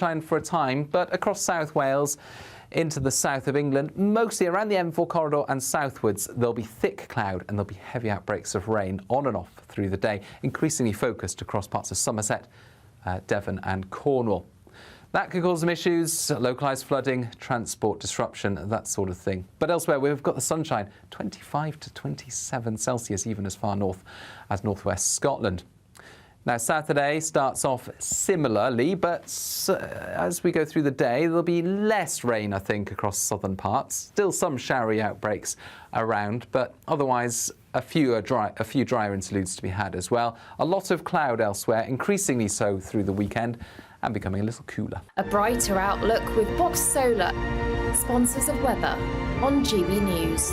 Shine for a time, but across South Wales into the south of England, mostly around the M4 corridor and southwards, there'll be thick cloud and there'll be heavy outbreaks of rain on and off through the day, increasingly focused across parts of Somerset, Devon and Cornwall. That could cause some issues, localised flooding, transport disruption, that sort of thing. But elsewhere, we've got the sunshine, 25 to 27 Celsius, even as far north as northwest Scotland. Now, Saturday starts off similarly, but as we go through the day, there'll be less rain, I think, across southern parts. Still some showery outbreaks around, but otherwise a few drier interludes to be had as well. A lot of cloud elsewhere, increasingly so through the weekend, and becoming a little cooler. A brighter outlook with Box Solar, sponsors of weather on GB News.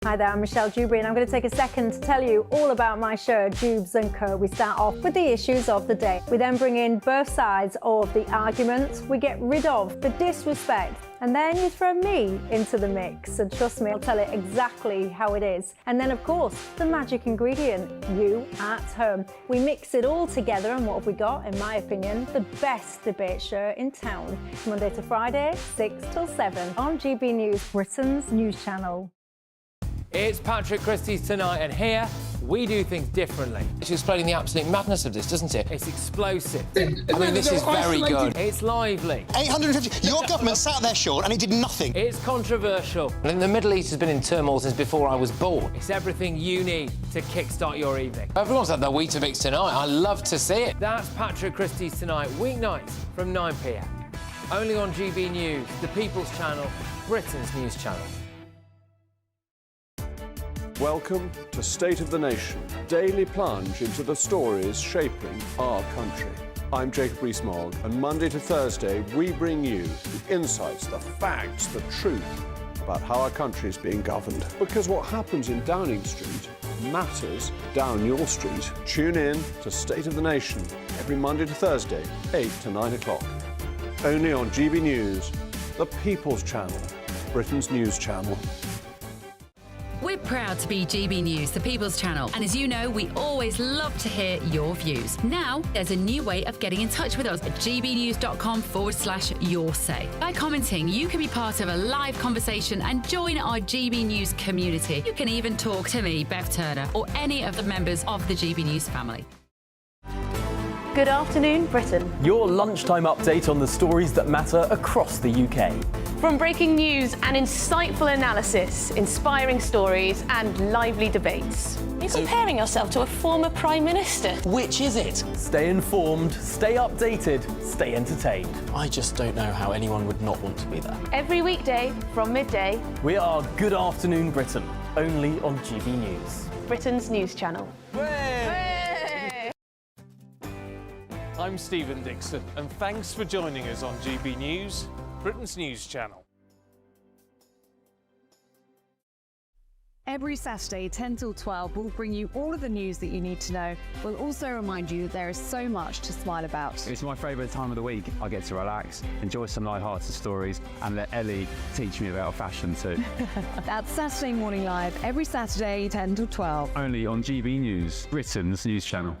Hi there, I'm Michelle Dewberry and I'm going to take a second to tell you all about my show, Dubes & Co. We start off with the issues of the day. We then bring in both sides of the argument. We get rid of the disrespect. And then you throw me into the mix. And trust me, I'll tell it exactly how it is. And then, of course, the magic ingredient, you at home. We mix it all together and what have we got, in my opinion, the best debate show in town. Monday to Friday, 6 till 7 on GB News, Britain's news channel. It's Patrick Christie's Tonight, and here we do things differently. It's explaining the absolute madness of this, doesn't it? It's explosive. I mean, this is very good. It's lively. 850. Your government sat there, Sean, and it did nothing. It's controversial. And the Middle East has been in turmoil since before I was born. It's everything you need to kickstart your evening. Everyone's had their Weetabix tonight. I love to see it. That's Patrick Christie's Tonight, weeknights from 9 p.m. Only on GB News, the People's Channel, Britain's news channel. Welcome to State of the Nation, daily plunge into the stories shaping our country. I'm Jacob Rees-Mogg, and Monday to Thursday we bring you the insights, the facts, the truth about how our country is being governed. Because what happens in Downing Street matters down your street. Tune in to State of the Nation every Monday to Thursday, 8 to 9 o'clock. Only on GB News, the People's Channel, Britain's news channel. We're proud to be GB News, the People's Channel. And as you know, we always love to hear your views. Now, there's a new way of getting in touch with us at gbnews.com/yoursay. By commenting, you can be part of a live conversation and join our GB News community. You can even talk to me, Bev Turner, or any of the members of the GB News family. Good afternoon, Britain. Your lunchtime update on the stories that matter across the UK. From breaking news and insightful analysis, inspiring stories and lively debates. You're comparing yourself to a former Prime Minister. Which is it? Stay informed, stay updated, stay entertained. I just don't know how anyone would not want to be there. Every weekday from midday. We are Good Afternoon Britain, only on GB News. Britain's news channel. I'm Stephen Dixon, and thanks for joining us on GB News, Britain's news channel. Every Saturday, 10 till 12, we'll bring you all of the news that you need to know. We'll also remind you that there is so much to smile about. It's my favourite time of the week. I get to relax, enjoy some light-hearted stories, and let Ellie teach me about fashion too. That's Saturday Morning Live, every Saturday, 10 till 12. Only on GB News, Britain's news channel.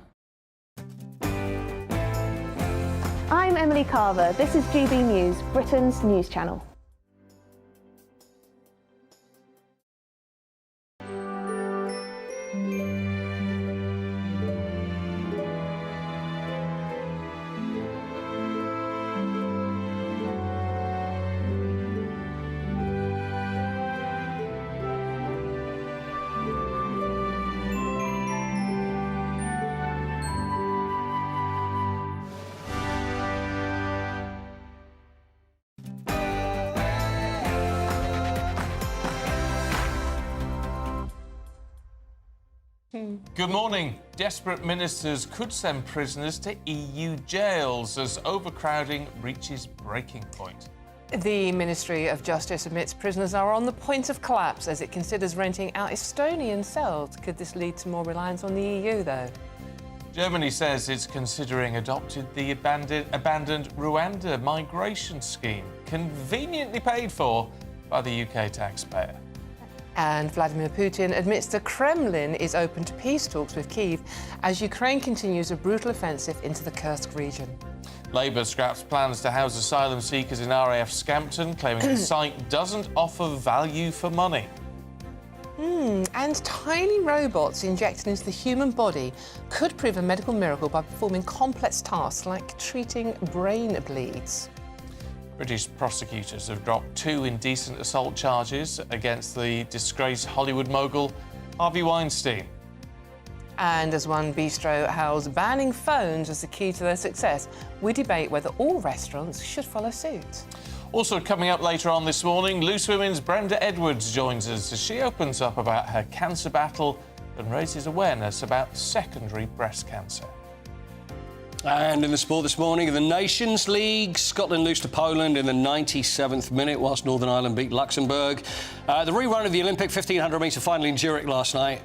I'm Emily Carver. This is GB News, Britain's news channel. Good morning. Desperate ministers could send prisoners to EU jails as overcrowding reaches breaking point. The Ministry of Justice admits prisoners are on the point of collapse as it considers renting out Estonian cells. Could this lead to more reliance on the EU, though? Germany says it's considering adopting the abandoned Rwanda migration scheme, conveniently paid for by the UK taxpayer. And Vladimir Putin admits the Kremlin is open to peace talks with Kyiv as Ukraine continues a brutal offensive into the Kursk region. Labour scraps plans to house asylum seekers in RAF Scampton, claiming the site doesn't offer value for money. And tiny robots injected into the human body could prove a medical miracle by performing complex tasks like treating brain bleeds. British prosecutors have dropped 2 indecent assault charges against the disgraced Hollywood mogul Harvey Weinstein. And as one bistro howls banning phones as the key to their success, we debate whether all restaurants should follow suit. Also coming up later on this morning, Loose Women's Brenda Edwards joins us as she opens up about her cancer battle and raises awareness about secondary breast cancer. And in the sport this morning, the Nations League, Scotland lose to Poland in the 97th minute, whilst Northern Ireland beat Luxembourg. The rerun of the Olympic 1500-metre final in Zurich last night,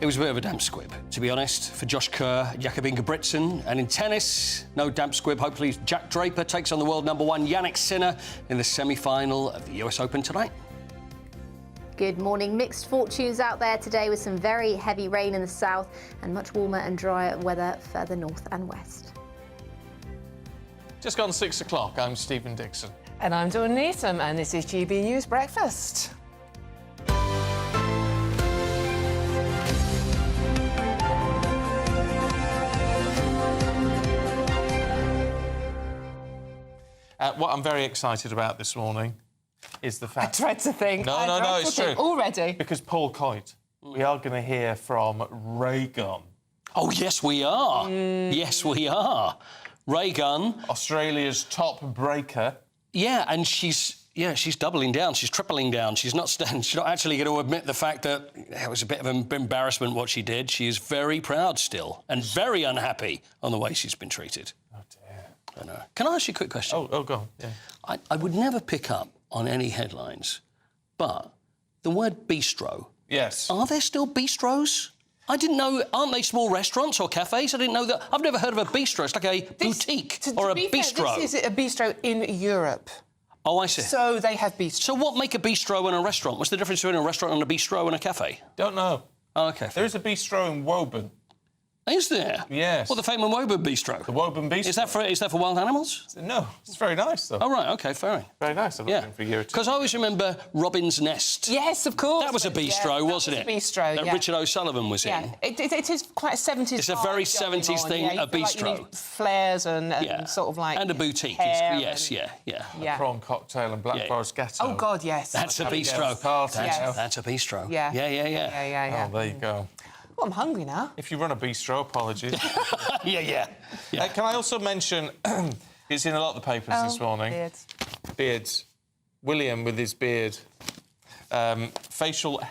it was a bit of a damp squib, to be honest, for Josh Kerr, Jakobine Gebrigtsen. And in tennis, no damp squib. Hopefully, Jack Draper takes on the world #1 Jannik Sinner in the semi-final of the US Open tonight. Good morning. Mixed fortunes out there today with some very heavy rain in the south and much warmer and drier weather further north and west. Just gone 6 o'clock. I'm Stephen Dixon. And I'm Dawn Neeson, and this is GB News Breakfast. What I'm very excited about this morning is the fact... I dread to think. No, it's true. Already. Because Paul Coyte, we are going to hear from Raygun. Oh, yes, we are. Yes, we are. Raygun. Australia's top breaker. Yeah, and she's doubling down. She's tripling down. She's not actually going to admit the fact that it was a bit of an embarrassment what she did. She is very proud still and very unhappy on the way she's been treated. Oh, dear. I know. Can I ask you a quick question? Oh, go on. Yeah. I would never pick up on any headlines, but the word bistro. Yes. Are there still bistros? I didn't know. Aren't they small restaurants or cafes? I didn't know that. I've never heard of a bistro. It's like a boutique or a bistro. This is a bistro in Europe. Oh, I see. So they have bistros. So what make a bistro and a restaurant? What's the difference between a restaurant and a bistro and a cafe? Don't know. Oh, OK. There is a bistro in Woburn. Is there? Yes. Well, the famous Woburn Bistro. The Woburn Bistro. Is that for wild animals? No, it's very nice, though. Oh, right, OK, fair. Very nice. I've been for a year or two. Because I always remember Robin's Nest. Yes, of course. That was a bistro, wasn't it? A bistro, that Richard O'Sullivan was in. It is quite a 70s. It's a very 70s thing, a bistro. Like you need flares and sort of like... And a boutique. Yes, A prawn cocktail and Black Forest Gatto. Oh, God, yes. That's a bistro. That's a bistro. Yeah. Oh, there you go. Well, I'm hungry now. If you run a bistro, apologies. Yeah. Can I also mention, it's in a lot of the papers this morning. Beards. William with his beard. Facial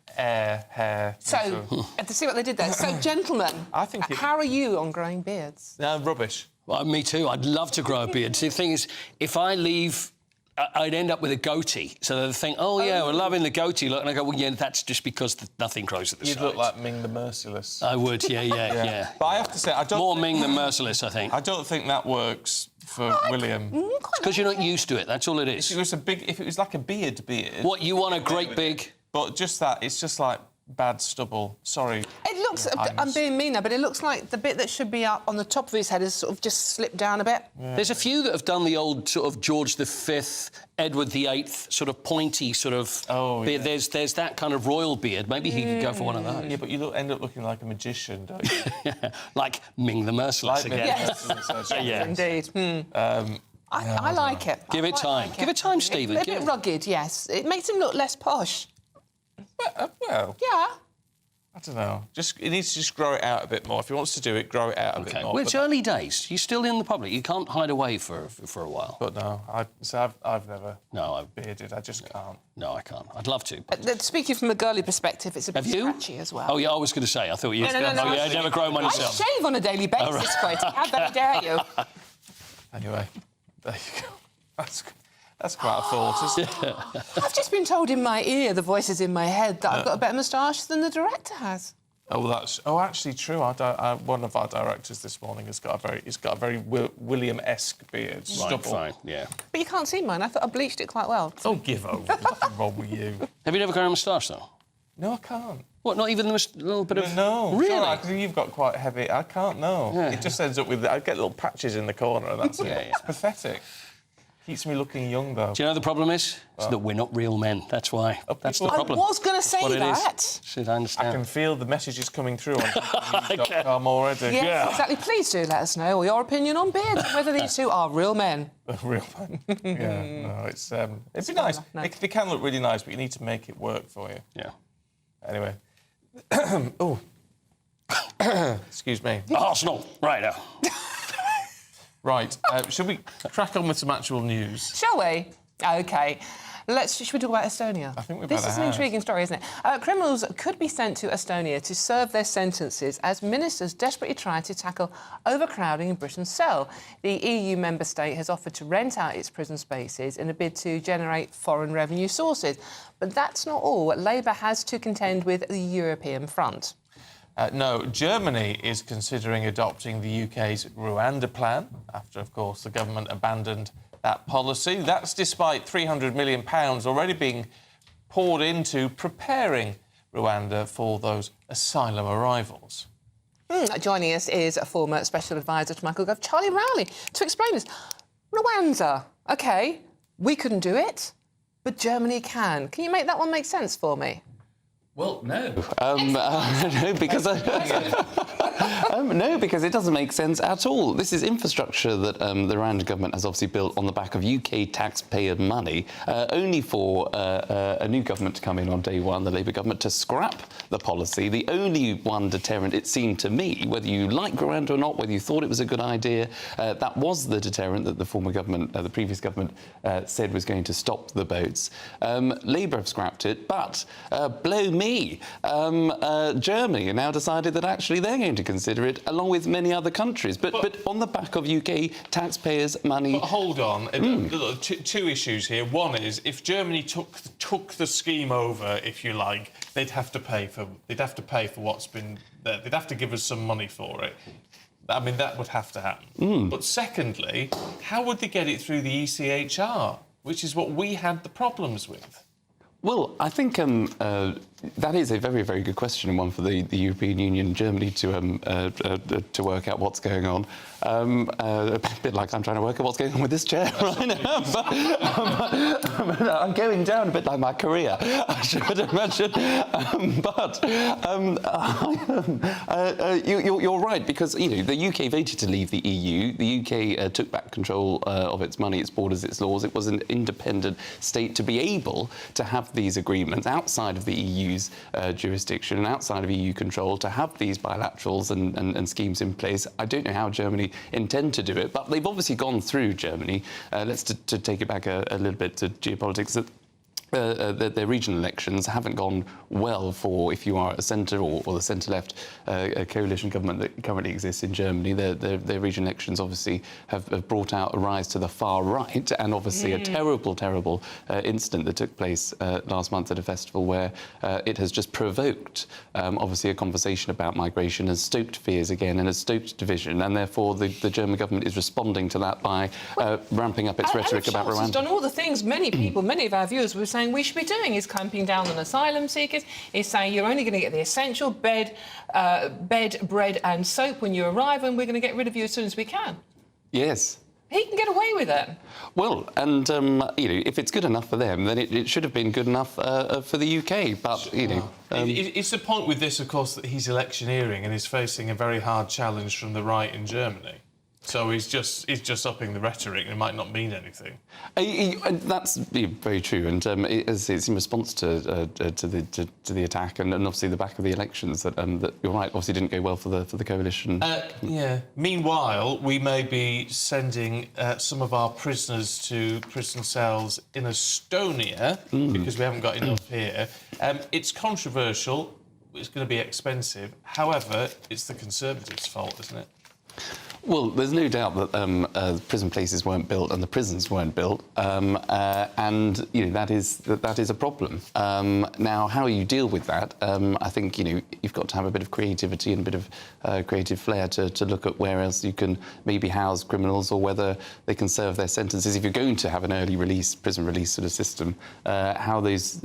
hair. So, to see what they did there. So, gentlemen, how are you on growing beards? Rubbish. Well, me too. I'd love to grow a beard. See, the thing is, if I leave... I'd end up with a goatee. So they think, we're loving the goatee look. And I go, well, yeah, that's just because nothing grows at the sides. You'd look like Ming the Merciless. I would, yeah. But I have to say, I don't... More Ming than Merciless, I think. I don't think that works for William. It's because you're not used to it, that's all it is. If it was like a beard. What, you want a great big... But just that, it's just like bad stubble. Sorry. It looks... I'm being mean now, but it looks like the bit that should be up on the top of his head has sort of just slipped down a bit. Yeah. There's a few that have done the old sort of George V, Edward VIII sort of pointy sort of... Oh, yeah. There's that kind of royal beard. Maybe he could go for one of those. Yeah, but you end up looking like a magician, don't you? Like Ming the Merciless again. Yes, indeed. I like it. Give it time. Give it time, Stephen. A bit rugged, yes. It makes him look less posh. Well... Yeah. I don't know. He needs to just grow it out a bit more. If he wants to do it, grow it out a bit more. Well, it's early days. You're still in the public. You can't hide away for a while. But no, I've never bearded. I just can't. No, I can't. I'd love to. Speaking from a girly perspective, it's a bit scratchy as well. Oh, yeah, I was going to say. I thought you... No, I'd never grown one myself. I shave on a daily basis, Quoty. How dare you? Anyway, there you go. That's quite a thought, isn't it? I've just been told in my ear, the voices in my head, that I've got a better moustache than the director has. Actually true. One of our directors this morning has got a very William-esque beard. Right, stubble. fine, yeah. But you can't see mine. I thought I bleached it quite well. Oh, give over. Nothing wrong with you. Have you never grown a moustache, though? No, I can't. What, not even a little bit of... No. Really? Sure, 'cause you've got quite heavy... I can't, no. Yeah. It just ends up with... I get little patches in the corner and that's it. It's pathetic. Keeps me looking young, though. Do you know the problem is? It's that we're not real men. That's why. That's the problem. I was going to say that. Shit, I understand. I can feel the messages coming through on GBnews.com already. Yes, exactly. Please do let us know your opinion on beards, whether these two are real men. Real men. Yeah, no, it'd be nice. No. They can look really nice, but you need to make it work for you. Yeah. Anyway. Oh. Excuse me. Arsenal, right now. Right, should we crack on with some actual news? Shall we? OK. Should we talk about Estonia? I think we This better is an have. intriguing story, isn't it? Criminals could be sent to Estonia to serve their sentences as ministers desperately try to tackle overcrowding in Britain's cell. The EU member state has offered to rent out its prison spaces in a bid to generate foreign revenue sources. But that's not all. Labour has to contend with the European front. No, Germany is considering adopting the UK's Rwanda plan after, of course, the government abandoned that policy. That's despite £300 million already being poured into preparing Rwanda for those asylum arrivals. Joining us is a former special advisor to Michael Gove, Charlie Rowley, to explain this. Rwanda, OK, we couldn't do it, but Germany can. Can you make that one make sense for me? Well, no. No, because no, because it doesn't make sense at all. This is infrastructure that the Rwanda government has obviously built on the back of UK taxpayer money, only for a new government to come in on day one, the Labour government, to scrap the policy. The only one deterrent, it seemed to me, whether you like Rwanda or not, whether you thought it was a good idea, that was the deterrent that the former government, the previous government, said was going to stop the boats. Labour have scrapped it, but blow me, Germany have now decided that actually they're going to consider it, along with many other countries, but on the back of UK taxpayers' money. But hold on, two issues here. One is if Germany took the scheme over, if you like, they'd have to pay for what's been there. They'd have to give us some money for it. I mean, that would have to happen. But secondly, how would they get it through the ECHR, which is what we had the problems with? Well, I think that is a very, very good question, and one for the European Union and Germany to work out what's going on. A bit like I'm trying to work out what's going on with this chair right now. But I'm going down a bit like my career, I should imagine. You're right, because the UK voted to leave the EU. The UK took back control of its money, its borders, its laws. It was an independent state to be able to have these agreements outside of the EU's jurisdiction and outside of EU control, to have these bilaterals and schemes in place. I don't know how Germany intend to do it, but they've obviously gone through Germany. Let's to take it back a little bit to geopolitics. Their regional elections haven't gone well for, if you are a centre or the centre-left coalition government that currently exists in Germany. Their regional elections obviously have brought out a rise to the far right, and obviously a terrible, terrible incident that took place last month at a festival where it has just provoked, obviously, a conversation about migration, has stoked fears again and has stoked division, and therefore the German government is responding to that by ramping up its rhetoric about Rwanda. Has done all the things many people, many of our viewers were saying we should be doing. Is clamping down on asylum seekers, is saying you're only going to get the essential bed, bread and soap when you arrive, and we're going to get rid of you as soon as we can. Yes. He can get away with it. Well, and if it's good enough for them, then it should have been good enough for the UK. But it's the point with this, of course, that he's electioneering and is facing a very hard challenge from the right in Germany. So he's just upping the rhetoric, and it might not mean anything. That's very true, and it's in response to the attack, and obviously the back of the elections that you're right, obviously didn't go well for the coalition. Yeah. Meanwhile, we may be sending some of our prisoners to prison cells in Estonia because we haven't got enough here. It's controversial. It's going to be expensive. However, it's the Conservatives' fault, isn't it? Well, there's no doubt that prison places weren't built and the prisons weren't built, and that is a problem. Now, how you deal with that, I think you've got to have a bit of creativity and a bit of creative flair to look at where else you can maybe house criminals or whether they can serve their sentences. If you're going to have an early release, prison release sort of system, how those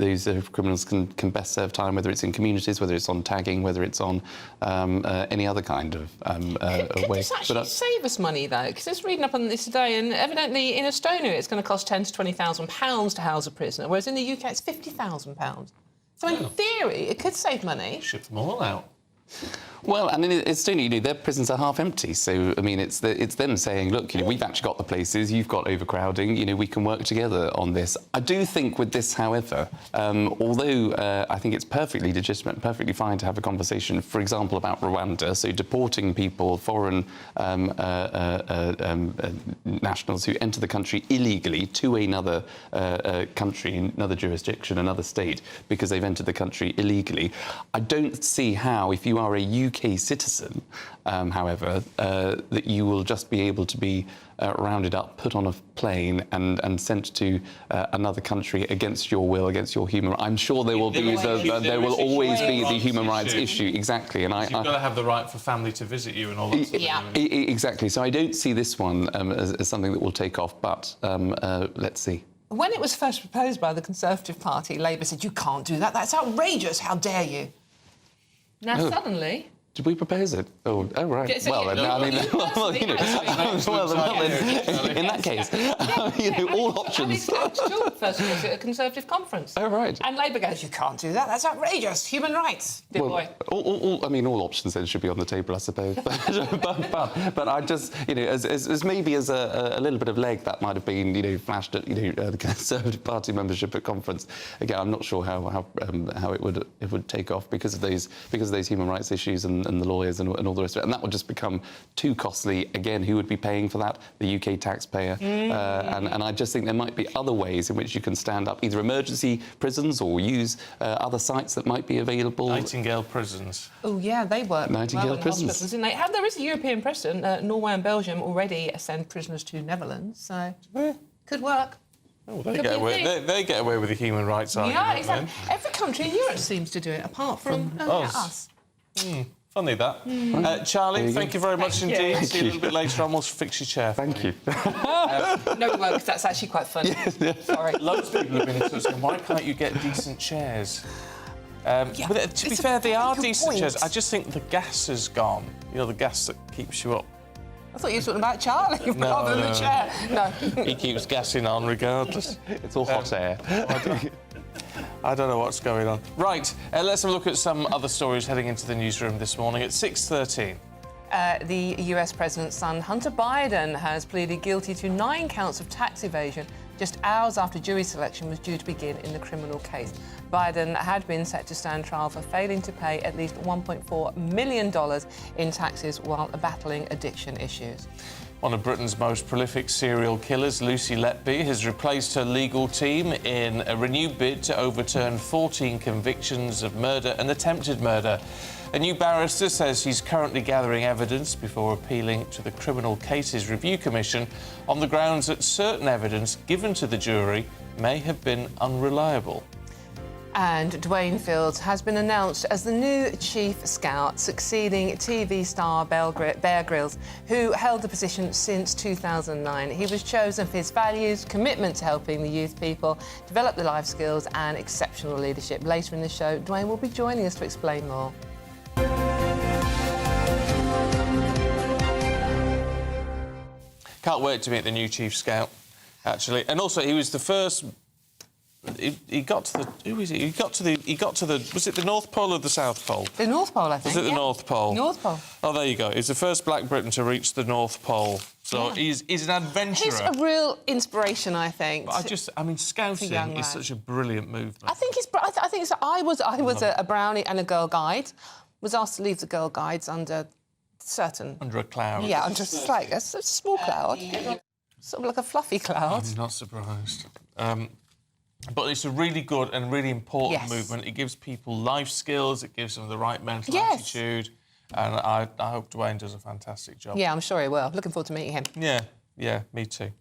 criminals can best serve time, whether it's in communities, whether it's on tagging, whether it's on any other kind of way. Save us money, though, because I was reading up on this today, and evidently in Estonia it's going to cost £10,000 to £20,000 to house a prisoner, whereas in the UK it's £50,000. So in theory, it could save money. Ship them all out. Well, and in Estonia, their prisons are half empty. So, I mean, it's them saying, look, we've actually got the places, you've got overcrowding, we can work together on this. I do think with this, however, although I think it's perfectly legitimate and perfectly fine to have a conversation, for example, about Rwanda, so deporting people, foreign nationals who enter the country illegally to another country, another jurisdiction, another state, because they've entered the country illegally. I don't see how, if you are a UK citizen, however, that you will just be able to be rounded up, put on a plane and sent to another country against your will, against your human rights. I'm sure there will always be the human rights issue, exactly. And you've got to have the right for family to visit you and all that sort of thing. Exactly. So I don't see this one as something that will take off, but let's see. When it was first proposed by the Conservative Party, Labour said, you can't do that, that's outrageous, how dare you? Now, suddenly... Did we propose it? Oh, right. In that case, all options. First at a Conservative conference. Oh, right. And Labour goes, you can't do that, that's outrageous, human rights. All options then should be on the table, I suppose. but I just, as maybe as a little bit of leg that might have been, flashed at, the Conservative Party membership at conference. Again, I'm not sure how it would take off because of those human rights issues and the lawyers and all the rest of it. And that would just become too costly. Again, who would be paying for that? The UK taxpayer. And I just think there might be other ways in which you can stand up either emergency prisons or use other sites that might be available. Nightingale prisons. Oh, yeah, they work Nightingale prisons. Didn't they? There is a European precedent. Norway and Belgium already send prisoners to Netherlands, so could work. Oh, they get away with the human rights argument. Yeah, exactly. Every country in Europe seems to do it, apart from us. Funny that. Charlie, thank you very much indeed. See you a little bit later on. We'll fix your chair. Thank you. No, we won't, because that's actually quite funny. Sorry. Loads of people have been in touch saying, why can't you get decent chairs? But to be fair, they are decent chairs. I just think the gas has gone. The gas that keeps you up. I thought you were talking about Charlie rather than the chair. No. He keeps gassing on regardless. It's all hot air. I don't know what's going on. Right, let's have a look at some other stories heading into the newsroom this morning at 6:13. The US President's son, Hunter Biden, has pleaded guilty to 9 counts of tax evasion just hours after jury selection was due to begin in the criminal case. Biden had been set to stand trial for failing to pay at least $1.4 million in taxes while battling addiction issues. One of Britain's most prolific serial killers, Lucy Letby, has replaced her legal team in a renewed bid to overturn 14 convictions of murder and attempted murder. A new barrister says he's currently gathering evidence before appealing to the Criminal Cases Review Commission on the grounds that certain evidence given to the jury may have been unreliable. And Dwayne Fields has been announced as the new Chief Scout, succeeding TV star Bear Grylls, who held the position since 2009. He was chosen for his values, commitment to helping the youth people, develop their life skills and exceptional leadership. Later in the show, Dwayne will be joining us to explain more. Can't wait to meet the new Chief Scout, actually. And also, he was the first... He got to the... Who is it? He got to the... Was it the North Pole or the South Pole? The North Pole, I think. Was it the North Pole? North Pole. Oh, there you go. He's the first Black Briton to reach the North Pole. So he's an adventurer. He's a real inspiration, I think. But I mean, scouting is such a brilliant movement. I think so. I was a brownie and a Girl Guide. Was asked to leave the Girl Guides under a cloud. Yeah, under like a small cloud. Sort of like a fluffy cloud. I'm not surprised. But it's a really good and really important movement. It gives people life skills, it gives them the right mental attitude. And I hope Dwayne does a fantastic job. Yeah, I'm sure he will. Looking forward to meeting him. Yeah, me too.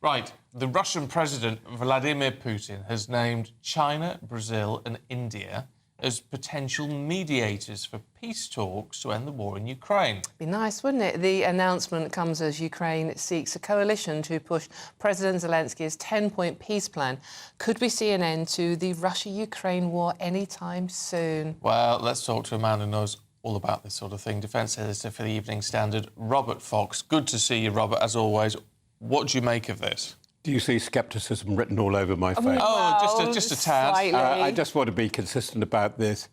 Right, the Russian President Vladimir Putin has named China, Brazil and India as potential mediators for peace talks to end the war in Ukraine. Be nice, wouldn't it? The announcement comes as Ukraine seeks a coalition to push President Zelensky's 10-point peace plan. Could we see an end to the Russia-Ukraine war anytime soon? Well, let's talk to a man who knows all about this sort of thing. Defence editor for the Evening Standard, Robert Fox. Good to see you, Robert, as always. What do you make of this? Do you see scepticism written all over my face? Oh, just a tad. I just want to be consistent about this.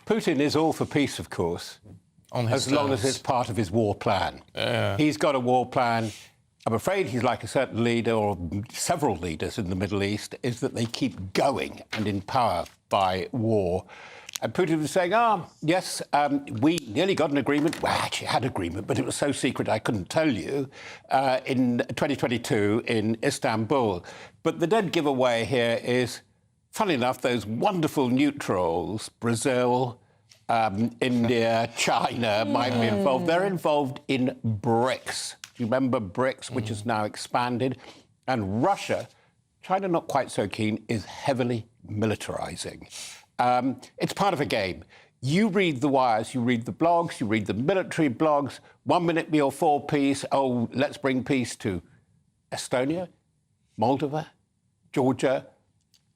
Putin is all for peace, of course, as long as it's part of his war plan. He's got a war plan. I'm afraid he's like a certain leader, or several leaders in the Middle East, is that they keep going and in power by war. And Putin was saying, yes, we nearly got an agreement. Well, actually had agreement, but it was so secret I couldn't tell you, in 2022 in Istanbul. But the dead giveaway here is, funnily enough, those wonderful neutrals, Brazil, India, China might be involved. They're involved in BRICS. Do you remember BRICS, which is now expanded? And Russia, China not quite so keen, is heavily militarising. It's part of a game. You read the wires, you read the blogs, you read the military blogs. 1 minute you're for peace. Oh, let's bring peace to Estonia, Moldova, Georgia,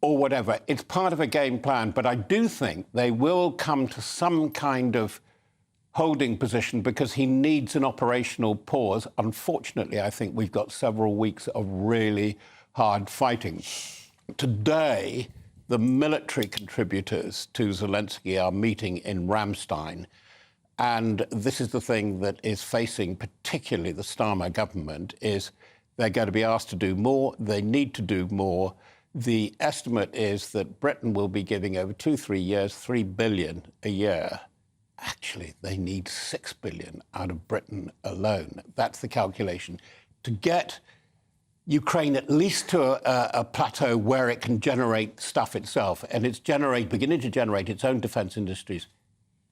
or whatever. It's part of a game plan, but I do think they will come to some kind of holding position because he needs an operational pause. Unfortunately, I think we've got several weeks of really hard fighting. Today, the military contributors to Zelensky are meeting in Ramstein. And this is the thing that is facing particularly the Starmer government, is they're going to be asked to do more. They need to do more. The estimate is that Britain will be giving over 2-3 years, $3 billion a year. Actually, they need $6 billion out of Britain alone. That's the calculation. To get Ukraine at least to a plateau where it can generate stuff itself, and it's beginning to generate its own defence industries,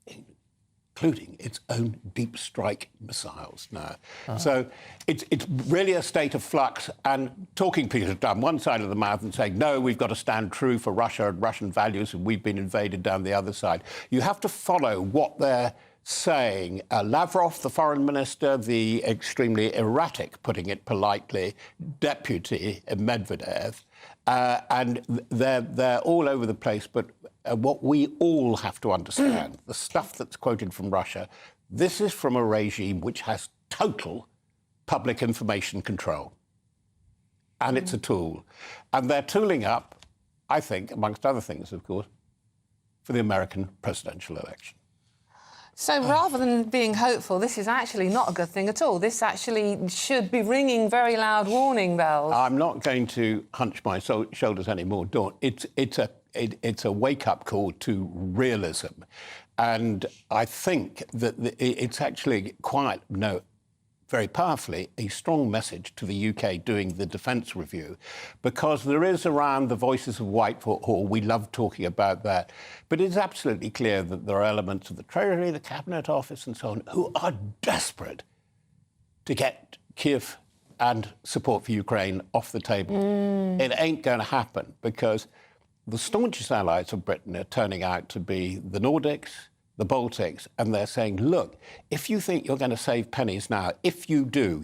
including its own deep strike missiles now. So it's really a state of flux, and talking people down one side of the mouth and saying, no, we've got to stand true for Russia and Russian values, and we've been invaded down the other side. You have to follow what they're saying. Lavrov, the foreign minister, the extremely erratic, putting it politely, deputy Medvedev, and they're all over the place. But what we all have to understand, the stuff that's quoted from Russia, this is from a regime which has total public information control. And it's a tool. And they're tooling up, I think, amongst other things, of course, for the American presidential election. So rather than being hopeful, this is actually not a good thing at all. This actually should be ringing very loud warning bells. I'm not going to hunch my shoulders anymore, Dawn. It's a wake-up call to realism. And I think that it's actually quite, very powerfully, a strong message to the UK doing the defence review, because there is around the voices of Whitehall, we love talking about that, but it's absolutely clear that there are elements of the Treasury, the Cabinet Office and so on, who are desperate to get Kiev and support for Ukraine off the table. It ain't going to happen, because the staunchest allies of Britain are turning out to be the Nordics, the Baltics, and they're saying, look, if you think you're going to save pennies now, if you do,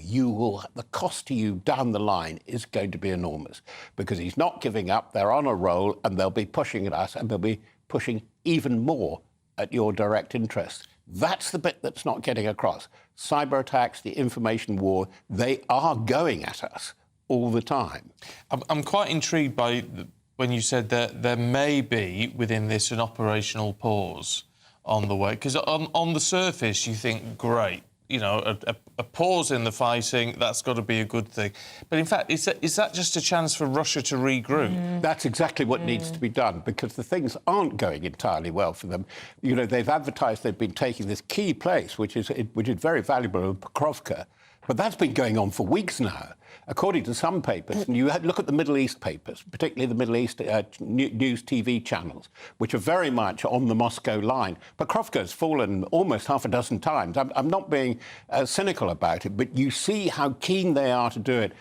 the cost to you down the line is going to be enormous, because he's not giving up, they're on a roll, and they'll be pushing at us, and they'll be pushing even more at your direct interests. That's the bit that's not getting across. Cyber attacks, the information war, they are going at us all the time. I'm quite intrigued by when you said that there may be, within this, an operational pause on the way, because on the surface you think, great, a pause in the fighting, that's got to be a good thing. But in fact, is that just a chance for Russia to regroup? That's exactly what needs to be done, because the things aren't going entirely well for them. They've advertised they've been taking this key place, which is very valuable in Pokrovka, But that's been going on for weeks now, according to some papers. And you look at the Middle East papers, particularly the Middle East news TV channels, which are very much on the Moscow line. Pokrovka's fallen almost half a dozen times. I'm not being cynical about it, but you see how keen they are to do it.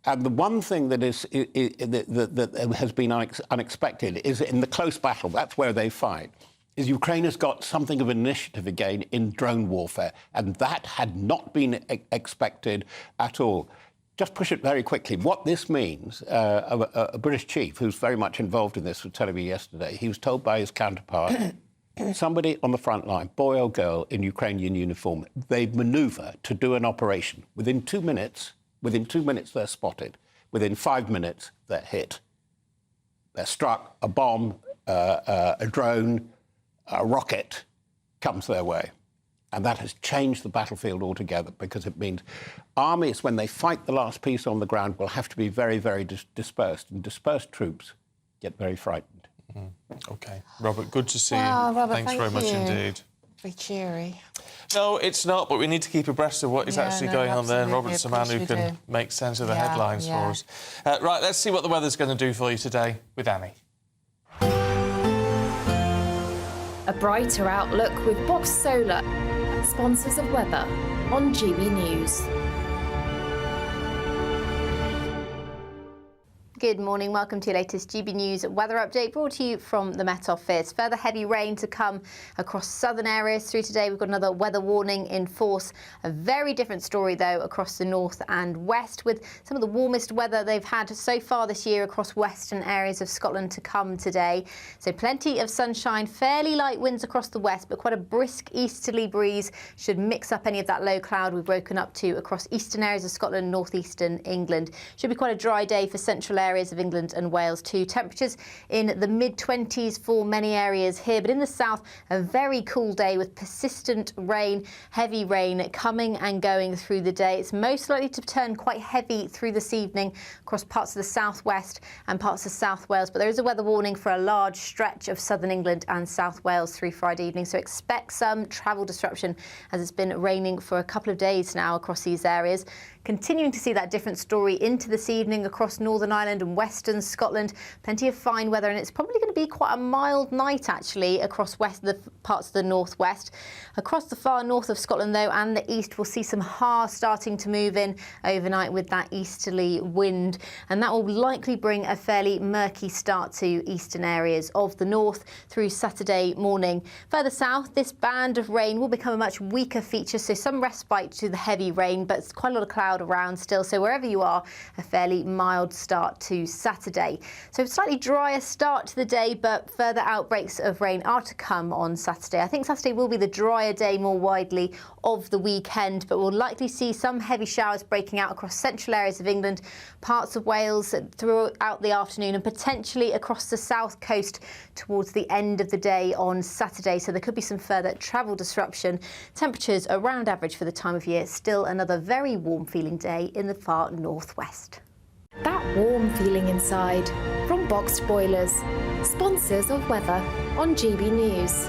And the one thing that that has been unexpected is in the close battle, that's where they fight, is Ukraine has got something of an initiative again in drone warfare, and that had not been expected at all. Just push it very quickly. What this means, a British chief who's very much involved in this was telling me yesterday, he was told by his counterpart, somebody on the front line, boy or girl in Ukrainian uniform, they manoeuvre to do an operation. Within 2 minutes, they're spotted. Within 5 minutes, they're hit. They're struck, a bomb, a drone, a rocket comes their way. And that has changed the battlefield altogether, because it means armies, when they fight the last piece on the ground, will have to be very, very dispersed. And dispersed troops get very frightened. OK. Robert, good to see you. Robert, Thanks very much indeed. Very cheery. No, it's not, but we need to keep abreast of what is actually going on there. And Robert's the man who can make sense of the headlines for us. Right, let's see what the weather's going to do for you today with Annie. A brighter outlook with Box Solar, sponsors of weather on GB News. Good morning, welcome to your latest GB News weather update brought to you from the Met Office. Further heavy rain to come across southern areas through today. We've got another weather warning in force. A very different story though across the north and west, with some of the warmest weather they've had so far this year across western areas of Scotland to come today. So plenty of sunshine, fairly light winds across the west, but quite a brisk easterly breeze should mix up any of that low cloud we've woken up to across eastern areas of Scotland, northeastern England. Should be quite a dry day for central areas of England and Wales too. Temperatures in the mid-20s for many areas here, but in the south a very cool day with persistent rain, heavy rain coming and going through the day. It's most likely to turn quite heavy through this evening across parts of the southwest and parts of South Wales, but there is a weather warning for a large stretch of southern England and South Wales through Friday evening, so expect some travel disruption as it's been raining for a couple of days now across these areas. Continuing to see that different story into this evening across Northern Ireland and western Scotland. Plenty of fine weather, and it's probably going to be quite a mild night actually across the parts of the northwest. Across the far north of Scotland though and the east, we'll see some ha starting to move in overnight with that easterly wind, and that will likely bring a fairly murky start to eastern areas of the north through Saturday morning. Further south, this band of rain will become a much weaker feature, so some respite to the heavy rain, but it's quite a lot of cloud around still, so wherever you are, a fairly mild start to Saturday. So slightly drier start to the day, but further outbreaks of rain are to come on Saturday. I think Saturday will be the drier day more widely of the weekend, but we'll likely see some heavy showers breaking out across central areas of England, parts of Wales throughout the afternoon, and potentially across the south coast towards the end of the day on Saturday. So there could be some further travel disruption. Temperatures around average for the time of year. Still another very warm feeling day in the far northwest. That warm feeling inside from Boxed Boilers, sponsors of weather on GB News.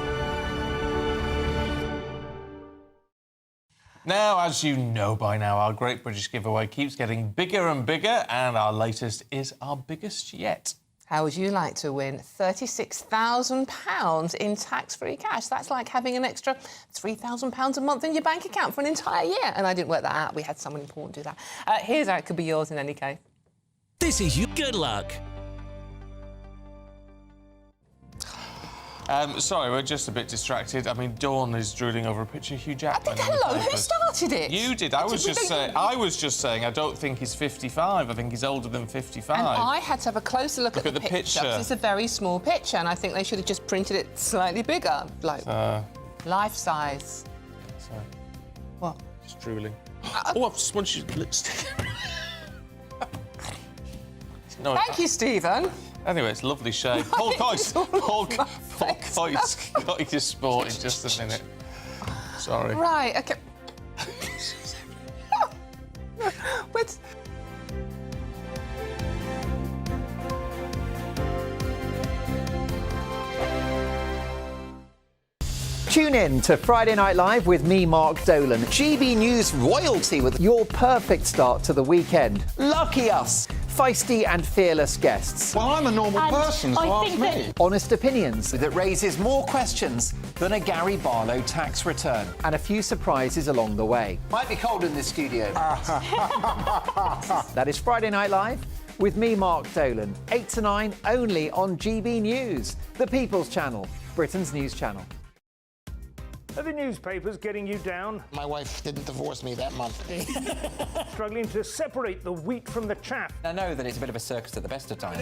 Now, as you know by now, our Great British Giveaway keeps getting bigger and bigger, and our latest is our biggest yet. How would you like to win £36,000 in tax-free cash? That's like having an extra £3,000 a month in your bank account for an entire year. And I didn't work that out. We had someone important do that. Here's how it could be yours in any case. This is your good luck. Sorry, we're just a bit distracted. I mean, Dawn is drooling over a picture of Hugh Jackman. Hello, who started it? You did. I was just saying I don't think he's 55. I think he's older than 55. And I had to have a closer look at the picture. 'Cause it's a very small picture, and I think they should have just printed it slightly bigger, like life size. Sorry. What? Just drooling. Oh, I've smudged your lipstick. No, Thank you, Stephen. Anyway, it's a lovely shave. Paul Coyce got you sport in just a minute. Sorry. Right, OK. Wait. Tune in to Friday Night Live with me, Mark Dolan. GB News royalty with your perfect start to the weekend. Lucky us. Feisty and fearless guests. Well, I'm a normal person, so ask me. Honest opinions that raises more questions than a Gary Barlow tax return. And a few surprises along the way. Might be cold in this studio. That is Friday Night Live with me, Mark Dolan. 8 to 9 only on GB News, the People's Channel, Britain's news channel. Are the newspapers getting you down? My wife didn't divorce me that month. Struggling to separate the wheat from the chaff? I know that it's a bit of a circus at the best of times.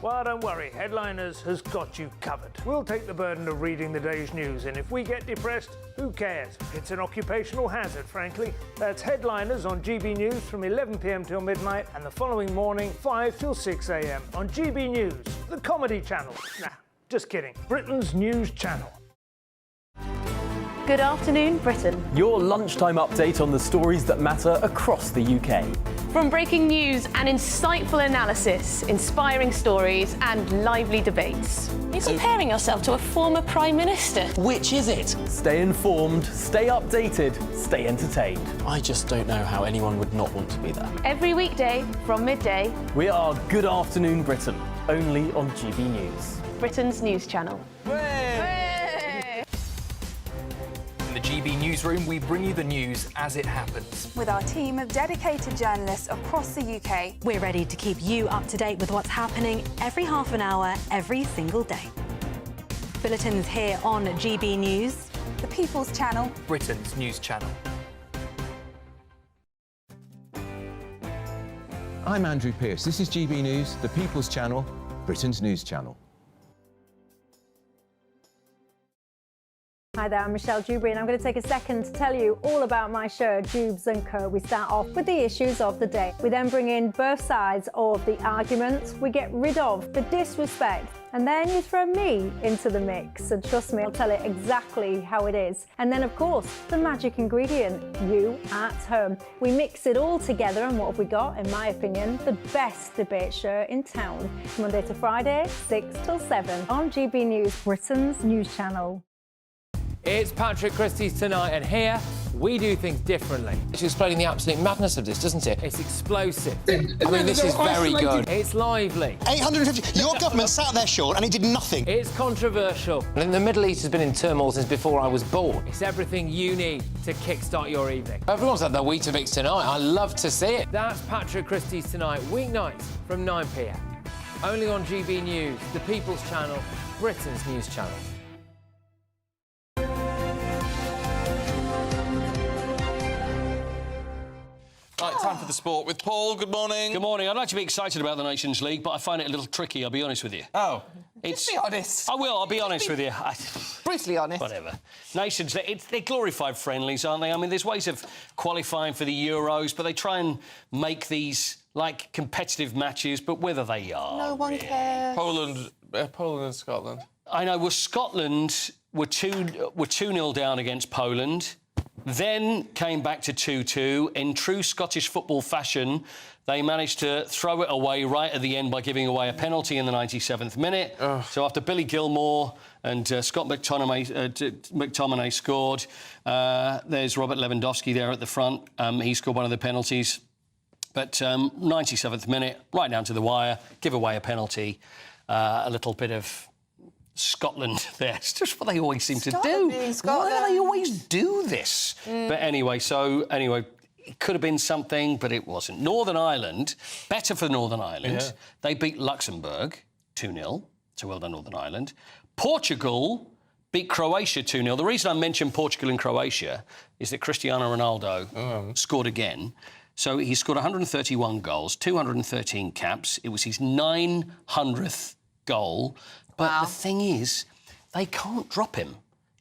Well, don't worry. Headliners has got you covered. We'll take the burden of reading the day's news, and if we get depressed, who cares? It's an occupational hazard, frankly. That's Headliners on GB News from 11 p.m. till midnight, and the following morning, 5 till 6 a.m. on GB News, the comedy channel. Nah, just kidding. Britain's news channel. Good afternoon, Britain. Your lunchtime update on the stories that matter across the UK. From breaking news and insightful analysis, inspiring stories and lively debates. You're comparing yourself to a former Prime Minister. Which is it? Stay informed, stay updated, stay entertained. I just don't know how anyone would not want to be there. Every weekday from midday. We are Good Afternoon Britain, only on GB News. Britain's news channel. In the GB newsroom, we bring you the news as it happens. With our team of dedicated journalists across the UK, we're ready to keep you up to date with what's happening every half an hour, every single day. Bulletins here on GB News, the People's Channel, Britain's news channel. I'm Andrew Pearce. This is GB News, the People's Channel, Britain's news channel. Hi there, I'm Michelle Dewberry, and I'm going to take a second to tell you all about my show, Jubes & Co. We start off with the issues of the day. We then bring in both sides of the argument. We get rid of the disrespect, and then you throw me into the mix. And trust me, I'll tell it exactly how it is. And then, of course, the magic ingredient, you at home. We mix it all together, and what have we got? In my opinion, the best debate show in town. Monday to Friday, 6 till 7 on GB News, Britain's news channel. It's Patrick Christie's Tonight, and here we do things differently. It's explaining the absolute madness of this, doesn't it? It's explosive. I mean, this is very good. It's lively. 850. Your government sat there short and he did nothing. It's controversial. And the Middle East has been in turmoil since before I was born. It's everything you need to kickstart your evening. Everyone's had their Weetabix tonight. I love to see it. That's Patrick Christie's Tonight, weeknights from 9 p.m. Only on GB News, the People's Channel, Britain's news channel. Right, time for the sport with Paul. Good morning. Good morning. I'd like to be excited about the Nations League, but I find it a little tricky, I'll be honest with you. Oh. Just be honest. I will, I'll be honest with you. Brutally honest. Whatever. Nations League, they're glorified friendlies, aren't they? I mean, there's ways of qualifying for the Euros, but they try and make these, like, competitive matches, but whether they are... No one cares. Poland and Scotland. I know. Well, Scotland were 2-0 down against Poland. Then came back to 2-2. In true Scottish football fashion, they managed to throw it away right at the end by giving away a penalty in the 97th minute. So after Billy Gilmore and Scott McTominay scored, there's Robert Lewandowski there at the front. He scored one of the penalties. But 97th minute, right down to the wire, give away a penalty. A little bit of Scotland there. It's just what they always seem to do. Why do they always do this? But anyway, it could have been something, but it wasn't. Northern Ireland, better for Northern Ireland. Yeah. They beat Luxembourg 2-0, so well done, Northern Ireland. Portugal beat Croatia 2-0. The reason I mention Portugal and Croatia is that Cristiano Ronaldo scored again. So he scored 131 goals, 213 caps. It was his 900th goal. But the thing is, they can't drop him.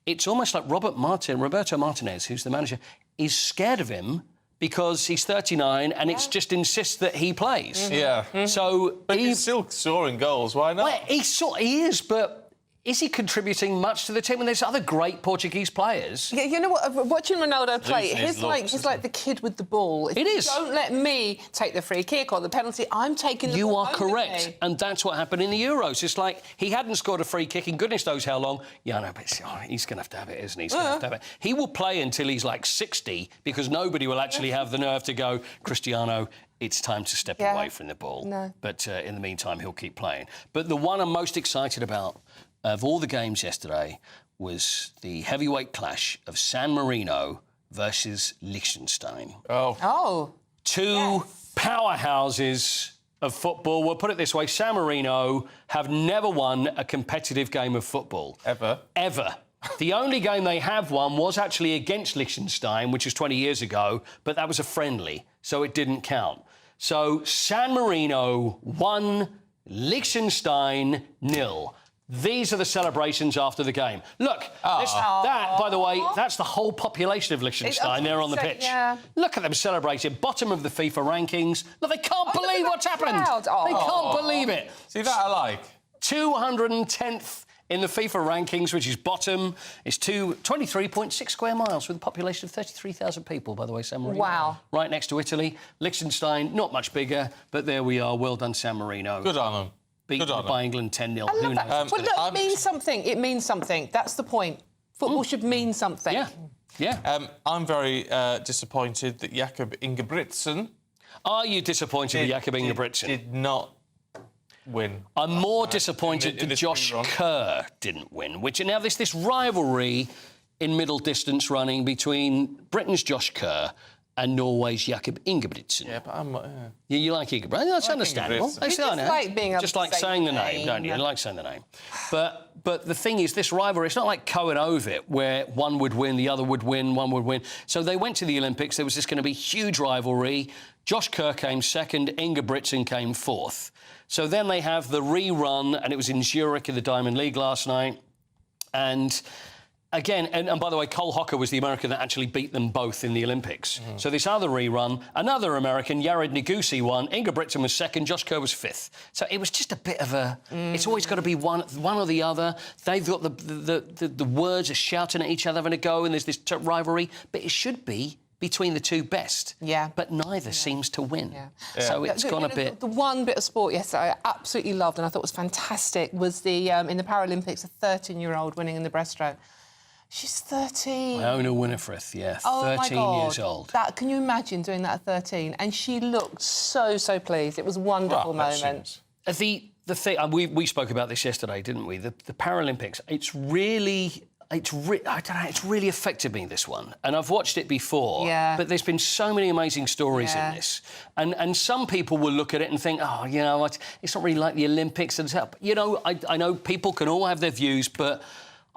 It's almost like Roberto Martinez, who's the manager, is scared of him because he's 39 and it's just insists that he plays. Yeah. So but he's still scoring goals. Why not? Well, he is, but is he contributing much to the team? And there's other great Portuguese players. Yeah, you know what? Watching Ronaldo play, he's like the kid with the ball. If it is. Don't let me take the free kick or the penalty. I'm taking the ball. You are correct, and that's what happened in the Euros. It's like he hadn't scored a free kick in goodness knows how long. Yeah, no, but he's going to have it, isn't he? He's going to have it. He will play until he's like 60 because nobody will actually have the nerve to go, Cristiano, it's time to step away from the ball. No. But in the meantime, he'll keep playing. But the one I'm most excited about of all the games yesterday was the heavyweight clash of San Marino versus Liechtenstein. Oh. Two powerhouses of football. We'll put it this way, San Marino have never won a competitive game of football. Ever. The only game they have won was actually against Liechtenstein, which was 20 years ago, but that was a friendly, so it didn't count. So San Marino 1, Liechtenstein 0. These are the celebrations after the game. Look, that, by the way, that's the whole population of Liechtenstein there on the pitch. Yeah. Look at them celebrating. Bottom of the FIFA rankings. Look, they can't believe what's happened. They can't believe it. See, that I like. 210th in the FIFA rankings, which is bottom. It's 23.6 square miles with a population of 33,000 people, by the way, San Marino. Wow. Right next to Italy. Liechtenstein, not much bigger, but there we are. Well done, San Marino. Good on them. Beaten by England 10-0. I love that. knows? Well, look, it means something. It means something. That's the point. Football should mean something. Yeah. I'm very disappointed that Jakob Ingebrigtsen... Are you disappointed with Jakob Ingebrigtsen? Did not win. I'm more disappointed that Josh Kerr didn't win, which now this rivalry in middle distance running between Britain's Josh Kerr and Norway's Jakob Ingebrigtsen. Yeah, but I'm... You like Ingebrigtsen? That's understandable. You just like being able just to like say saying the the name, don't you? name. You like saying the name. But the thing is, this rivalry, it's not like Cohen-Ovit, where one would win, the other would win, one would win. So they went to the Olympics. There was this going to be huge rivalry. Josh Kerr came second, Ingebrigtsen came fourth. So then they have the rerun, and it was in Zurich in the Diamond League last night. And... Again, and by the way, Cole Hocker was the American that actually beat them both in the Olympics. So this other rerun, another American, Yared Nuguse, won. Ingebrigtsen was second, Josh Kerr was fifth. So it was just a bit of a... It's always got to be one or the other. They've got the words are shouting at each other having a go, and there's this rivalry. But it should be between the two best. Yeah. But neither seems to win. So it's gone a bit... The one bit of sport yesterday I absolutely loved and I thought was fantastic was the in the Paralympics, a 13-year-old winning in the breaststroke. She's 13. Iona Winifred, yeah, oh 13 years old. Can you imagine doing that at 13? And she looked so pleased. It was a wonderful moment. The thing, we spoke about this yesterday, didn't we? The Paralympics, it's really affected me, this one. And I've watched it before, but there's been so many amazing stories in this. And some people will look at it and think, oh, you know, it's not really like the Olympics and stuff. You know, I know people can all have their views, but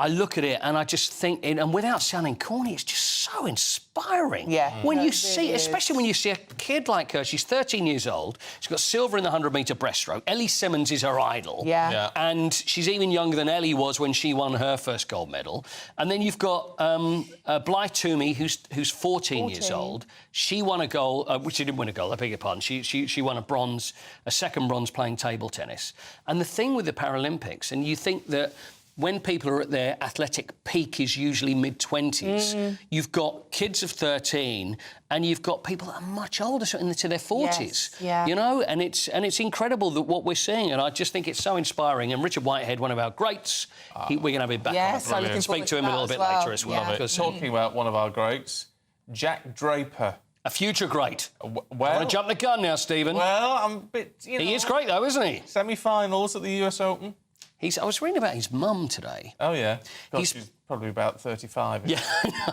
I look at it and I just think, and without sounding corny, it's just so inspiring. Yeah. When you see, especially when you see a kid like her, she's 13 years old, she's got silver in the 100-metre breaststroke. Ellie Simmons is her idol. Yeah. And she's even younger than Ellie was when she won her first gold medal. And then you've got Blythe Toomey, who's 14 years old. She won a gold, which she didn't win a gold, I beg your pardon. She won a second bronze playing table tennis. And the thing with the Paralympics, and you think that when people are at their athletic peak is usually mid-20s. You've got kids of 13 and you've got people that are much older, so into their 40s. Yes, you know, and it's incredible that what we're seeing, and I just think it's so inspiring. And Richard Whitehead, one of our greats, we're going to have him back on. I'm Speak to him a little bit later as well. Because talking about one of our greats, Jack Draper. A future great. Well, I want to jump the gun now, Stephen. Well, I'm a bit, you know... He is great, though, isn't he? Semi-finals at the US Open. I was reading about his mum today. Oh, yeah. He's probably about 35. Yeah.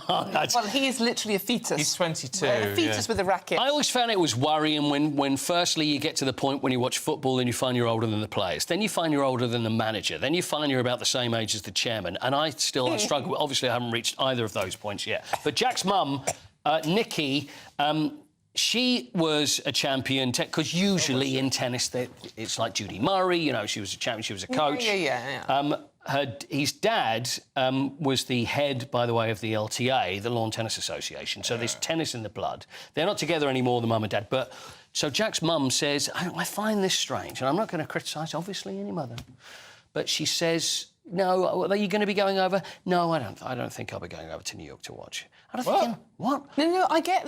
Well, he is literally a fetus. He's 22, A fetus with a racket. I always found it was worrying when firstly you get to the point when you watch football and you find you're older than the players. Then you find you're older than the manager. Then you find you're about the same age as the chairman. And I struggle. Obviously, I haven't reached either of those points yet. But Jack's mum, Nikki... she was a champion, because usually in tennis, it's like Judy Murray, you know, she was a champion, she was a coach. His dad was the head, by the way, of the LTA, the Lawn Tennis Association, so there's tennis in the blood. They're not together anymore, the mum and dad, but... So Jack's mum says, I find this strange, and I'm not going to criticise, obviously, any mother, but she says... No, are you going to be going over? No, I don't think I'll be going over to New York to watch. I don't think. What? No, I get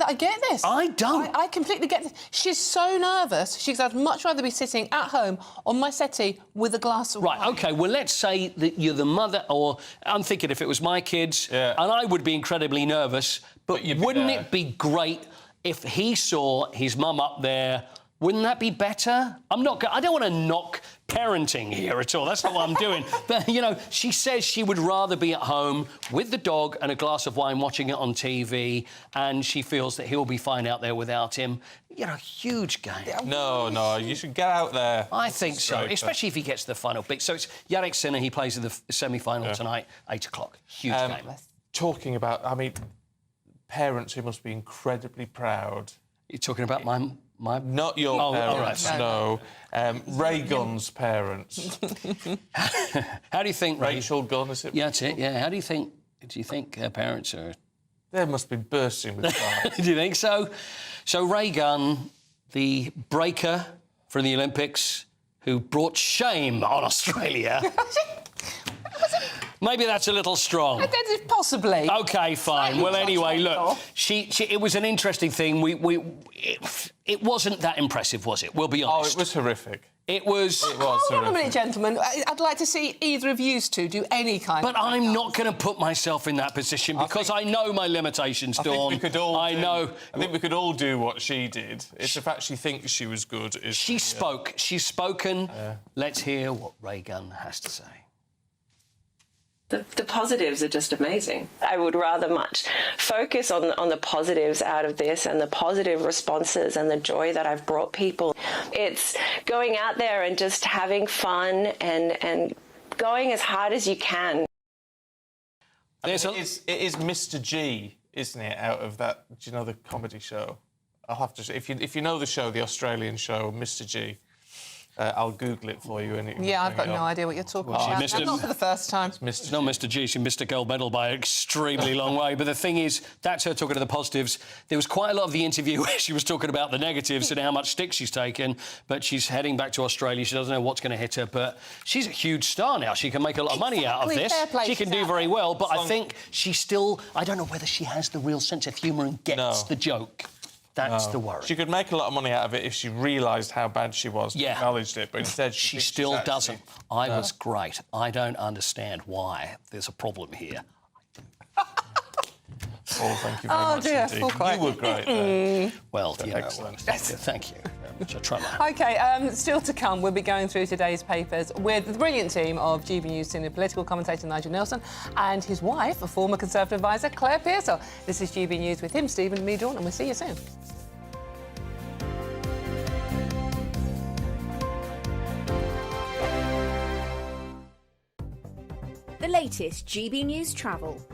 this. I don't. I completely get this. She's so nervous. She's I'd much rather be sitting at home on my settee with a glass of wine. Right, OK, well, let's say that you're the mother, or I'm thinking if it was my kids, and I would be incredibly nervous, but wouldn't it be great if he saw his mum up there? Wouldn't that be better? I don't want to knock parenting here at all. That's not what I'm doing. But, you know, she says she would rather be at home with the dog and a glass of wine watching it on TV, and she feels that he'll be fine out there without him. You know, huge game. No, you should get out there. I think so, especially if he gets to the final bit. So it's Yannick Sinner, he plays in the semi-final tonight, 8 o'clock. Huge game. Talking about, I mean, parents who must be incredibly proud. You're talking about my... Not your parents, right. no. Raygun's parents. How do you think... Rachel Gunn, is it? Yeah, that's it, yeah. How do you think her parents are... They must be bursting with pride. Do you think so? So Raygun, the breaker from the Olympics, who brought shame on Australia... Maybe that's a little strong. Possibly. OK, fine. Well, anyway, look, it was an interesting thing. It wasn't that impressive, was it? We'll be honest. Oh, it was horrific. It was... Hold on a minute, gentlemen. I'd like to see either of you two do any kind of... But I'm not going to put myself in that position because I know my limitations, Dawn. I think we could all do what she did. It's the fact she thinks she was good. She spoke. She's spoken. Let's hear what Raygun has to say. The positives are just amazing. I would rather much focus on the positives out of this and the positive responses and the joy that I've brought people. It's going out there and just having fun and going as hard as you can. It is Mr. G, isn't it, out of that, do you know the comedy show? I'll have to... If you know the show, the Australian show, Mr. G... I'll Google it for you. I've got no idea what you're talking about. Not for the first time. It's not Mr. G, she missed a gold medal by an extremely long way. But the thing is, that's her talking to the positives. There was quite a lot of the interview where she was talking about the negatives and how much stick she's taken, but she's heading back to Australia. She doesn't know what's going to hit her, but she's a huge star now. She can make a lot of money out of this. She can do very well, but I think she still... I don't know whether she has the real sense of humour and gets the joke. That's the worry. She could make a lot of money out of it if she realised how bad she was and acknowledged it, but instead she still doesn't. I was great. I don't understand why there's a problem here. Paul, thank you very much indeed. You were great there. Well, you know, excellent. Thank you. I'll try my... OK, still to come, we'll be going through today's papers with the brilliant team of GB News senior political commentator Nigel Nelson and his wife, a former Conservative advisor, Claire Pearsall. This is GB News with him, Stephen, me, Dawn, and we'll see you soon. The latest GB News travel.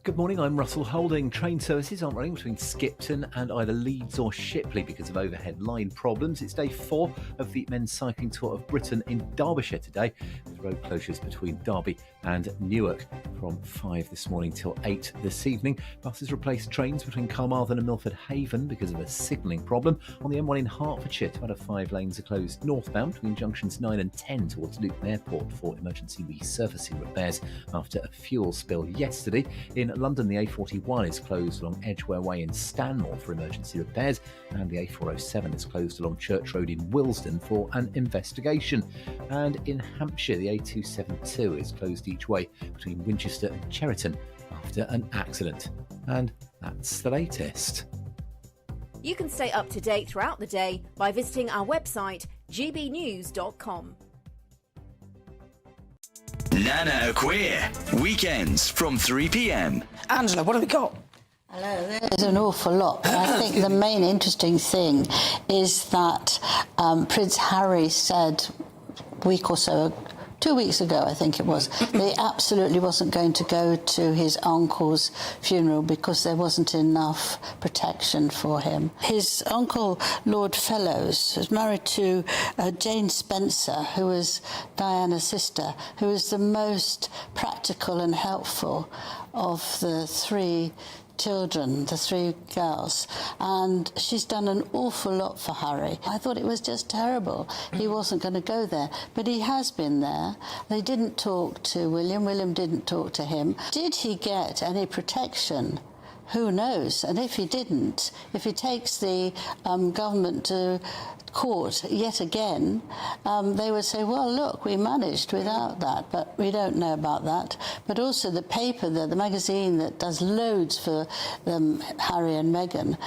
Good morning, I'm Russell Holding. Train services aren't running between Skipton and either Leeds or Shipley because of overhead line problems. It's day 4 of the men's cycling tour of Britain in Derbyshire today, with road closures between Derby and Newark from 5 this morning till 8 this evening. Buses replaced trains between Carmarthen and Milford Haven because of a signalling problem. On the M1 in Hertfordshire, 2 out of 5 lanes are closed northbound between junctions 9 and 10 towards Luton Airport for emergency resurfacing repairs after a fuel spill yesterday. In London, the A41 is closed along Edgware Way in Stanmore for emergency repairs, and the A407 is closed along Church Road in Willesden for an investigation. And in Hampshire, the A272 is closed each way between Winchester and Cheriton after an accident. And that's the latest. You can stay up to date throughout the day by visiting our website, gbnews.com. Nana Queer, weekends from 3 p.m. Angela, what have we got? Hello, there's an awful lot, but I think the main interesting thing is that Prince Harry said a week or so, 2 weeks ago, I think it was, that he absolutely wasn't going to go to his uncle's funeral because there wasn't enough protection for him. His uncle, Lord Fellows, was married to Jane Spencer, who was Diana's sister, who was the most practical and helpful of the 3 children, the 3 girls, and she's done an awful lot for Harry. I thought it was just terrible. He wasn't going to go there, but he has been there. They didn't talk to William. William didn't talk to him. Did he get any protection? Who knows? And if he didn't, if he takes the government to court yet again, they would say, well, look, we managed without that, but we don't know about that. But also the paper, the magazine that does loads for Harry and Meghan,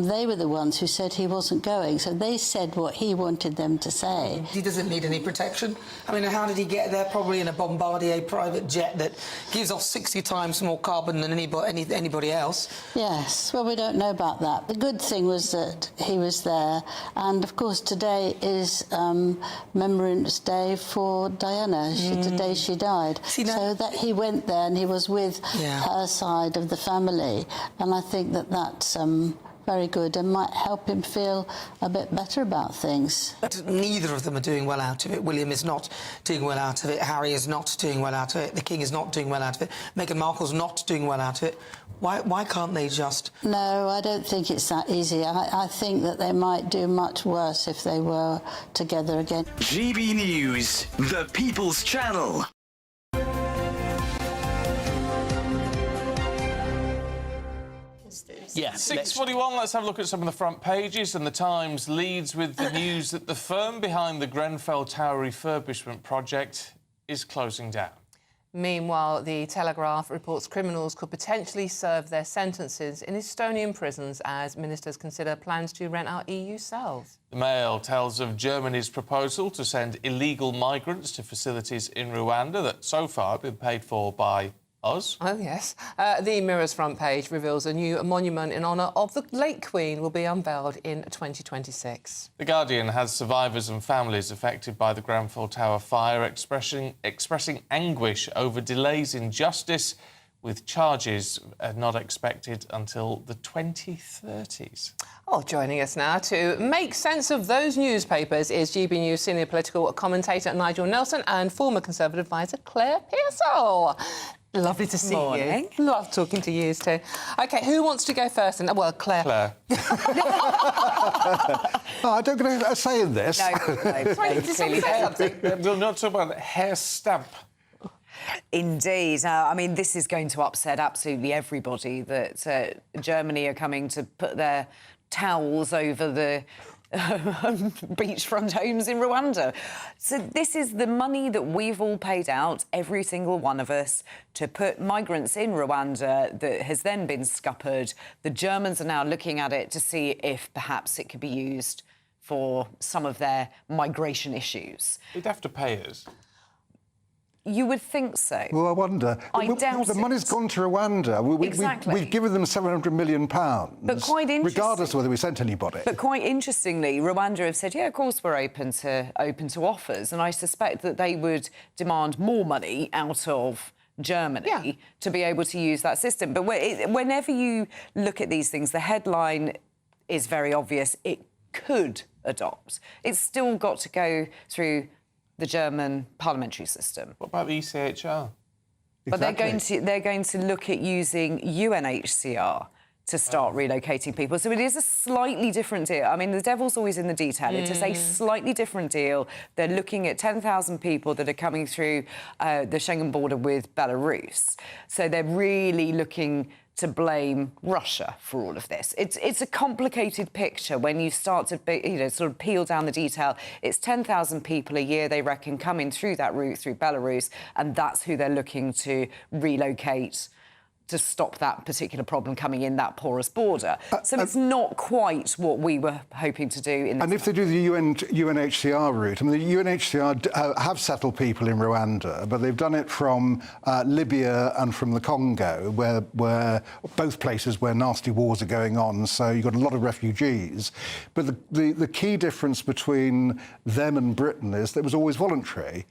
they were the ones who said he wasn't going, so they said what he wanted them to say. He doesn't need any protection. I mean, how did he get there? Probably in a Bombardier private jet that gives off 60 times more carbon than anybody else. Yes, well, we don't know about that. The good thing was that he was there, and of course today is Remembrance Day for Diana, the day she died. So that he went there and he was with her side of the family, and I think that that's very good and might help him feel a bit better about things. But neither of them are doing well out of it. William is not doing well out of it. Harry is not doing well out of it. The King is not doing well out of it. Meghan Markle's not doing well out of it. Why can't they just... No, I don't think it's that easy. I think that they might do much worse if they were together again. GB News, the People's Channel. Yeah. 6:41, let's have a look at some of the front pages, and the Times leads with the news that the firm behind the Grenfell Tower refurbishment project is closing down. Meanwhile, the Telegraph reports criminals could potentially serve their sentences in Estonian prisons as ministers consider plans to rent out EU cells. The Mail tells of Germany's proposal to send illegal migrants to facilities in Rwanda that so far have been paid for by us. Oh, yes. The Mirror's front page reveals a new monument in honour of the late Queen will be unveiled in 2026. The Guardian has survivors and families affected by the Grenfell Tower fire expressing anguish over delays in justice, with charges not expected until the 2030s. Oh, joining us now to make sense of those newspapers is GB News senior political commentator Nigel Nelson and former Conservative advisor Claire Pearsall. Lovely to see you. Love talking to you too. OK, who wants to go first? Well, Claire. I don't get a say in this. We'll not talk about hair stamp. Indeed. I mean, this is going to upset absolutely everybody that Germany are coming to put their towels over the beachfront homes in Rwanda. So this is the money that we've all paid out, every single one of us, to put migrants in Rwanda that has then been scuppered. The Germans are now looking at it to see if perhaps it could be used for some of their migration issues. They'd have to pay us. You would think so. Well, I wonder. I doubt the money's gone to Rwanda. We've given them £700 million. But quite interesting. Regardless of whether we sent anybody. But quite interestingly, Rwanda have said, yeah, of course we're open to offers, and I suspect that they would demand more money out of Germany to be able to use that system. But whenever you look at these things, the headline is very obvious. It could adopt. It's still got to go through the German parliamentary system. What about the ECHR? But they're going to look at using UNHCR to start relocating people. So it is a slightly different deal. I mean, the devil's always in the detail. It is a slightly different deal. They're looking at 10,000 people that are coming through the Schengen border with Belarus. So they're really looking to blame Russia for all of this. It's a complicated picture when you start to sort of peel down the detail. It's 10,000 people a year, they reckon, coming through that route through Belarus, and that's who they're looking to relocate to stop that particular problem coming in that porous border. So it's not quite what we were hoping to do in this. And if they do the UNHCR route, I mean, the UNHCR have settled people in Rwanda, but they've done it from Libya and from the Congo, where both places where nasty wars are going on, so you've got a lot of refugees. But the key difference between them and Britain is that it was always voluntary.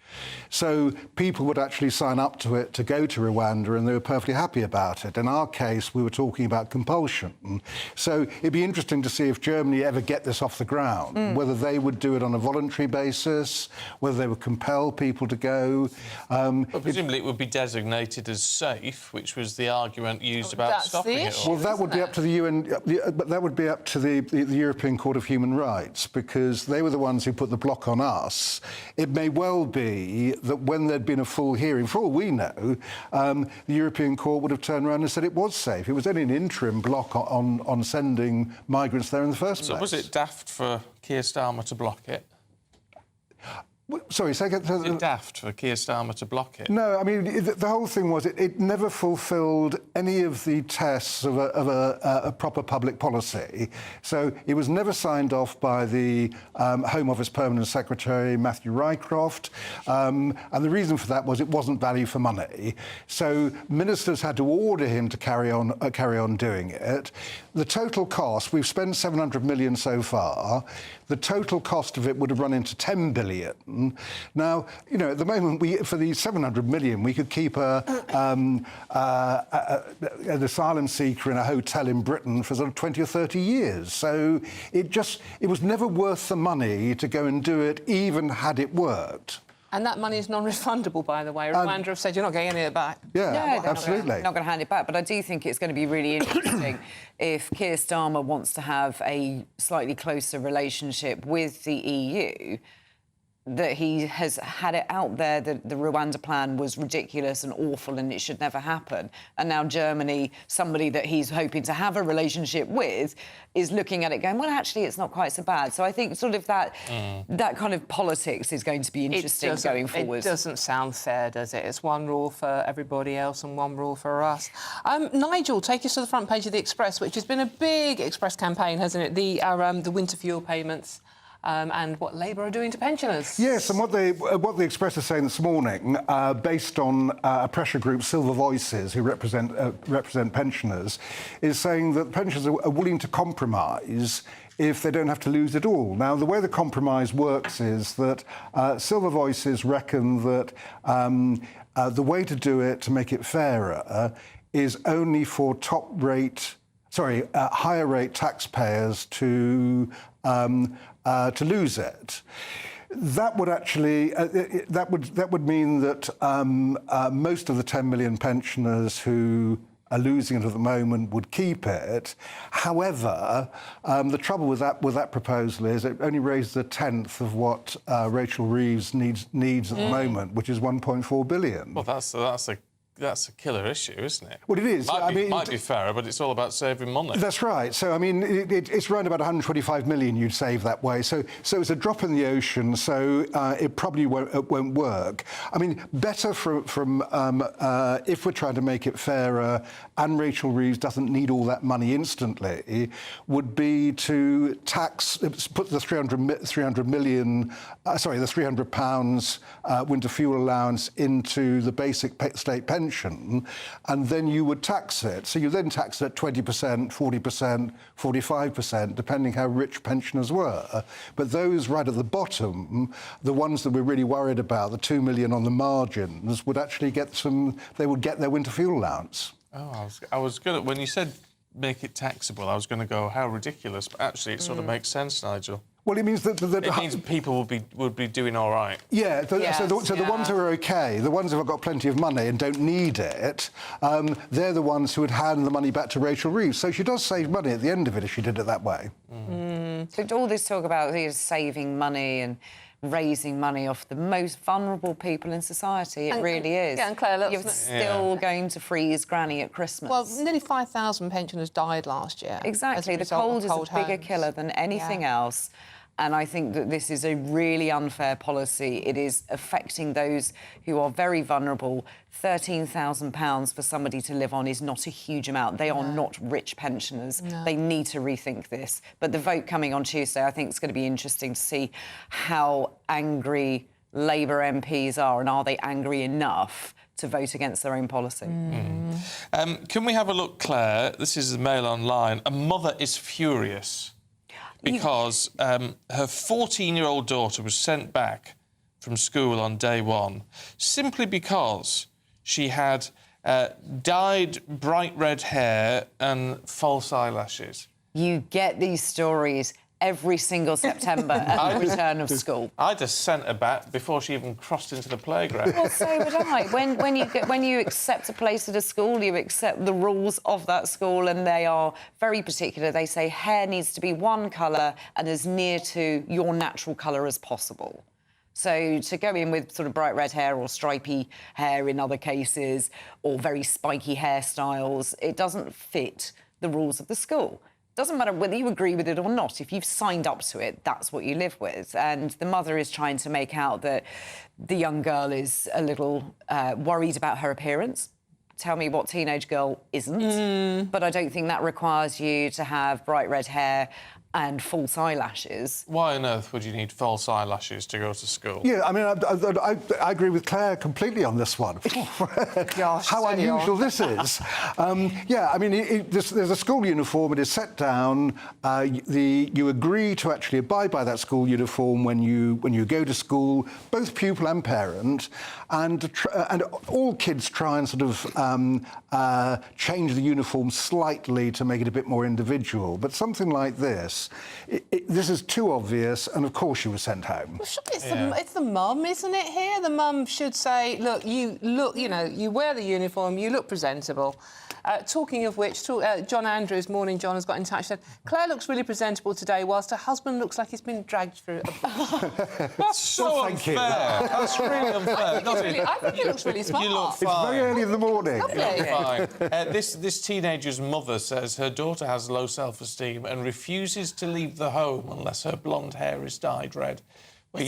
So people would actually sign up to it to go to Rwanda, and they were perfectly happy about about it. In our case, we were talking about compulsion. So it'd be interesting to see if Germany ever get this off the ground, whether they would do it on a voluntary basis, whether they would compel people to go. But presumably it would be designated as safe, which was the argument used about stopping it all. Well, that would be up to the UN, but that would be up to the European Court of Human Rights, because they were the ones who put the block on us. It may well be that when there'd been a full hearing, for all we know, the European Court would have turned around and said it was safe. It was only an interim block on sending migrants there in the first place. So was it daft for Keir Starmer to block it? Sorry, say again. Was it daft for Keir Starmer to block it? No, I mean, the whole thing was it never fulfilled any of the tests of a proper public policy. So it was never signed off by the Home Office Permanent Secretary, Matthew Rycroft. And the reason for that was it wasn't value for money. So ministers had to order him to carry on doing it. The total cost, we've spent 700 million so far. The total cost of it would have run into 10 billion. Now, you know, at the moment, for the 700 million, we could keep an asylum seeker in a hotel in Britain for sort of 20 or 30 years. So it was never worth the money to go and do it, even had it worked. And that money is non-refundable, by the way. Rwanda have said you're not getting any of it back. Yeah, absolutely. Not going to hand it back, but I do think it's going to be really interesting if Keir Starmer wants to have a slightly closer relationship with the EU, that he has had it out there that the Rwanda plan was ridiculous and awful and it should never happen. And now Germany, somebody that he's hoping to have a relationship with, is looking at it going, well, actually, it's not quite so bad. So I think sort of that kind of politics is going to be interesting going forward. It doesn't sound fair, does it? It's one rule for everybody else and one rule for us. Nigel, take us to the front page of the Express, which has been a big Express campaign, hasn't it? The winter fuel payments. And what Labour are doing to pensioners. Yes, and what the Express is saying this morning, based on a pressure group, Silver Voices, who represent pensioners, is saying that pensioners are willing to compromise if they don't have to lose it all. Now, the way the compromise works is that Silver Voices reckon that the way to do it, to make it fairer, is only for higher rate taxpayers to lose it. That would actually that would mean that most of the 10 million pensioners who are losing it at the moment would keep it. However, the trouble with that proposal is it only raises a tenth of what Rachel Reeves needs at the moment, which is 1.4 billion. Well, that's a killer issue, isn't it? Well, it is. It might be fairer, but it's all about saving money. That's right. So, I mean, it's around about 125 million you'd save that way. So it's a drop in the ocean, so it probably won't work. I mean, better if we're trying to make it fairer and Rachel Reeves doesn't need all that money instantly, would be to put the £300 winter fuel allowance into the basic state pension, and then you would tax it. So you then tax it at 20%, 40%, 45%, depending how rich pensioners were. But those right at the bottom, the ones that we're really worried about, the 2 million on the margins, would actually get they would get their winter fuel allowance. Oh, I was going to... When you said make it taxable, I was going to go, how ridiculous, but actually it sort of makes sense, Nigel. Well, it means that it means people would be doing all right. Yeah. The ones who are OK, the ones who have got plenty of money and don't need it, they're the ones who would hand the money back to Rachel Reeves. So she does save money at the end of it if she did it that way. So all this talk about saving money and raising money off the most vulnerable people in society, it really is. Yeah, and Claire, you're still going to freeze Granny at Christmas. Well, nearly 5,000 pensioners died last year. Exactly. The cold is a bigger killer than anything else. And I think that this is a really unfair policy. It is affecting those who are very vulnerable. £13,000 for somebody to live on is not a huge amount. They are not rich pensioners. No. They need to rethink this. But the vote coming on Tuesday, I think it's going to be interesting to see how angry Labour MPs are, and are they angry enough to vote against their own policy. Can we have a look, Claire? This is the Mail Online. A mother is furious because her 14-year-old daughter was sent back from school on day one simply because she had dyed bright red hair and false eyelashes. You get these stories every single September at the return of school. I just sent her back before she even crossed into the playground. Well, so would I. When you accept a place at a school, you accept the rules of that school, and they are very particular. They say hair needs to be one colour and as near to your natural colour as possible. So to go in with sort of bright red hair or stripy hair in other cases, or very spiky hairstyles, it doesn't fit the rules of the school. Doesn't matter whether you agree with it or not. If you've signed up to it, that's what you live with. And the mother is trying to make out that the young girl is a little worried about her appearance. Tell me what teenage girl isn't. But I don't think that requires you to have bright red hair and false eyelashes. Why on earth would you need false eyelashes to go to school? Yeah, I mean, I agree with Claire completely on this one. Gosh, how unusual this is. Yeah, I mean, there's a school uniform. It is set down. You agree to actually abide by that school uniform when you go to school, both pupil and parent, and all kids try and sort of change the uniform slightly to make it a bit more individual. But something like this. This is too obvious, and of course she was sent home. Well, it's the mum, isn't it? Here, the mum should say, "Look, you wear the uniform, you look presentable." Talking of which, John Andrews, morning John, has got in touch. Said Claire looks really presentable today, whilst her husband looks like he's been dragged through a That's so unfair. That's really unfair, doesn't it? I think he looks really smart. You look fine. It's very early in the morning. You look fine. This teenager's mother says her daughter has low self-esteem and refuses to leave the home unless her blonde hair is dyed red. Well,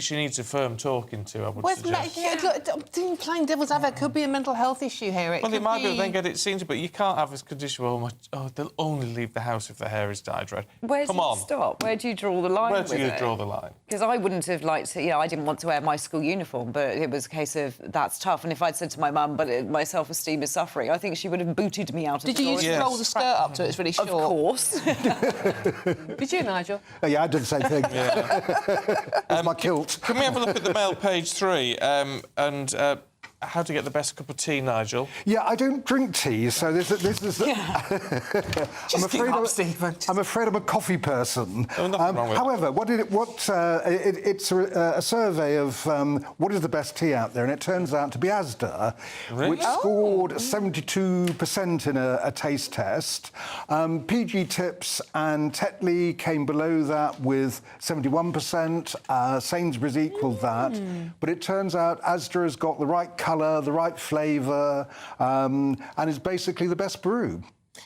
she needs a firm talking to, I would suggest. Look, playing devil's advocate could be a mental health issue here. Well, it might be, then get it seen to, but you can't have this condition where, they'll only leave the house if their hair is dyed red. Where do you stop? Where do you draw the line? Where do you draw the line? Because I wouldn't have liked to, I didn't want to wear my school uniform, but it was a case of that's tough. And if I'd said to my mum, but my self-esteem is suffering, I think she would have booted me out of the door. Did you use to roll the skirt up so it's really short? Of course. Did you, Nigel? Yeah, I did the same thing. With my kilt. Can we have a look at the Mail, page 3, and how to get the best cup of tea, Nigel? Yeah, I don't drink tea, so this is... I'm afraid I'm a coffee person. Oh, nothing wrong with however, it's a survey of what is the best tea out there, and it turns out to be Asda, which scored 72% in a taste test. PG Tips and Tetley came below that with 71%. Sainsbury's equalled that. But it turns out Asda has got the right colour, the right flavour, and is basically the best brew.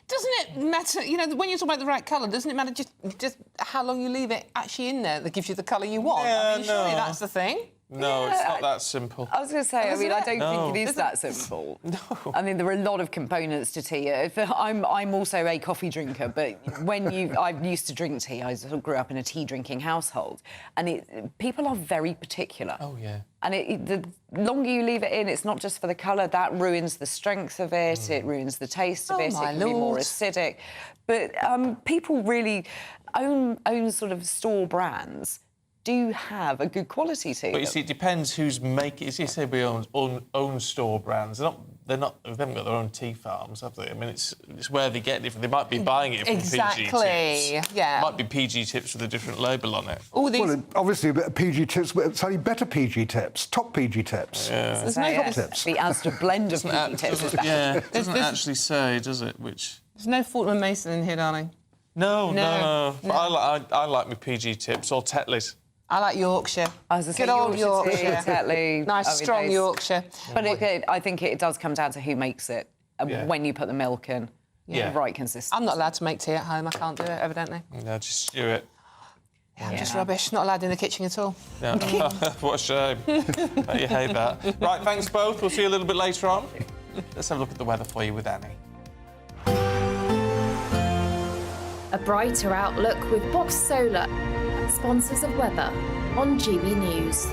Doesn't it matter, when you talk about the right colour, doesn't it matter just how long you leave it actually in there that gives you the colour you want? Yeah, surely that's the thing. No, it's not that simple. I was going to say, I don't think it is that simple. No. I mean, there are a lot of components to tea. I'm also a coffee drinker, but I used to drink tea. I sort of grew up in a tea-drinking household, and people are very particular. Oh, yeah. And the longer you leave it in, it's not just for the colour, that ruins the strength of it, it ruins the taste of it, it can be more acidic. But people really own sort of store brands do have a good quality to them. But you see, it depends who's making. As you say, we own store brands. They haven't got their own tea farms, have they? I mean, it's where they get it. They might be buying it from PG Tips. Yeah. It might be PG Tips with a different label on it. Well, obviously, PG Tips, but slightly better PG Tips, top PG Tips. Yeah. There's no top tips. The Asda blend of PG Tips is better. Yeah, it doesn't actually say, does it? There's no Fortnum Mason in here, darling. No. But I like my PG Tips or Tetley's. I like Yorkshire. I was going to say good old Yorkshire. Tetley. Nice, strong Yorkshire. But I think it does come down to who makes it when you put the milk in. The right consistency. I'm not allowed to make tea at home. I can't do it, evidently. No, just stew it. Yeah, I'm just rubbish. Not allowed in the kitchen at all. Yeah. What a shame. You hate that. Right, thanks both. We'll see you a little bit later on. Let's have a look at the weather for you with Annie. A brighter outlook with Box Solar, sponsors of weather on GB News.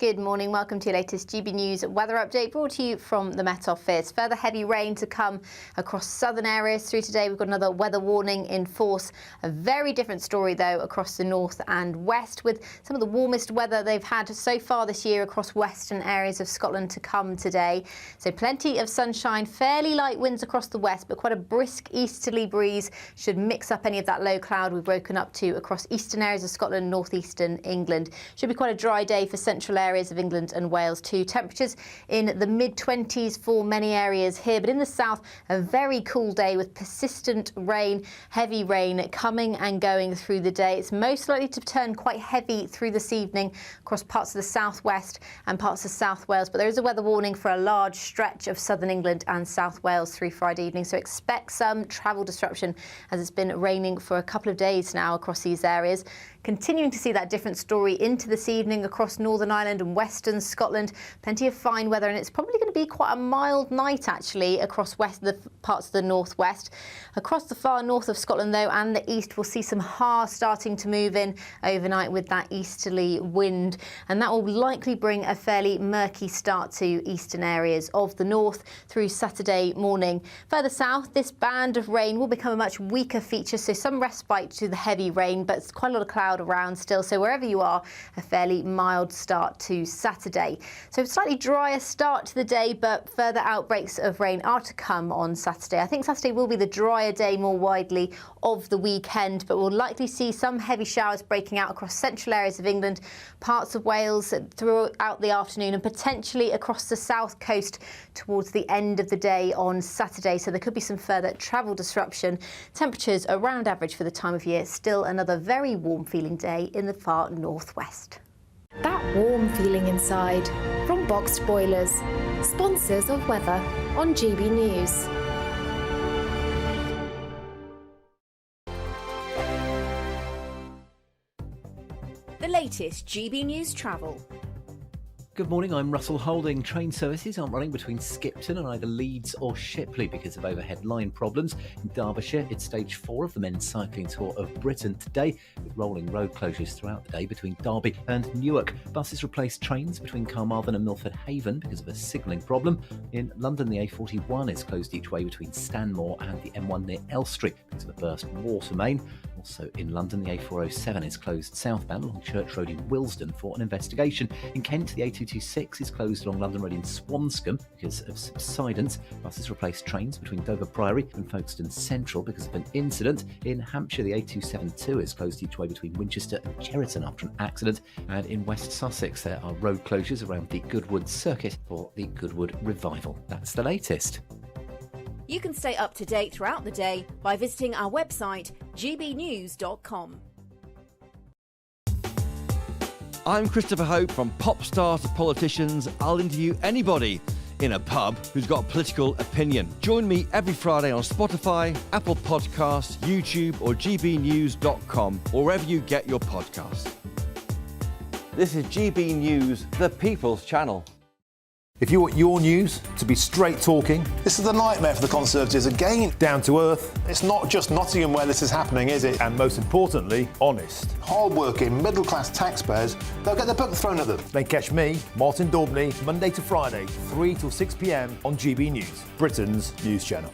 Good morning. Welcome to your latest GB News weather update brought to you from the Met Office. Further heavy rain to come across southern areas through today. We've got another weather warning in force. A very different story, though, across the north and west, with some of the warmest weather they've had so far this year across western areas of Scotland to come today. So plenty of sunshine, fairly light winds across the west, but quite a brisk easterly breeze should mix up any of that low cloud we've woken up to across eastern areas of Scotland, northeastern England. Should be quite a dry day for central areas of England and Wales too. Temperatures in the mid-20s for many areas here, but in the south, a very cool day with persistent rain, heavy rain coming and going through the day. It's most likely to turn quite heavy through this evening across parts of the southwest and parts of South Wales, but there is a weather warning for a large stretch of southern England and South Wales through Friday evening, so expect some travel disruption as it's been raining for a couple of days now across these areas. Continuing to see that different story into this evening across Northern Ireland and western Scotland. Plenty of fine weather, and it's probably going to be quite a mild night actually across the parts of the northwest. Across the far north of Scotland though and the east, we'll see some HAR starting to move in overnight with that easterly wind, and that will likely bring a fairly murky start to eastern areas of the north through Saturday morning. Further south, this band of rain will become a much weaker feature, so some respite to the heavy rain, but it's quite a lot of cloud around still, so wherever you are, a fairly mild start to Saturday. So slightly drier start to the day, but further outbreaks of rain are to come on Saturday. I think Saturday will be the drier day more widely of the weekend, but we'll likely see some heavy showers breaking out across central areas of England, parts of Wales throughout the afternoon, and potentially across the south coast towards the end of the day on Saturday. So there could be some further travel disruption. Temperatures around average for the time of year. Still another very warm feeling day in the far northwest. That warm feeling inside from Boxed Boilers, sponsors of weather on GB News. The latest GB News travel. Good morning, I'm Russell Holding. Train services aren't running between Skipton and either Leeds or Shipley because of overhead line problems. In Derbyshire, it's stage 4 of the men's cycling tour of Britain today, with rolling road closures throughout the day between Derby and Newark. Buses replaced trains between Carmarthen and Milford Haven because of a signalling problem. In London, the A41 is closed each way between Stanmore and the M1 near Elstree because of a burst water main. Also in London, the A407 is closed southbound along Church Road in Willesden for an investigation. In Kent, the A226 is closed along London Road in Swanscombe because of subsidence. Buses replaced trains between Dover Priory and Folkestone Central because of an incident. In Hampshire, the A272 is closed each way between Winchester and Cheriton after an accident. And in West Sussex, there are road closures around the Goodwood Circuit for the Goodwood Revival. That's the latest. You can stay up to date throughout the day by visiting our website, gbnews.com. I'm Christopher Hope. From pop stars to politicians, I'll interview anybody in a pub who's got a political opinion. Join me every Friday on Spotify, Apple Podcasts, YouTube or gbnews.com, or wherever you get your podcasts. This is GB News, the People's Channel. If you want your news to be straight talking... This is a nightmare for the Conservatives again. Down to earth. It's not just Nottingham where this is happening, is it? And most importantly, honest. Hard-working, middle-class taxpayers, they'll get their book thrown at them. Then catch me, Martin Daubney, Monday to Friday, 3 till 6 p.m. on GB News, Britain's news channel.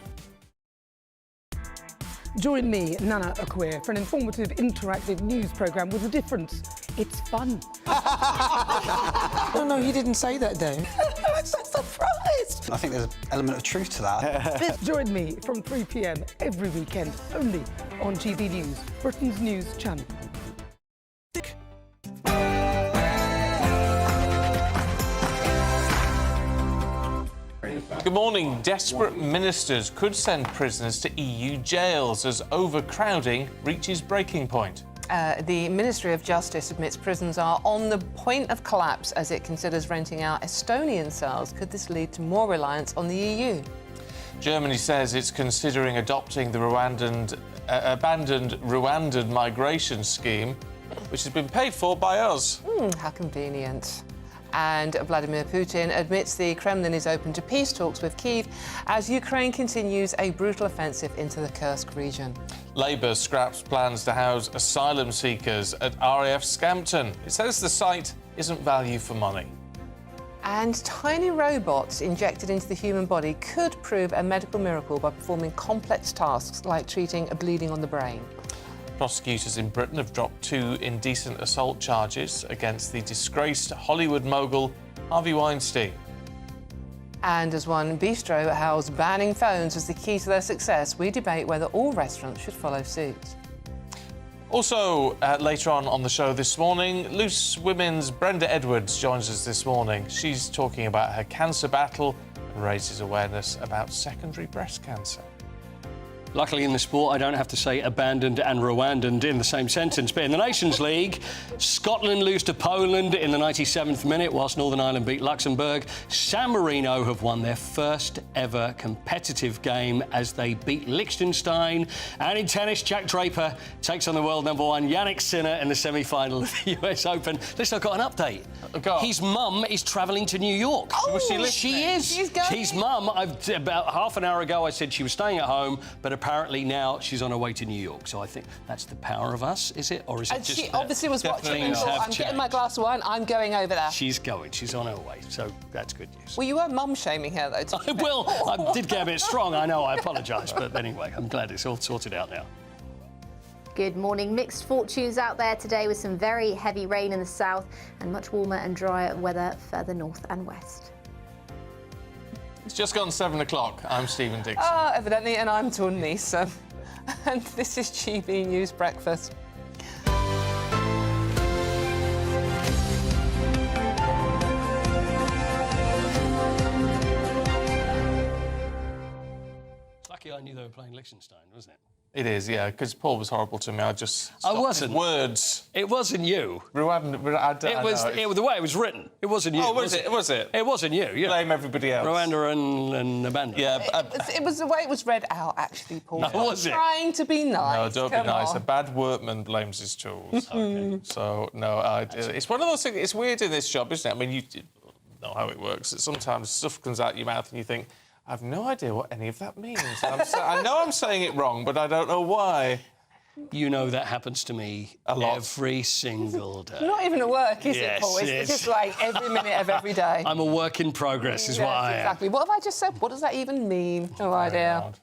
Join me, Nana Akweer, for an informative, interactive news programme with a difference. It's fun. No, he didn't say that, though. I'm so surprised. I think there's an element of truth to that. Join me from 3 p.m. every weekend, only on GB News, Britain's news channel. Good morning. Desperate ministers could send prisoners to EU jails as overcrowding reaches breaking point. The Ministry of Justice admits prisons are on the point of collapse as it considers renting out Estonian cells. Could this lead to more reliance on the EU? Germany says it's considering adopting the abandoned Rwandan migration scheme, which has been paid for by us. How convenient. And Vladimir Putin admits the Kremlin is open to peace talks with Kyiv as Ukraine continues a brutal offensive into the Kursk region. Labour scraps plans to house asylum seekers at RAF Scampton. It says the site isn't value for money. And tiny robots injected into the human body could prove a medical miracle by performing complex tasks like treating a bleeding on the brain. Prosecutors in Britain have dropped 2 indecent assault charges against the disgraced Hollywood mogul Harvey Weinstein. And as one bistro hails banning phones as the key to their success, we debate whether all restaurants should follow suit. Also, later on the show this morning, Loose Women's Brenda Edwards joins us this morning. She's talking about her cancer battle and raises awareness about secondary breast cancer. Luckily in the sport, I don't have to say abandoned and Rwandan in the same sentence. But in the Nations League, Scotland lose to Poland in the 97th minute, whilst Northern Ireland beat Luxembourg. San Marino have won their first ever competitive game as they beat Liechtenstein. And in tennis, Jack Draper takes on the world number 1 Yannick Sinner in the semi-final of the US Open. Listen, I've got an update. His mum is travelling to New York. Oh, was she listening? She is. She's going. His mum, about half an hour ago, I said she was staying at home, but apparently now she's on her way to New York. So I think that's the power of us, is it? Or is it And just she obviously was watching and things thought, have I'm getting changed? my glass of wine, I'm going over there. She's going. She's on her way. So that's good news. Well, you weren't mum-shaming her, though, to be fair. Well, I did get a bit strong, I know, I apologise. But anyway, I'm glad it's all sorted out now. Good morning. Mixed fortunes out there today with some very heavy rain in the south and much warmer and drier weather further north and west. It's just gone 7 o'clock. I'm Stephen Dixon. Ah, evidently, and I'm Dawn Neeson. And this is GB News Breakfast. Lucky I knew they were playing Liechtenstein, wasn't it? It is, yeah, because Paul was horrible to me. I just I stopped wasn't. his words. It wasn't you. The way it was written. It wasn't you. Oh, was it? Was it? It wasn't you. Yeah. Blame everybody else. Rwanda and abandon. Yeah. It was the way it was read out, actually, Paul. No, was it? Trying to be nice. No, don't Come be nice. on. A bad workman blames his tools. Okay. So, no, it's one of those things. It's weird in this job, isn't it? I mean, you know how it works. That sometimes stuff comes out your mouth and you think, I have no idea what any of that means. I know I'm saying it wrong, but I don't know why. You know that happens to me a lot. Every single day. Not even at work, is Yes, it, Paul? It's it's- just like every minute of every day. I'm a work in progress, is Yes, what I am. exactly. What have I just said? What does that even mean? No idea.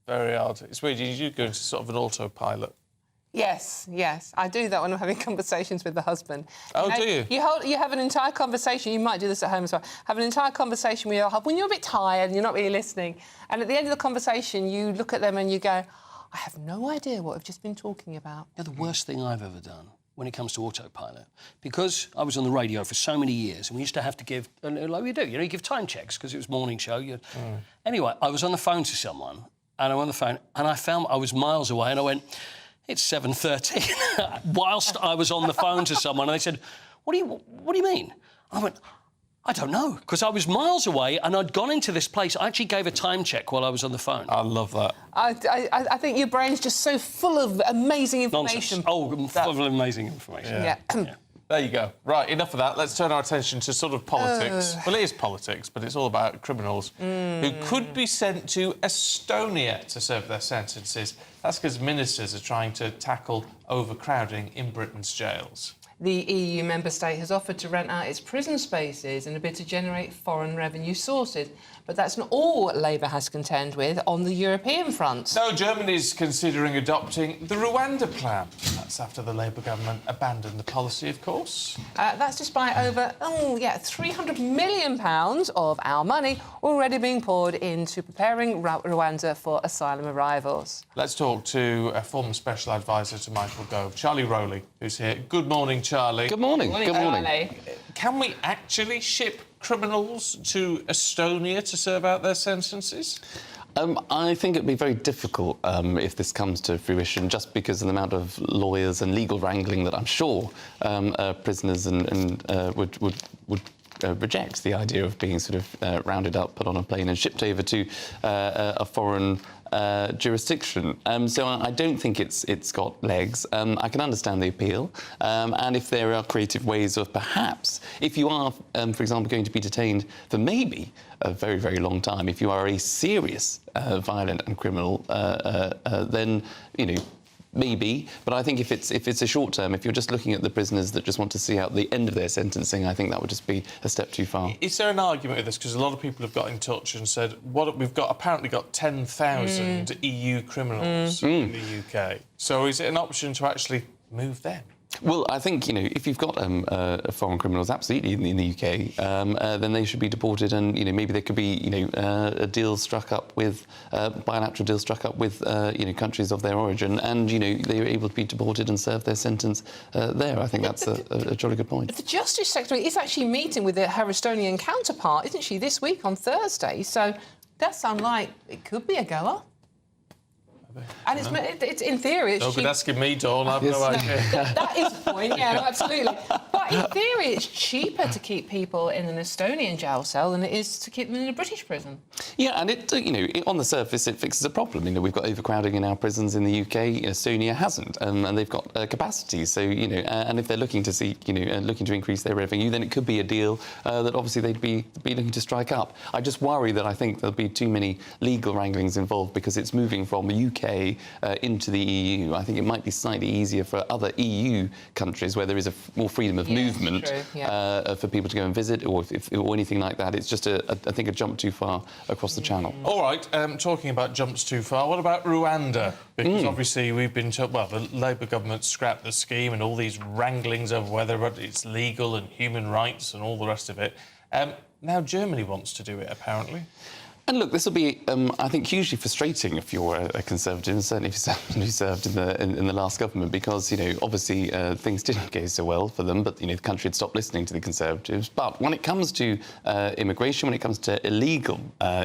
Very odd. It's weird. You go into sort of an autopilot. Yes, I do that when I'm having conversations with the husband. Oh, do you? You have an entire conversation. You might do this at home as well. Have an entire conversation with your husband when you're a bit tired and you're not really listening. And at the end of the conversation, you look at them and you go, I have no idea what I've just been talking about. You know, the worst thing I've ever done when it comes to autopilot, because I was on the radio for so many years and we used to have to give, like we do, you give time checks because it was morning show. Anyway, I was on the phone to someone and I'm on the phone and I found I was miles away and I went, it's 7:13, whilst I was on the phone to someone, and they said, what do you mean? I went, I don't know, because I was miles away and I'd gone into this place. I actually gave a time check while I was on the phone. I love that. I think your brain's just so full of amazing information. Nonsense. Oh, full of amazing information. Yeah. There you go. Right, enough of that. Let's turn our attention to sort of politics. Well, it is politics, but it's all about criminals who could be sent to Estonia to serve their sentences. That's because ministers are trying to tackle overcrowding in Britain's jails. The EU member state has offered to rent out its prison spaces in a bid to generate foreign revenue sources. But that's not all Labour has to contend with on the European front. No, Germany's considering adopting the Rwanda plan. That's after the Labour government abandoned the policy, of course. That's despite over, £300 million of our money already being poured into preparing Rwanda for asylum arrivals. Let's talk to a former special advisor to Michael Gove, Charlie Rowley, who's here. Good morning, Charlie. Good morning. Good morning. Can we actually ship criminals to Estonia to serve out their sentences? I think it'd be very difficult if this comes to fruition, just because of the amount of lawyers and legal wrangling that I'm sure prisoners would reject the idea of being sort of rounded up, put on a plane and shipped over to a foreign jurisdiction. So I don't think it's got legs. I can understand the appeal. And if there are creative ways of perhaps, if you are, for example, going to be detained for maybe a very, very long time, if you are a serious violent and criminal, then, maybe. But I think if it's a short term, if you're just looking at the prisoners that just want to see out the end of their sentencing, I think that would just be a step too far. Is there an argument with this? Because a lot of people have got in touch and said, we've apparently got 10,000 EU criminals in the UK. So is it an option to actually move them? Well, I think, if you've got foreign criminals absolutely in the UK, then they should be deported, and, maybe there could be, a deal struck up with, bilateral deal struck up with, countries of their origin, and, they are able to be deported and serve their sentence there. I think that's a jolly good point. The Justice Secretary is actually meeting with her Estonian counterpart, isn't she, this week on Thursday? So that sounds like it could be a goer. And it's in theory... No good asking me, Dawn, I've no idea. That is the point, yeah, absolutely. But in theory, it's cheaper to keep people in an Estonian jail cell than it is to keep them in a British prison. Yeah, and on the surface, it fixes a problem. We've got overcrowding in our prisons in the UK. Estonia hasn't, and they've got capacity. So, and if they're looking to see, looking to increase their revenue, then it could be a deal that obviously they'd be looking to strike up. I just worry that I think there'll be too many legal wranglings involved because it's moving from the UK into the EU. I think it might be slightly easier for other EU countries where there is more freedom of movement for people to go and visit or anything like that. It's just, I think, a jump too far across the channel. All right, talking about jumps too far, what about Rwanda? Because obviously we've been told, well, the Labour government scrapped the scheme and all these wranglings over whether it's legal and human rights and all the rest of it. Now Germany wants to do it, apparently. And look, this will be, I think, hugely frustrating if you're a Conservative, and certainly if you're someone who served in the last government, because, obviously things didn't go so well for them, but, the country had stopped listening to the Conservatives. But when it comes to immigration, when it comes to illegal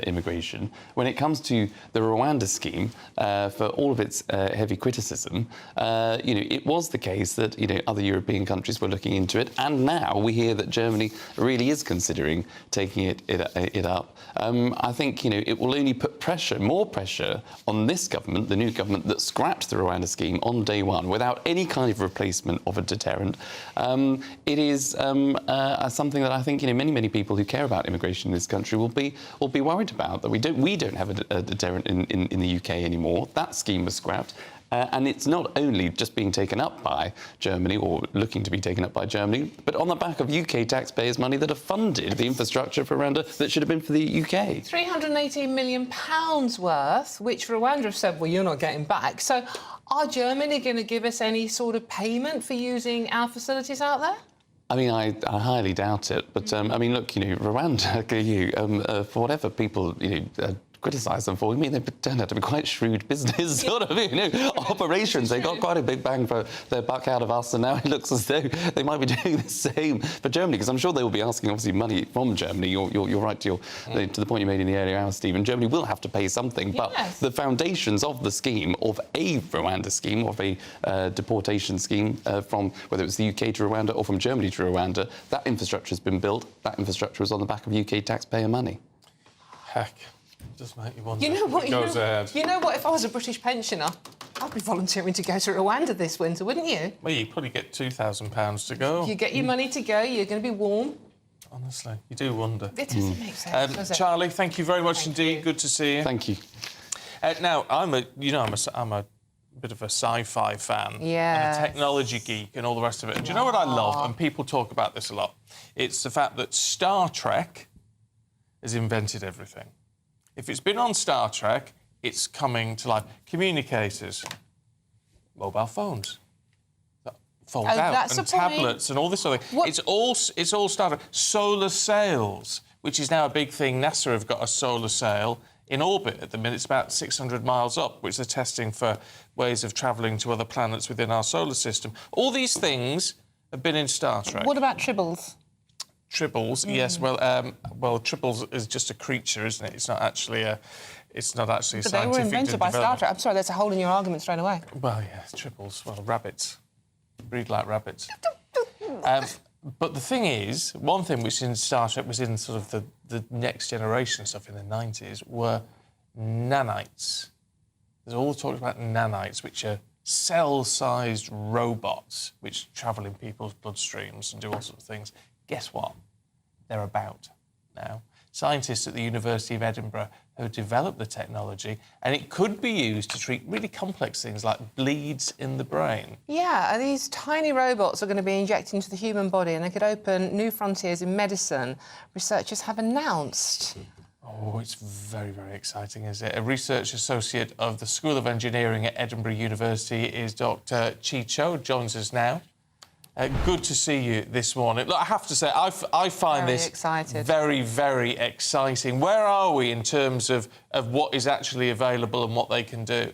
immigration, when it comes to the Rwanda scheme, for all of its heavy criticism, it was the case that, other European countries were looking into it, and now we hear that Germany really is considering taking it up. I think, it will only put more pressure on this government, the new government that scrapped the Rwanda scheme on day one without any kind of replacement of a deterrent. It is something that I think, many people who care about immigration in this country will be worried about, that we don't have a deterrent in the UK anymore. That scheme was scrapped. And it's not only just being taken up by Germany or looking to be taken up by Germany, but on the back of UK taxpayers' money that have funded the infrastructure for Rwanda that should have been for the UK. £318 million worth, which Rwanda have said, well, you're not getting back. So are Germany going to give us any sort of payment for using our facilities out there? I mean, I highly doubt it. But, I mean, look, Rwanda, for whatever people, criticise them for. I mean, they've turned out to be quite shrewd business sort of, operations. They got quite a big bang for their buck out of us, and now it looks as though they might be doing the same for Germany, because I'm sure they will be asking, obviously, money from Germany. You're right to the point you made in the earlier hours, Stephen. Germany will have to pay something, but the foundations of the scheme, of a Rwanda scheme, of a deportation scheme from whether it's the UK to Rwanda or from Germany to Rwanda, that infrastructure has been built. That infrastructure is on the back of UK taxpayer money. Heck. Just make you wonder. You know what? You know what? If I was a British pensioner, I'd be volunteering to go to Rwanda this winter, wouldn't you? Well, you probably get £2,000 to go. You get your money to go. You're going to be warm. Honestly, you do wonder. It doesn't make sense, does it? Charlie, thank you very much indeed. Good to see you. Thank you. Now, I'm a bit of a sci-fi fan and a technology geek and all the rest of it. And do you know what I love? And people talk about this a lot. It's the fact that Star Trek has invented everything. If it's been on Star Trek, it's coming to life. Communicators, mobile phones, fold out, and tablets, and all this sort of thing. It's all Star Trek. Solar sails, which is now a big thing. NASA have got a solar sail in orbit at the minute. It's about 600 miles up, which they're testing for ways of travelling to other planets within our solar system. All these things have been in Star Trek. What about Tribbles? Tribbles, yes. Well, Tribbles is just a creature, isn't it? It's not actually a scientific. But they were invented by Star Trek. I'm sorry, there's a hole in your argument straight away. Well, yeah, Tribbles. Well, rabbits breed like rabbits. But the thing is, one thing which in Star Trek was in sort of the next generation stuff in the 90s were nanites. There's all talk about nanites, which are cell-sized robots which travel in people's bloodstreams and do all sorts of things. Guess what? They're about now. Scientists at the University of Edinburgh who developed the technology, and it could be used to treat really complex things like bleeds in the brain. Yeah, these tiny robots are going to be injected into the human body and they could open new frontiers in medicine, researchers have announced. Oh, it's very, very exciting, isn't it? A research associate of the School of Engineering at Edinburgh University is Dr. Chi Cho, joins us now. Good to see you this morning. Look, I have to say, I find this very, very exciting. Where are we in terms of what is actually available and what they can do?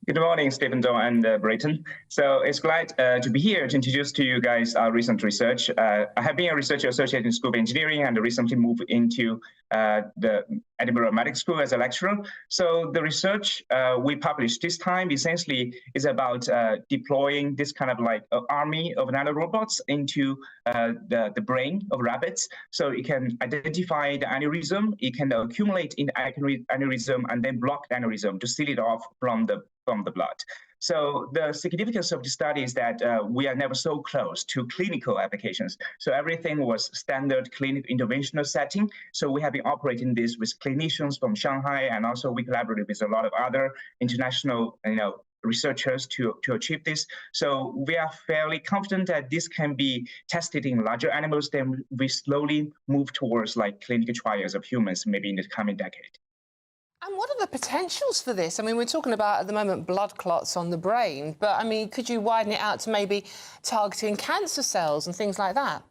Good morning, Stephen, Dawn and Brayton. So it's glad to be here to introduce to you guys our recent research. I have been a researcher associate in School of Engineering and recently moved into the Edinburgh Medical School as a lecturer. So the research we published this time essentially is about deploying this kind of like army of nanorobots into the brain of rabbits. So it can identify the aneurysm, it can accumulate in the aneurysm and then block the aneurysm to seal it off from the blood. So the significance of the study is that we are never so close to clinical applications. So everything was standard clinical interventional setting. So we have been operating this with clinicians from Shanghai, and also we collaborated with a lot of other international, researchers to achieve this. So we are fairly confident that this can be tested in larger animals. Then we slowly move towards like clinical trials of humans, maybe in the coming decade. And what are the potentials for this? I mean, we're talking about, at the moment, blood clots on the brain, but, I mean, could you widen it out to maybe targeting cancer cells and things like that?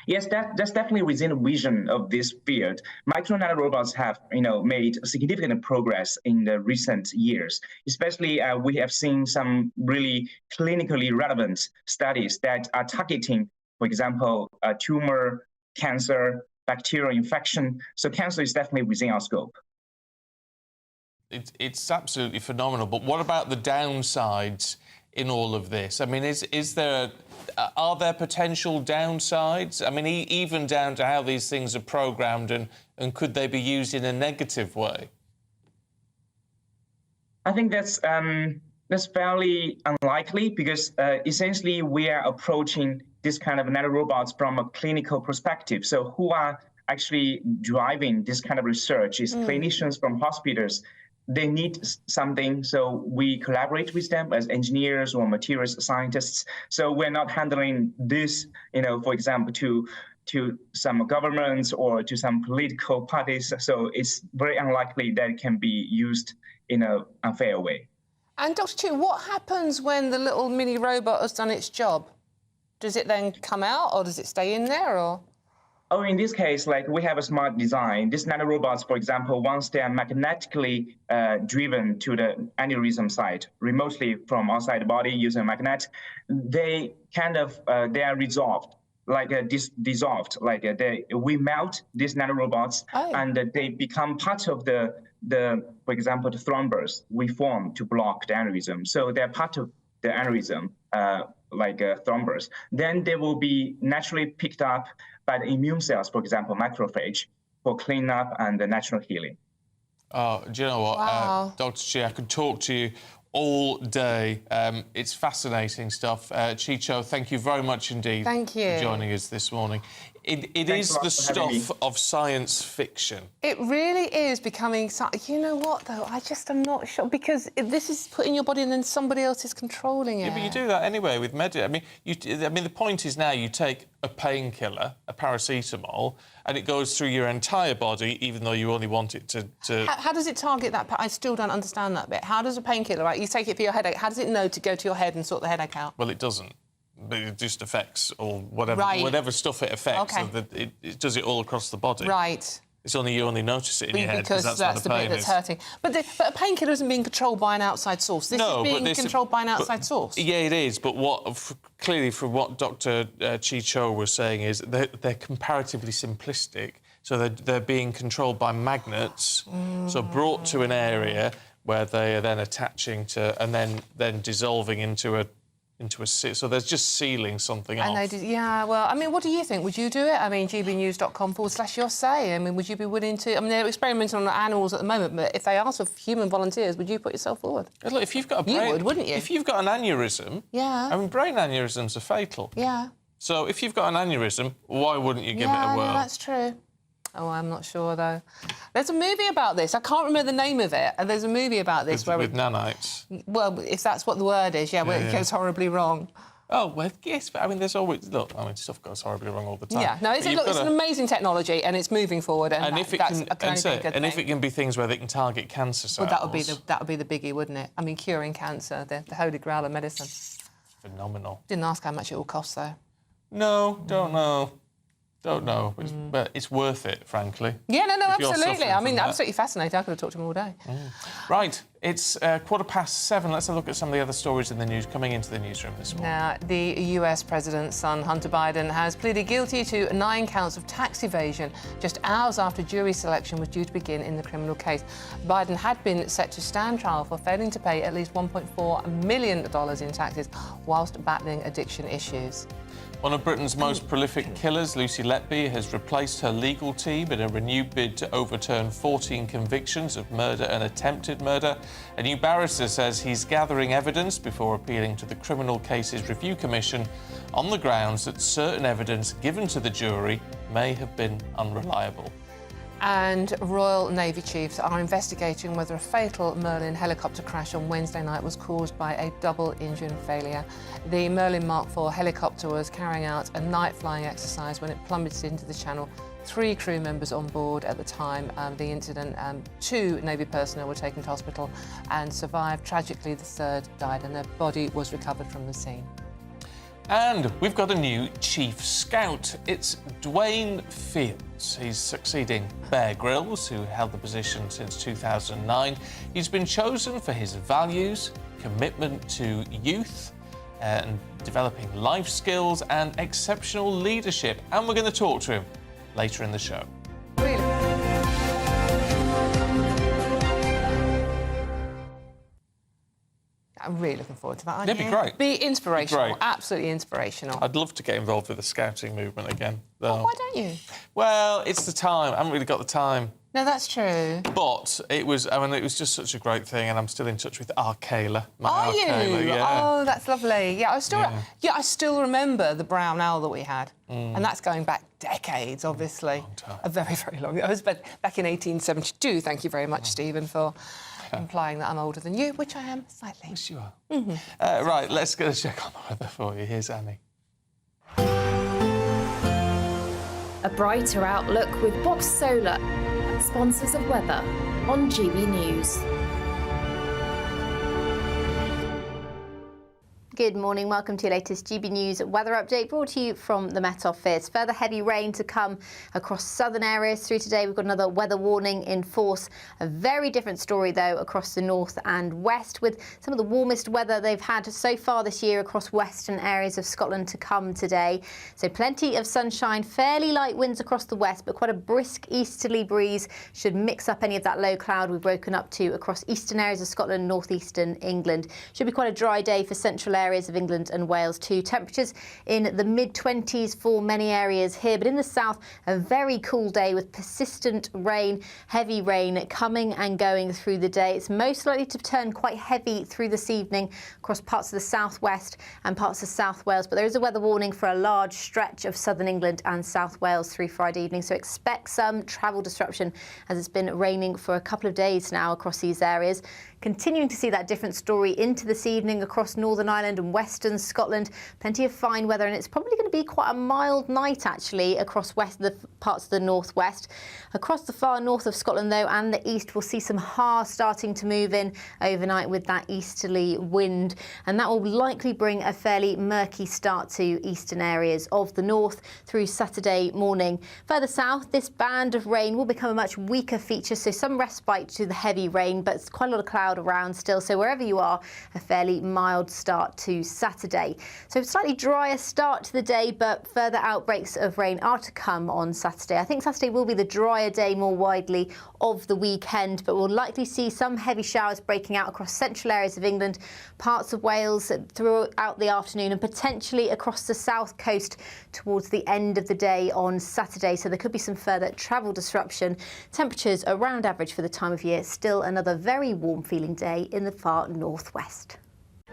Yes, that's definitely within the vision of this field. Micro nanorobots have, made significant progress in the recent years. Especially, we have seen some really clinically relevant studies that are targeting, for example, tumor, cancer, bacterial infection. So cancer is definitely within our scope. It's absolutely phenomenal. But what about the downsides in all of this? I mean, are there potential downsides? I mean, even down to how these things are programmed, and could they be used in a negative way? I think that's fairly unlikely because essentially we are approaching this kind of nanorobots from a clinical perspective. So who are actually driving this kind of research is clinicians from hospitals. They need something, so we collaborate with them as engineers or materials scientists. So we're not handling this, for example, to some governments or to some political parties. So it's very unlikely that it can be used in an unfair way. And Dr. Chu, what happens when the little mini robot has done its job? Does it then come out, or does it stay in there, or...? Oh, in this case, like we have a smart design. These nanorobots, for example, once they are magnetically driven to the aneurysm site, remotely from outside the body using a magnet, they kind of they are resolved, like dissolved. Like we melt these nanorobots, and they become part of the for example, the thrombus we form to block the aneurysm. So they're part of the aneurysm, like thrombus. Then they will be naturally picked up by the immune cells, for example, macrophage, for cleanup and the natural healing. Oh, do you know what, Wow. Dr. Chi, I could talk to you all day. It's fascinating stuff. Chicho, thank you very much indeed Thank you. for joining us this morning. It is the stuff of science fiction. It really is becoming... You know what, though? I'm not sure, because this is put in your body and then somebody else is controlling it. Yeah, but you do that anyway with I mean, the point is now you take a painkiller, a paracetamol, and it goes through your entire body, even though you only want it to... How does it target that? I still don't understand that bit. How does a painkiller, right, you take it for your headache, how does it know to go to your head and sort the headache out? Well, it doesn't. But it just affects whatever stuff it affects. Okay. So that it does it all across the body. Right. It's only you only notice it in your head because that's the where the bit pain that's is. hurting. But a painkiller isn't being controlled by an outside source. This is being controlled by an outside source. Yeah, it is. But clearly, from what Dr. Chi Cho was saying, is they're comparatively simplistic. So they're being controlled by magnets, so brought to an area where they are then attaching to and then dissolving into a so there's just sealing something off. Yeah, well, I mean, what do you think? Would you do it? I mean, gbnews.com/your say. I mean, would you be willing to... I mean, they're experimenting on animals at the moment, but if they ask for human volunteers, would you put yourself forward? Look, if you've got a brain... You would, wouldn't you? If you've got an aneurysm... Yeah. I mean, brain aneurysms are fatal. Yeah. So if you've got an aneurysm, why wouldn't you give it a whirl? Yeah, that's true. Oh, I'm not sure, though. There's a movie about this. I can't remember the name of it. And there's a movie about this with nanites. Well, if that's what the word is, where it goes horribly wrong. Oh, well, yes, but I mean, there's always... Look, I mean, stuff goes horribly wrong all the time. Yeah, no, it's an amazing technology and it's moving forward. And if it can be things where they can target cancer cells... Well, that would be the biggie, wouldn't it? I mean, curing cancer, the holy grail of medicine. Phenomenal. Didn't ask how much it will cost, though. No, don't know. Don't know, but it's worth it, frankly. Yeah, no, absolutely. I mean, absolutely fascinating. I could have talked to him all day. Right, it's 7:15. Let's have a look at some of the other stories in the news coming into the newsroom this morning. Now, the US president's son, Hunter Biden, has pleaded guilty to 9 counts of tax evasion just hours after jury selection was due to begin in the criminal case. Biden had been set to stand trial for failing to pay at least $1.4 million in taxes whilst battling addiction issues. One of Britain's most prolific killers, Lucy Letby, has replaced her legal team in a renewed bid to overturn 14 convictions of murder and attempted murder. A new barrister says he's gathering evidence before appealing to the Criminal Cases Review Commission on the grounds that certain evidence given to the jury may have been unreliable. And Royal Navy chiefs are investigating whether a fatal Merlin helicopter crash on Wednesday night was caused by a double engine failure. The Merlin Mark IV helicopter was carrying out a night flying exercise when it plummeted into the channel. 3 crew members on board at the time of the incident. 2 Navy personnel were taken to hospital and survived. Tragically, the 3rd died and their body was recovered from the scene. And we've got a new chief scout. It's Dwayne Fields. He's succeeding Bear Grylls, who held the position since 2009. He's been chosen for his values, commitment to youth, and developing life skills and exceptional leadership. And we're going to talk to him later in the show. I'm really looking forward to that. It'd be great. Be inspirational. Great. Absolutely inspirational. I'd love to get involved with the scouting movement again, though. Oh, why don't you? Well, it's the time. I haven't really got the time. No, that's true. But it was just such a great thing, and I'm still in touch with Kayla. Are you? Yeah. Oh, that's lovely. Yeah, I still remember the brown owl that we had. And that's going back decades, obviously. Long time. A very, very long time. I was back in 1872. Thank you very much, Stephen, for implying that I'm older than you, which I am slightly. Yes, you are. Right, let's get a check on the weather for you. Here's Annie. A brighter outlook with Box Solar, sponsors of weather on GB News. Good morning, welcome to your latest GB News weather update brought to you from the Met Office. Further heavy rain to come across southern areas through today. We've got another weather warning in force. A very different story though across the north and west, with some of the warmest weather they've had so far this year across western areas of Scotland to come today. So plenty of sunshine, fairly light winds across the west, but quite a brisk easterly breeze should mix up any of that low cloud we've woken up to across eastern areas of Scotland, northeastern England. Should be quite a dry day for central areas of England and Wales too. Temperatures in the mid-20s for many areas here, but in the south a very cool day with persistent rain, heavy rain coming and going through the day. It's most likely to turn quite heavy through this evening across parts of the southwest and parts of South Wales, but there is a weather warning for a large stretch of southern England and South Wales through Friday evening, so expect some travel disruption as it's been raining for a couple of days now across these areas. Continuing to see that different story into this evening across Northern Ireland and western Scotland. Plenty of fine weather, and it's probably going to be quite a mild night actually across the parts of the northwest. Across the far north of Scotland though and the east, we'll see some ha starting to move in overnight with that easterly wind, and that will likely bring a fairly murky start to eastern areas of the north through Saturday morning. Further south, this band of rain will become a much weaker feature, so some respite to the heavy rain, but it's quite a lot of cloud around still, so wherever you are, a fairly mild start to Saturday. So slightly drier start to the day, but further outbreaks of rain are to come on Saturday. I think Saturday will be the drier day more widely of the weekend, but we'll likely see some heavy showers breaking out across central areas of England, parts of Wales throughout the afternoon, and potentially across the south coast towards the end of the day on Saturday. So there could be some further travel disruption. Temperatures around average for the time of year. Still another very warm feeling day in the far northwest.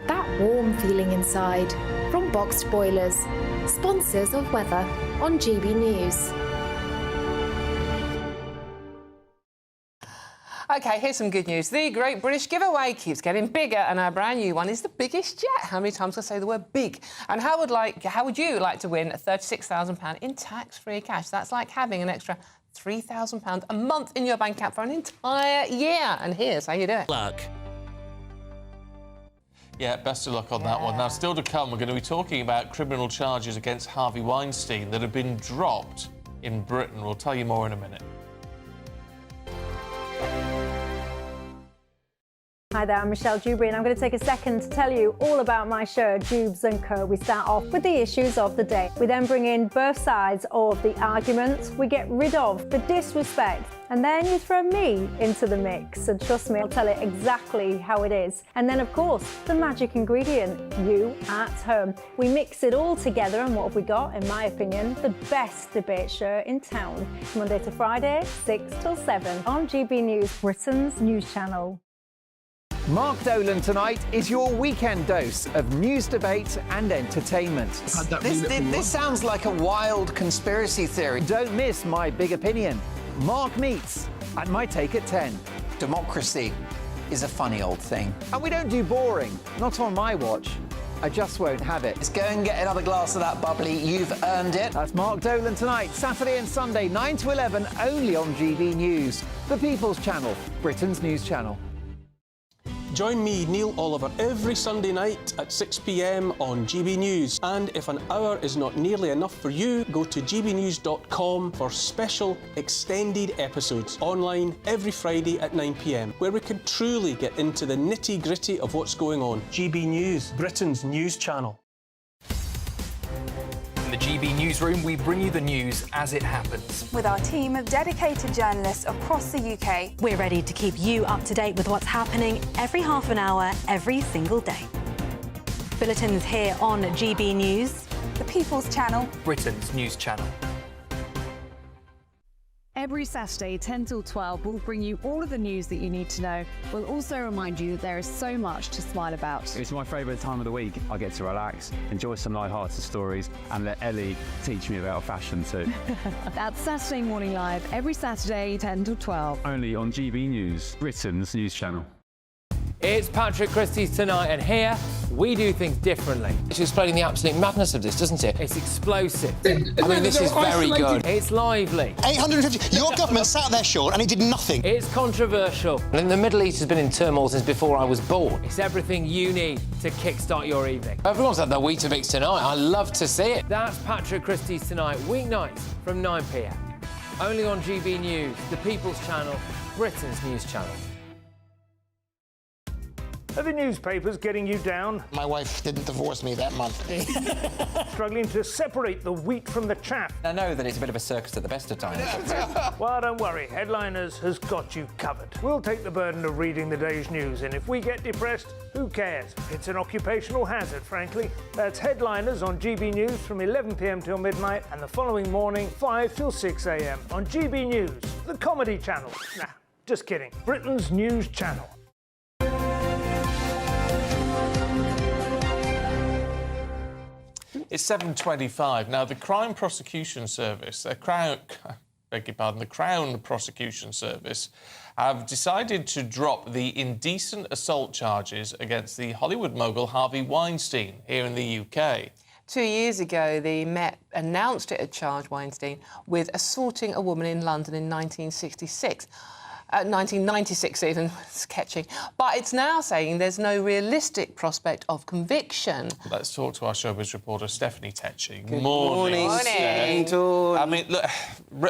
That warm feeling inside from Boxed Boilers, sponsors of weather on GB News. OK, here's some good news. The Great British Giveaway keeps getting bigger, and our brand new one is the biggest yet. How many times can I say the word big? And how would you like to win £36,000 in tax-free cash? That's like having an extra £3,000 a month in your bank account for an entire year. And here's how you do it. Luck. Yeah, best of luck on that one. Now, still to come, we're going to be talking about criminal charges against Harvey Weinstein that have been dropped in Britain. We'll tell you more in a minute. Hi there, I'm Michelle Dewberry, and I'm going to take a second to tell you all about my show, Dubes & Co. We start off with the issues of the day. We then bring in both sides of the arguments. We get rid of the disrespect. And then you throw me into the mix. And trust me, I'll tell it exactly how it is. And then, of course, the magic ingredient, you at home. We mix it all together, and what have we got? In my opinion, the best debate show in town. Monday to Friday, 6 till 7 on GB News, Britain's news channel. Mark Dolan tonight is your weekend dose of news, debate and entertainment. This sounds like a wild conspiracy theory. Don't miss My Big Opinion. Mark meets at My Take at 10. Democracy is a funny old thing. And we don't do boring, not on my watch. I just won't have it. Let's go and get another glass of that bubbly. You've earned it. That's Mark Dolan tonight, Saturday and Sunday, 9 to 11, only on GB News, the People's Channel, Britain's news channel. Join me, Neil Oliver, every Sunday night at 6 p.m. on GB News. And if an hour is not nearly enough for you, go to gbnews.com for special extended episodes online every Friday at 9 p.m, where we can truly get into the nitty-gritty of what's going on. GB News, Britain's news channel. In the GB Newsroom, we bring you the news as it happens. With our team of dedicated journalists across the UK, we're ready to keep you up to date with what's happening every half an hour, every single day. Bulletins here on GB News, the People's Channel, Britain's news channel. Every Saturday, 10 till 12, we'll bring you all of the news that you need to know. We'll also remind you that there is so much to smile about. It's my favourite time of the week. I get to relax, enjoy some light-hearted stories, and let Ellie teach me about fashion too. That's Saturday Morning Live, every Saturday, 10 till 12. Only on GB News, Britain's news channel. It's Patrick Christie's Tonight, and here we do things differently. It's explaining the absolute madness of this, doesn't it? It's explosive. I mean, this is very good. It's lively. 850. Your government sat there, Sean, and it did nothing. It's controversial. And the Middle East has been in turmoil since before I was born. It's everything you need to kickstart your evening. Everyone's had their Weetabix tonight. I love to see it. That's Patrick Christie's Tonight, weeknights from 9 p.m. Only on GB News, the People's Channel, Britain's news channel. Are the newspapers getting you down? My wife didn't divorce me that month. Struggling to separate the wheat from the chaff? I know that it's a bit of a circus at the best of times. Well, don't worry. Headliners has got you covered. We'll take the burden of reading the day's news, and if we get depressed, who cares? It's an occupational hazard, frankly. That's Headliners on GB News from 11 p.m. till midnight, and the following morning, 5 till 6 a.m. on GB News, the comedy channel. Nah, just kidding. Britain's news channel. It's 7:25 now. The Crown Prosecution Service, the Crown Prosecution Service, have decided to drop the indecent assault charges against the Hollywood mogul Harvey Weinstein here in the UK. 2 years ago, the Met announced it had charged Weinstein with assaulting a woman in London in 1966. 1996 even, it's catching. But it's now saying there's no realistic prospect of conviction. Let's talk to our showbiz reporter, Stephanie Tetchy. Good morning. Steph. I mean, look,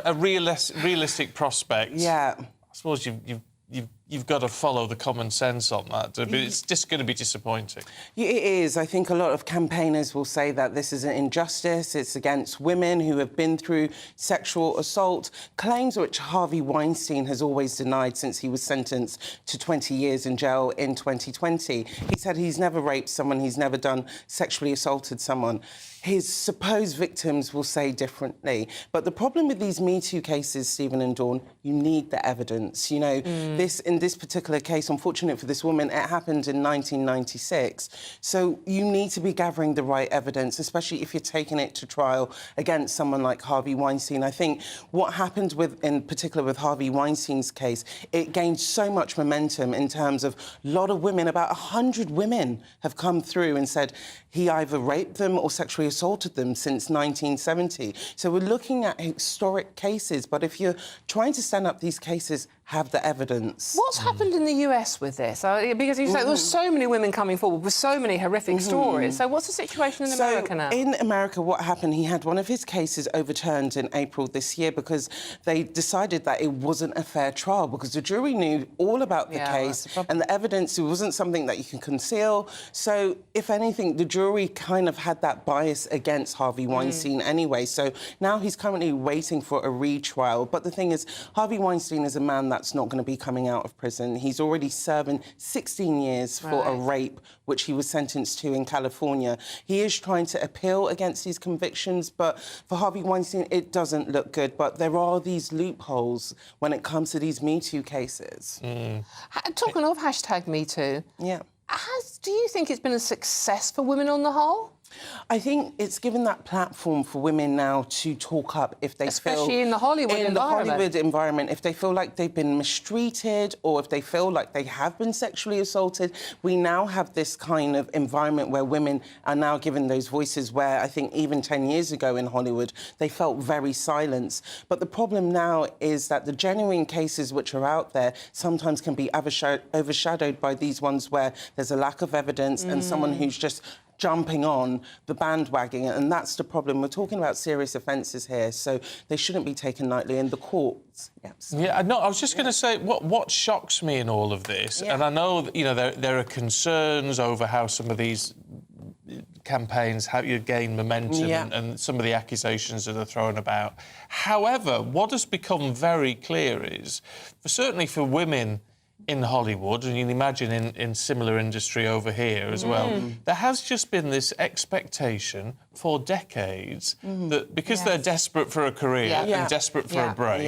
a realistic prospect. Yeah. I suppose you've got to follow the common sense on that, but it's just going to be disappointing. It is. I think a lot of campaigners will say that this is an injustice. It's against women who have been through sexual assault, claims which Harvey Weinstein has always denied since he was sentenced to 20 years in jail in 2020. He said he's never raped someone, he's never sexually assaulted someone. His supposed victims will say differently. But the problem with these Me Too cases, Stephen and Dawn, you need the evidence. You know, this this particular case, unfortunate for this woman, it happened in 1996. So you need to be gathering the right evidence, especially if you're taking it to trial against someone like Harvey Weinstein. I think what happened in particular with Harvey Weinstein's case, it gained so much momentum in terms of a lot of women, about 100 women have come through and said he either raped them or sexually assaulted them since 1970. So we're looking at historic cases, but if you're trying to stand up these cases, have the evidence. What's happened in the US with this? Because you say there's so many women coming forward with so many horrific stories. So what's the situation in America now? In America, what happened, he had one of his cases overturned in April this year because they decided that it wasn't a fair trial because the jury knew all about the case and the evidence, it wasn't something that you can conceal. So, if anything, the jury kind of had that bias against Harvey Weinstein anyway. So now he's currently waiting for a retrial. But the thing is, Harvey Weinstein is a man that's not going to be coming out of prison. He's already serving 16 years for a rape, which he was sentenced to in California. He is trying to appeal against these convictions, but for Harvey Weinstein, it doesn't look good. But there are these loopholes when it comes to these Me Too cases. Talking of #MeToo, do you think it's been a success for women on the whole? I think it's given that platform for women now to talk up if they especially in the Hollywood environment, if they feel like they've been mistreated or if they feel like they have been sexually assaulted. We now have this kind of environment where women are now given those voices where I think even 10 years ago in Hollywood, they felt very silenced. But the problem now is that the genuine cases which are out there sometimes can be overshadowed by these ones where there's a lack of evidence and someone who's just jumping on the bandwagon, and that's the problem. We're talking about serious offences here, so they shouldn't be taken lightly in the courts. I was just going to say, what shocks me in all of this, and I know that, there are concerns over how some of these campaigns, how you gain momentum and some of the accusations that are thrown about. However, what has become very clear is, certainly for women in Hollywood, and you can imagine in similar industry over here as well, there has just been this expectation for decades that because they're desperate for a career and desperate for a break,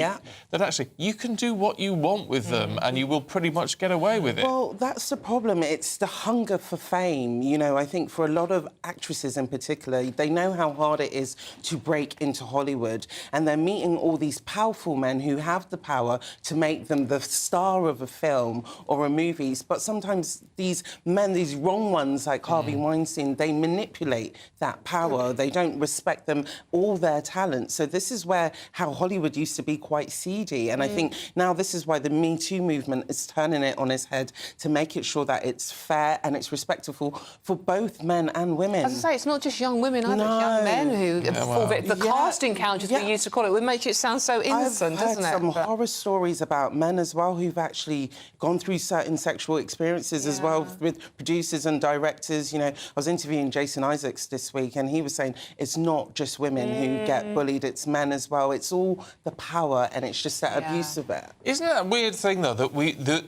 that actually you can do what you want with them and you will pretty much get away with it. Well, that's the problem. It's the hunger for fame. I think for a lot of actresses in particular, they know how hard it is to break into Hollywood, and they're meeting all these powerful men who have the power to make them the star of a film or a movie. But sometimes these men, these wrong ones like Harvey Weinstein, they manipulate that power. They don't respect them, all their talent. So this is how Hollywood used to be quite seedy. And I think now this is why the Me Too movement is turning it on its head to make it sure that it's fair and it's respectful for both men and women. As I say, it's not just young women either, it's young men who fall victim. The casting couch, as we used to call it, would make it sound so innocent, doesn't it? I've heard some horror stories about men as well who've actually gone through certain sexual experiences as well with producers and directors. I was interviewing Jason Isaacs this week and he was saying it's not just women who get bullied, it's men as well. It's all the power and it's just that abuse of it. Isn't it a weird thing, though, that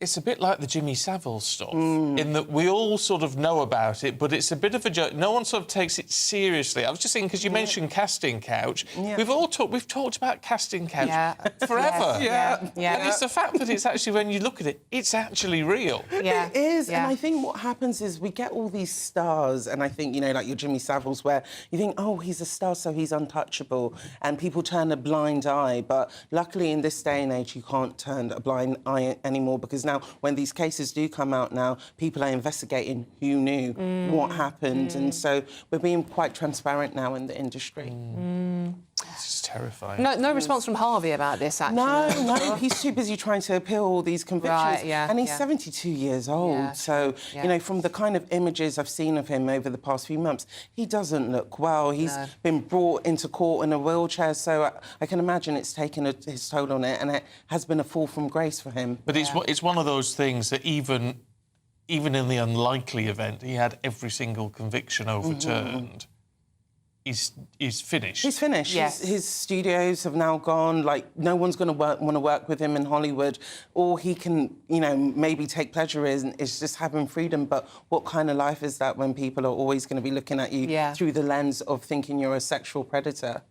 it's a bit like the Jimmy Savile stuff, in that we all sort of know about it, but it's a bit of a joke. No one sort of takes it seriously. I was just thinking, because you mentioned casting couch, we've talked about casting couch forever. And it's the fact that it's actually, when you look at it, it's actually real. It is, and I think what happens is we get all these stars, and I think, like your Jimmy Savile's, where you think, oh, he's a star, so he's untouchable, and people turn a blind eye. But luckily, in this day and age, you can't turn a blind eye anymore, because now, when these cases do come out now, people are investigating who knew what happened, and so we're being quite transparent now in the industry. It's just terrifying. No response from Harvey about this, actually. No, he's too busy trying to appeal all these convictions. And he's 72 years old, so, from the kind of images I've seen of him over the past few months, he doesn't look well. He's been brought into court in a wheelchair, so I can imagine it's taken his toll on it, and it has been a fall from grace for him. But it's one of those things that even in the unlikely event he had every single conviction overturned, he's finished. He's finished. His studios have now gone. No one's going to want to work with him in Hollywood. All he can, maybe take pleasure in is just having freedom. But what kind of life is that when people are always going to be looking at you through the lens of thinking you're a sexual predator?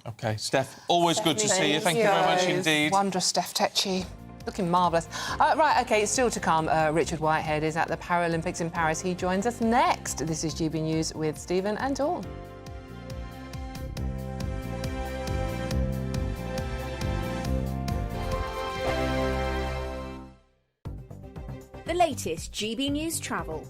OK, Steph, always good to see you. Thank you very much indeed. Wondrous Steph Tecci. Looking marvellous. Right, OK, still to come. Richard Whitehead is at the Paralympics in Paris. He joins us next. This is GB News with Stephen and Dawn. The latest GB News travel.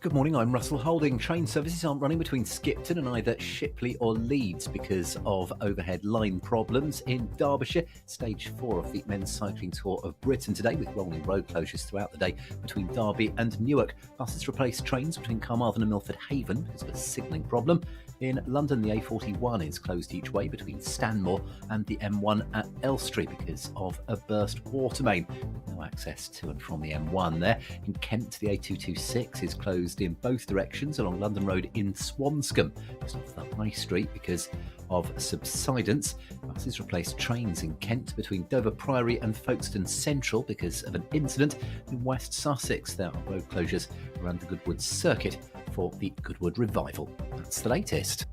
Good morning, I'm Russell Holding. Train services aren't running between Skipton and either Shipley or Leeds because of overhead line problems in Derbyshire. Stage 4 of the Men's Cycling Tour of Britain today, with rolling road closures throughout the day between Derby and Newark. Buses replaced trains between Carmarthen and Milford Haven because of a signalling problem. In London, the A41 is closed each way between Stanmore and the M1 at Elstree because of a burst water main. No access to and from the M1 there. In Kent, the A226 is closed in both directions along London Road in Swanscombe, just off the High Street because of subsidence. Buses replaced trains in Kent between Dover Priory and Folkestone Central because of an incident. In West Sussex, there are road closures around the Goodwood Circuit for the Goodwood Revival. That's the latest.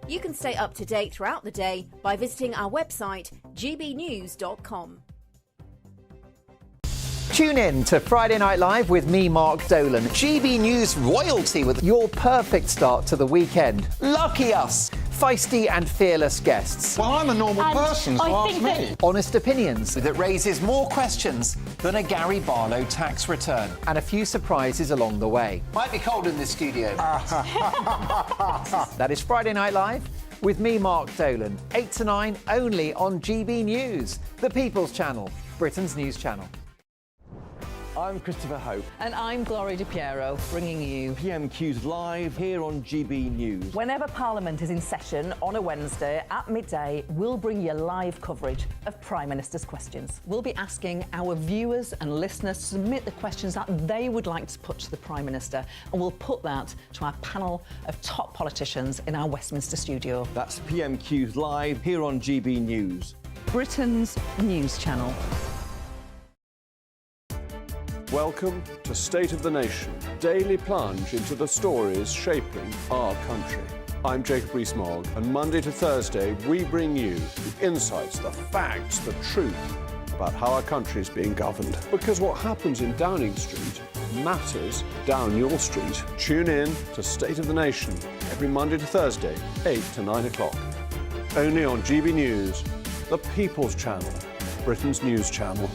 You can stay up to date throughout the day by visiting our website, gbnews.com. Tune in to Friday Night Live with me, Mark Dolan. GB News royalty with your perfect start to the weekend. Lucky us! Feisty and fearless guests. Well, I'm a normal person, so ask me. Honest opinions. That raises more questions than a Gary Barlow tax return. And a few surprises along the way. Might be cold in this studio. That is Friday Night Live with me, Mark Dolan. 8 to 9, only on GB News, the People's Channel, Britain's news channel. I'm Christopher Hope. And I'm Gloria Di Piero, bringing you PMQ's live here on GB News. Whenever Parliament is in session on a Wednesday at midday, we'll bring you live coverage of Prime Minister's questions. We'll be asking our viewers and listeners to submit the questions that they would like to put to the Prime Minister, and we'll put that to our panel of top politicians in our Westminster studio. That's PMQ's live here on GB News, Britain's news channel. Welcome to State of the Nation, daily plunge into the stories shaping our country. I'm Jacob Rees-Mogg, and Monday to Thursday we bring you the insights, the facts, the truth about how our country is being governed. Because what happens in Downing Street matters down your street. Tune in to State of the Nation every Monday to Thursday, 8 to 9 o'clock. Only on GB News, the People's Channel, Britain's news channel.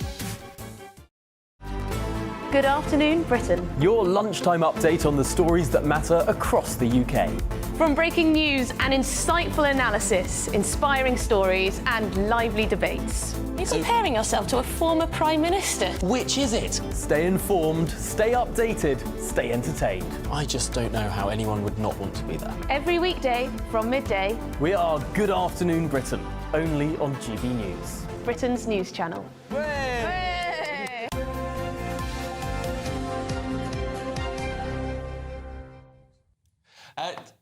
Good afternoon, Britain. Your lunchtime update on the stories that matter across the UK. From breaking news and insightful analysis, inspiring stories and lively debates. You're comparing yourself to a former Prime Minister. Which is it? Stay informed, stay updated, stay entertained. I just don't know how anyone would not want to be there. Every weekday from midday. We are Good Afternoon Britain, only on GB News, Britain's news channel.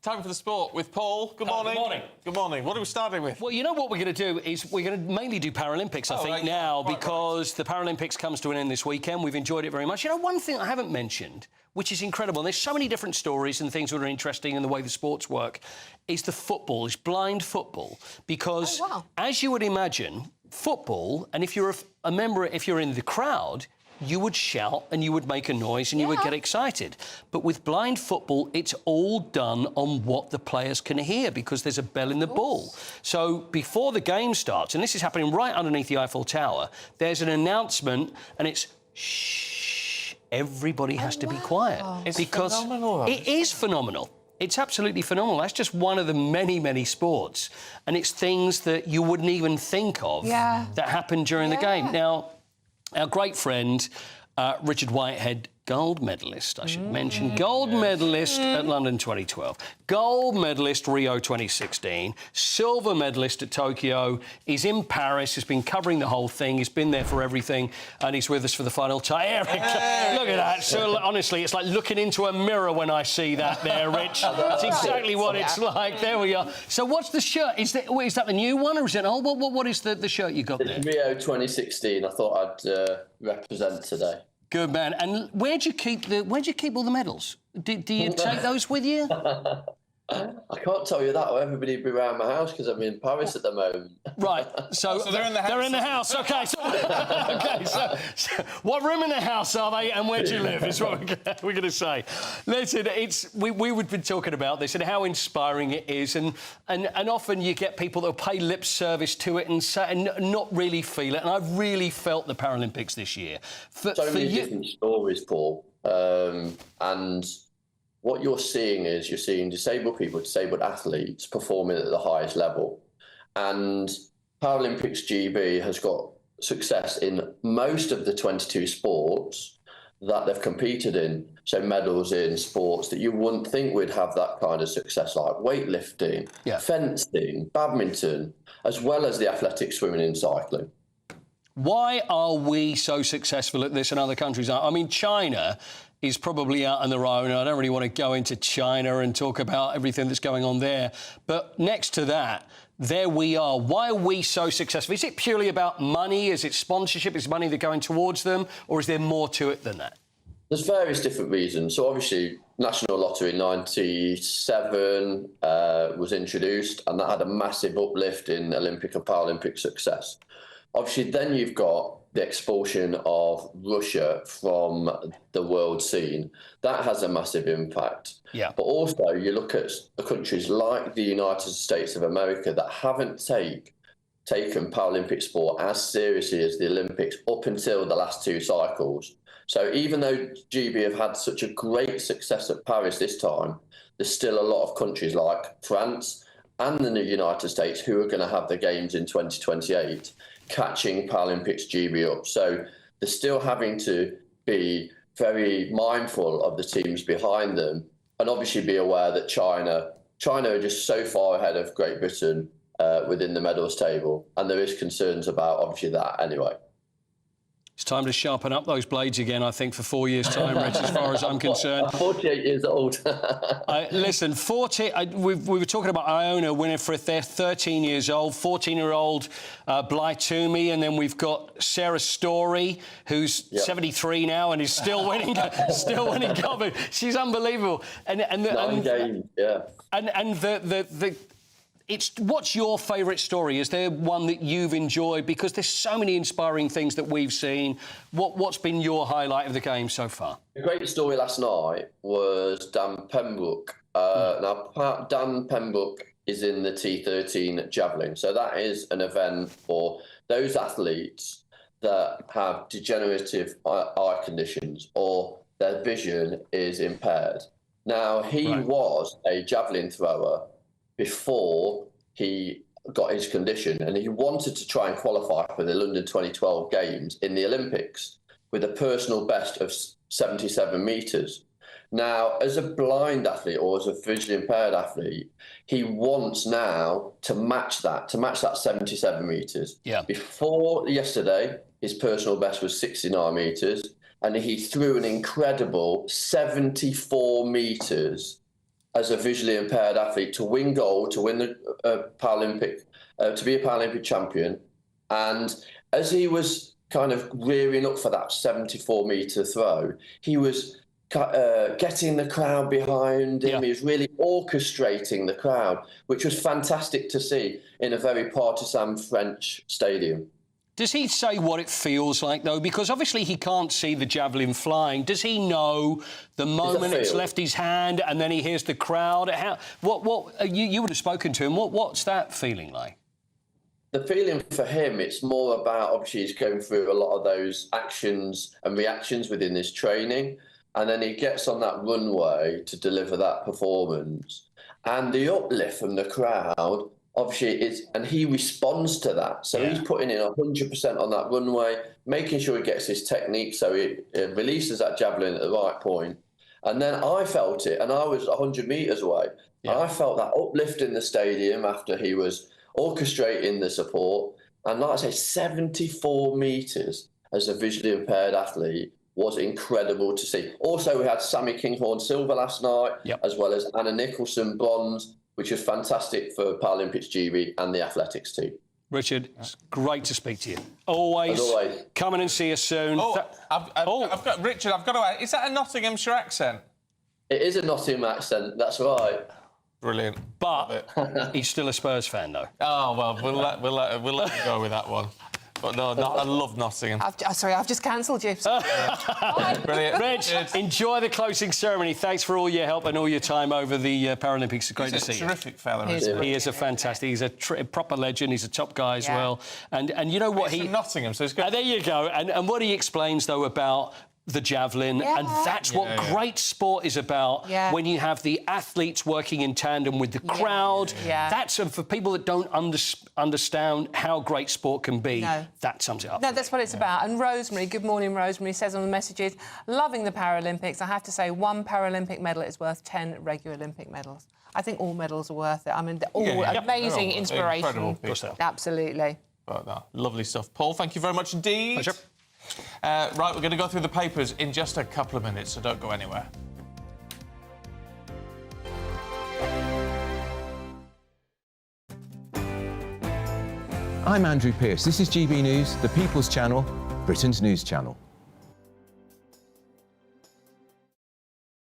Time for the sport with Paul. Good morning. Good morning. Good morning. What are we starting with? Well, you know what we're going to do is we're going to mainly do Paralympics, I think, now, because the Paralympics comes to an end this weekend. We've enjoyed it very much. You know, one thing I haven't mentioned, which is incredible, and there's so many different stories and things that are interesting in the way the sports work, is the football, is blind football. Because, as you would imagine, football, and if you're a member, if you're in the crowd, you would shout and you would make a noise and you would get excited. But with blind football, it's all done on what the players can hear because there's a bell in the ball. So before the game starts, and this is happening right underneath the Eiffel Tower, there's an announcement and it's shh, everybody has to be quiet. It's because phenomenal. It is phenomenal. It's absolutely phenomenal. That's just one of the many, many sports. And it's things that you wouldn't even think of that happen during the game. Now, our great friend, Richard Whitehead, gold medalist, I should mention, gold medalist at London 2012, gold medalist Rio 2016, silver medalist at Tokyo. He's in Paris, he's been covering the whole thing, he's been there for everything, and he's with us for the final time. Eric, look at that. So, honestly, it's like looking into a mirror when I see that there, Rich. That's exactly what it's like. There we are. So what's the shirt? Is that the new one, or is it an old one? What is the shirt you got there? Rio 2016. I thought I'd represent today. Good man. And where'd you keep all the medals? Do you take those with you? I can't tell you that, or everybody will be around my house because I'm in Paris at the moment. Right, so they're in the house. They're in the house. Okay, so what room in the house are they, and where do you live? Is what we're going to say. Listen, we would be talking about this and how inspiring it is, and often you get people that pay lip service to it and not really feel it. And I've really felt the Paralympics this year. So many different stories, Paul, and what you're seeing is you're seeing disabled people, disabled athletes performing at the highest level. And Paralympics GB has got success in most of the 22 sports that they've competed in. So medals in sports that you wouldn't think would have that kind of success, like weightlifting, fencing, badminton, as well as the athletics, swimming and cycling. Why are we so successful at this and other countries aren't? I mean, China is probably out on their own. I don't really want to go into China and talk about everything that's going on there. But next to that, there we are. Why are we so successful? Is it purely about money? Is it sponsorship? Is money that going towards them? Or is there more to it than that? There's various different reasons. So obviously, National Lottery in 97 was introduced, and that had a massive uplift in Olympic and Paralympic success. Obviously, then you've got the expulsion of Russia from the world scene. That has a massive impact. Yeah. But also, you look at the countries like the United States of America that haven't taken Paralympic sport as seriously as the Olympics up until the last two cycles. So even though GB have had such a great success at Paris this time, there's still a lot of countries like France and the United States who are going to have the Games in 2028 catching Paralympics GB up. So they're still having to be very mindful of the teams behind them, and obviously be aware that China are just so far ahead of Great Britain within the medals table, and there is concerns about obviously that anyway. It's time to sharpen up those blades again, I think, for 4 years' time, Rich, as far as I'm concerned. I'm 48 years old. Listen, we were talking about Iona Winifred. They're 13 years old, 14-year-old Bly Toomey, and then we've got Sarah Story, who's 73 now and is still winning gold. She's unbelievable. And what's your favourite story? Is there one that you've enjoyed? Because there's so many inspiring things that we've seen. What's been your highlight of the game so far? A great story last night was Dan Pembroke. Now, Dan Pembroke is in the T13 javelin. So that is an event for those athletes that have degenerative eye conditions or their vision is impaired. Now, he was a javelin thrower before he got his condition, and he wanted to try and qualify for the London 2012 Games in the Olympics with a personal best of 77 metres. Now, as a blind athlete or as a visually impaired athlete, he wants now to match that 77 metres. Yeah. Before yesterday, his personal best was 69 metres, and he threw an incredible 74 metres as a visually impaired athlete to win gold, to win the Paralympic, to be a Paralympic champion. And as he was kind of rearing up for that 74-metre throw, he was getting the crowd behind him. He was really orchestrating the crowd, which was fantastic to see in a very partisan French stadium. Does he say what it feels like, though? Because obviously he can't see the javelin flying. Does he know the moment it's left his hand and then he hears the crowd? You would have spoken to him. What's that feeling like? The feeling for him, it's more about, obviously, he's going through a lot of those actions and reactions within his training, and then he gets on that runway to deliver that performance. And the uplift from the crowd, obviously, and he responds to that. So he's putting in 100% on that runway, making sure he gets his technique so he releases that javelin at the right point. And then I felt it, and I was 100 metres away. Yeah. I felt that uplift in the stadium after he was orchestrating the support. And like I say, 74 metres as a visually impaired athlete was incredible to see. Also, we had Sammy Kinghorn silver last night, as well as Anna Nicholson bronze, which was fantastic for Paralympics GB and the athletics team. Richard, it's great to speak to you. Always. Come in and see us soon. Richard, I've got to ask, is that a Nottinghamshire accent? It is a Nottingham accent, that's right. Brilliant. But he's still a Spurs fan, though. Oh, well, we'll let him go with that one. But no, I love Nottingham. Sorry, I've just cancelled you. Brilliant. Reg, enjoy the closing ceremony. Thanks for all your help and all your time over the Paralympics. It's great to see you. He's a terrific fella. He is a fantastic. He's a proper legend. He's a top guy as well. And you know what? He's from Nottingham, so it's good. There you go. And what he explains, though, about the javelin, and that's what great sport is about. When you have the athletes working in tandem with the crowd, that's for people that don't understand how great sport can be. That sums it up. No, that's what it's about. And Rosemary, good morning, Rosemary, says on the messages, loving the Paralympics. I have to say, one Paralympic medal is worth 10 regular Olympic medals. I think all medals are worth it. I mean, they're all amazing inspiration. Incredible people. Absolutely. But no, lovely stuff. Paul, thank you very much indeed. Pleasure. Right, we're going to go through the papers in just a couple of minutes, so don't go anywhere. I'm Andrew Pearce. This is GB News, the People's Channel, Britain's news channel.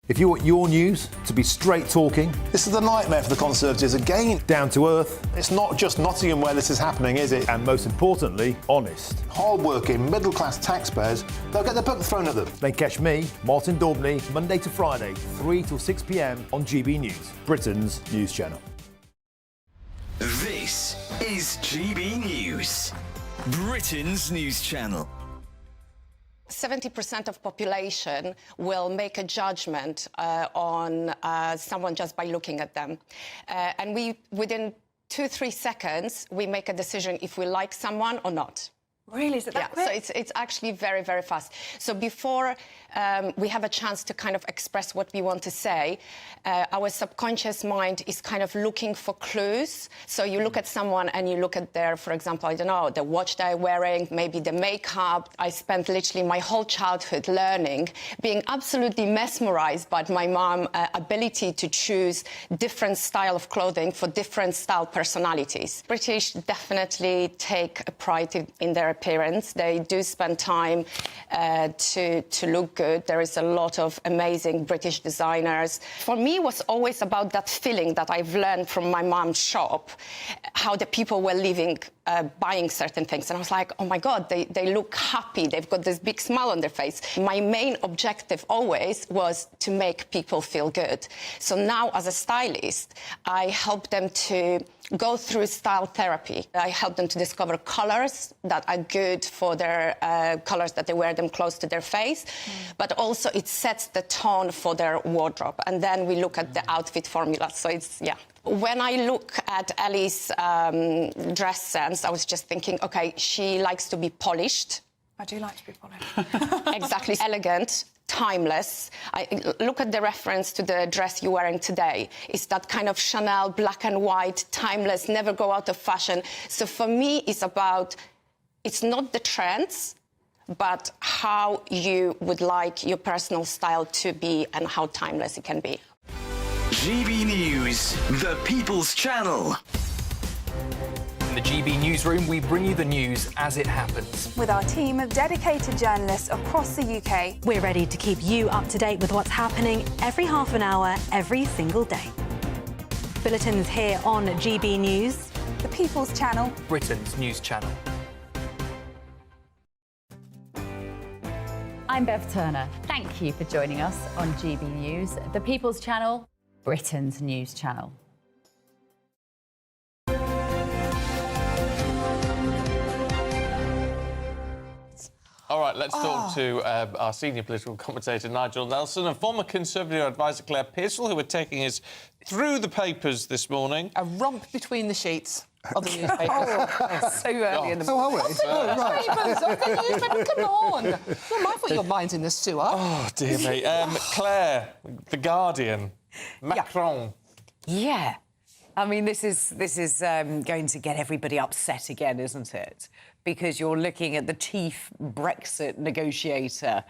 If you want your news to be straight talking... This is a nightmare for the Conservatives again. Down to earth. It's not just Nottingham where this is happening, is it? And most importantly, honest. Hard-working, middle-class taxpayers, they'll get the book thrown at them. Then catch me, Martin Daubney, Monday to Friday, 3 till 6 p.m. on GB News, Britain's news channel. This is GB News, Britain's news channel. 70% of population will make a judgment on someone just by looking at them. And within 2-3 seconds, we make a decision if we like someone or not. Really? Is it that quick? So it's actually very, very fast. So before we have a chance to kind of express what we want to say, our subconscious mind is kind of looking for clues. So you look at someone and you look at their, for example, I don't know, the watch they're wearing, maybe the makeup. I spent literally my whole childhood learning, being absolutely mesmerized by my mom's ability to choose different style of clothing for different style personalities. British definitely take a pride in their appearance. They do spend time to look good. There is a lot of amazing British designers. For me, it was always about that feeling that I've learned from my mom's shop, how the people were living, buying certain things. And I was like, oh my God, they look happy. They've got this big smile on their face. My main objective always was to make people feel good. So now as a stylist, I help them to go through style therapy. I help them to discover colours that are good for their colours that they wear them close to their face, but also it sets the tone for their wardrobe. And then we look at the outfit formula. So it's, When I look at Ellie's dress sense, I was just thinking, OK, she likes to be polished. I do like to be polished. Exactly. Elegant. Timeless. I look at the reference to the dress you're wearing today. It's that kind of Chanel black and white, timeless, never go out of fashion. So for me, it's about, it's not the trends, but how you would like your personal style to be and how timeless it can be. GB News, the People's Channel. In the GB newsroom, we bring you the news as it happens. With our team of dedicated journalists across the UK, we're ready to keep you up to date with what's happening every half an hour, every single day. Bulletins here on GB News, the People's Channel, Britain's news channel. I'm Bev Turner. Thank you for joining us on GB News, the People's Channel, Britain's news channel. All right, let's talk to our senior political commentator, Nigel Nelson, and former Conservative advisor, Claire Pearsall, who are taking us through the papers this morning. A romp between the sheets of the newspaper. So early in the morning. Come on. I thought your mind's in the sewer. Oh, dear me. Claire, The Guardian, Macron. Yeah. I mean, this is going to get everybody upset again, isn't it? Because you're looking at the chief Brexit negotiator,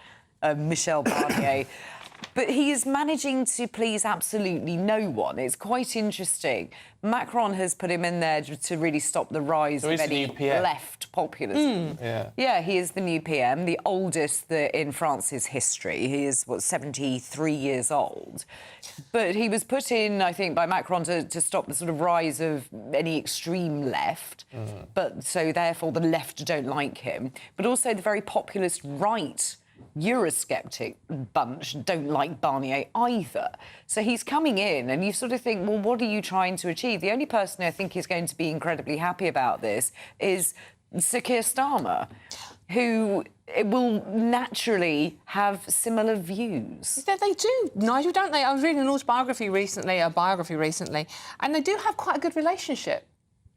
Michel Barnier, But he is managing to please absolutely no one. It's quite interesting. Macron has put him in there to really stop the rise of any left populism. Yeah, he is the new PM, the oldest in France's history. He is, 73 years old. But he was put in, I think, by Macron to stop the sort of rise of any extreme left. But so, therefore, the left don't like him. But also the very populist right Eurosceptic bunch don't like Barnier either. So he's coming in and you sort of think, well, what are you trying to achieve? The only person I think is going to be incredibly happy about this is Sir Keir Starmer, who will naturally have similar views. They do, Nigel, don't they? I was reading an biography recently, and they do have quite a good relationship.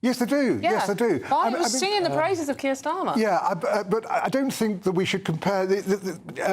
Yes, they do. Yeah. Yes, they do. Barnier was singing the praises of Keir Starmer. Yeah, but I don't think that we should compare...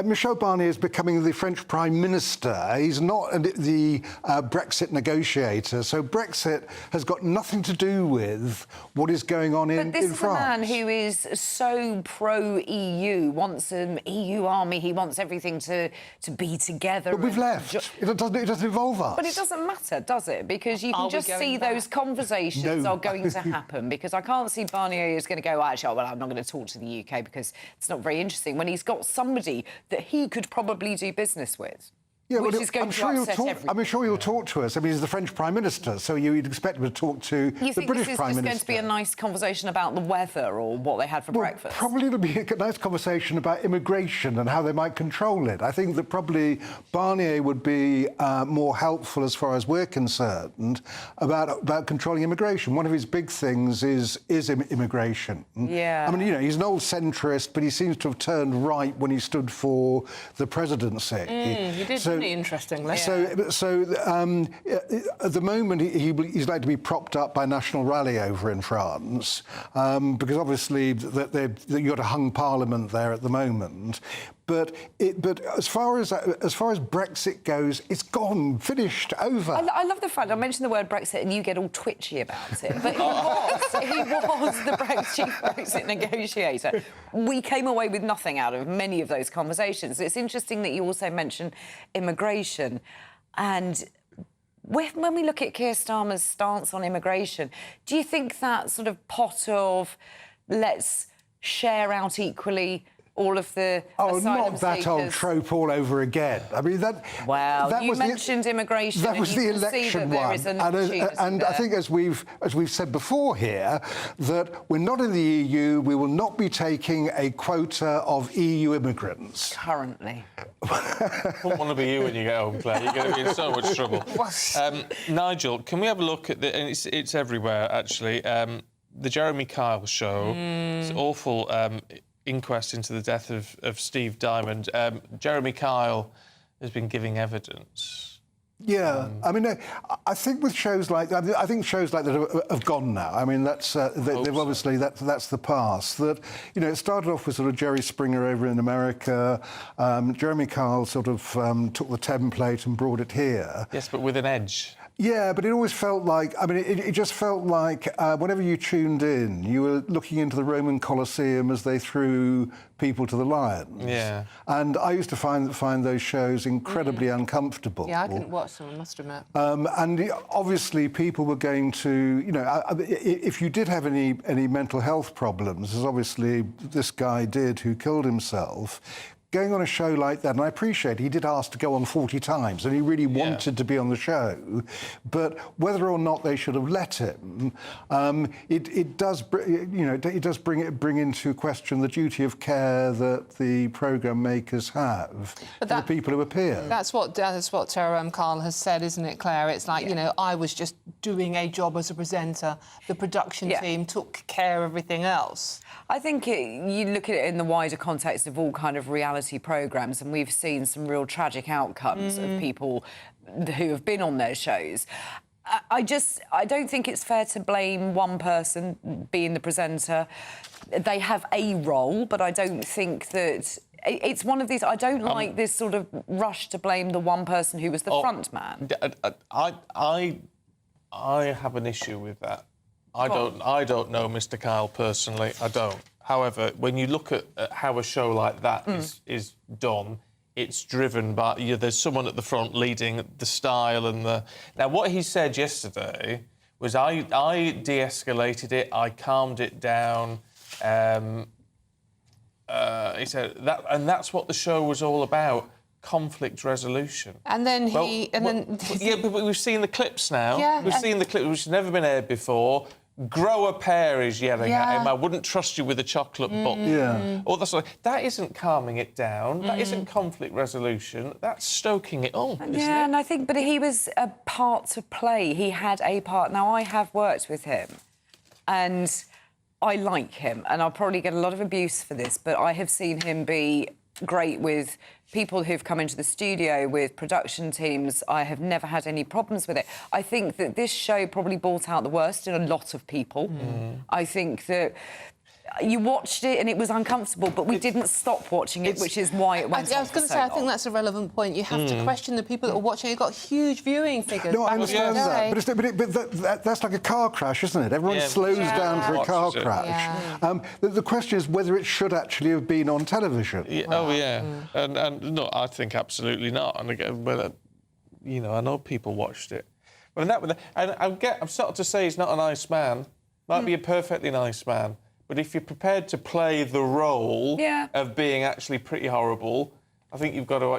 Michel Barnier is becoming the French Prime Minister. He's not the Brexit negotiator, so Brexit has got nothing to do with what is going on in France. But this is a man who is so pro-EU, wants an EU army, he wants everything to be together. But we've left. It doesn't involve us. But it doesn't matter, does it? Because you can just see those conversations are going to happen, because I can't see Barnier is going to go, actually, well, I'm not going to talk to the UK because it's not very interesting, when he's got somebody that he could probably do business with. Yeah, which is going to upset everyone. I'm sure he'll talk to us. I mean, he's the French Prime Minister, so you'd expect him to talk to the British Prime Minister. You think this is just going to be a nice conversation about the weather or what they had for breakfast? Probably it'll be a nice conversation about immigration and how they might control it. I think that probably Barnier would be more helpful, as far as we're concerned, about controlling immigration. One of his big things is immigration. Yeah. I mean, you know, he's an old centrist, but he seems to have turned right when he stood for the presidency. He did. Really interestingly. So at the moment, he's like to be propped up by National Rally over in France, because obviously you've got a hung parliament there at the moment. But as far as Brexit goes, it's gone, finished, over. I love the fact I mentioned the word Brexit and you get all twitchy about it. But he was the chief Brexit negotiator. We came away with nothing out of many of those conversations. It's interesting that you also mentioned immigration. And when we look at Keir Starmer's stance on immigration, do you think that sort of pot of let's share out equally all of the asylum not that seekers? old trope all over again. I mean, you mentioned immigration. That was the election one, and I think as we've said before here, that we're not in the EU. We will not be taking a quota of EU immigrants currently. I wouldn't want to be you when you get home, Claire. You're going to be in so much trouble. Nigel, can we have a look at and it's everywhere actually. The Jeremy Kyle show. It's awful. Inquest into the death of Steve Diamond. Jeremy Kyle has been giving evidence. Yeah, I mean, I think with shows like that, I think shows like that have gone now. I mean, they've obviously that's the past. That, you know, it started off with sort of Jerry Springer over in America. Jeremy Kyle sort of took the template and brought it here. Yes, but with an edge. Yeah, but it always felt like, I mean, it just felt like whenever you tuned in, you were looking into the Roman Colosseum as they threw people to the lions. Yeah. And I used to find those shows incredibly uncomfortable. Yeah, I couldn't watch them, I must admit. And obviously people were going to, you know, if you did have any mental health problems, as obviously this guy did who killed himself, going on a show like that, and I appreciate he did ask to go on 40 times, and he really wanted to be on the show, but whether or not they should have let him, it does bring into question the duty of care that the programme makers have for the people who appear. That's what Carl has said, isn't it, Claire? It's like, you know, I was just doing a job as a presenter. The production team took care of everything else. I think you look at it in the wider context of all kind of reality programmes, and we've seen some real tragic outcomes of people who have been on those shows. I don't think it's fair to blame one person being the presenter. They have a role, but I don't think that... It's one of these... I don't like this sort of rush to blame the one person who was the front man. I have an issue with that. I don't know Mr. Kyle personally. I don't. However, when you look at how a show like that is done, it's driven by there's someone at the front leading the style and the. Now, what he said yesterday was, I de-escalated it, I calmed it down. He said that, and that's what the show was all about. Conflict resolution. And then yeah, but we've seen the clips now. Yeah, we've seen the clips, which have never been aired before. Grow a pair is yelling at him. I wouldn't trust you with a chocolate button. Yeah. All that isn't calming it down. That isn't conflict resolution. That's stoking it up, isn't it? And I think, but he was a part to play. He had a part. Now, I have worked with him, and I like him, and I'll probably get a lot of abuse for this, but I have seen him be great with people who've come into the studio, with production teams. I have never had any problems with it. I think that this show probably brought out the worst in a lot of people. I think that you watched it and it was uncomfortable, but we didn't stop watching it, which is why it went on. I was going to say, I think that's a relevant point. You have to question the people that are watching. You've got huge viewing figures. No, I understand that. But that's like a car crash, isn't it? Everyone slows down for a car crash. Yeah. The question is whether it should actually have been on television. Yeah, and no, I think absolutely not. And again, but I know people watched it. But I'm starting to say he's not a nice man. Might be a perfectly nice man. But if you're prepared to play the role of being actually pretty horrible, I think you've got to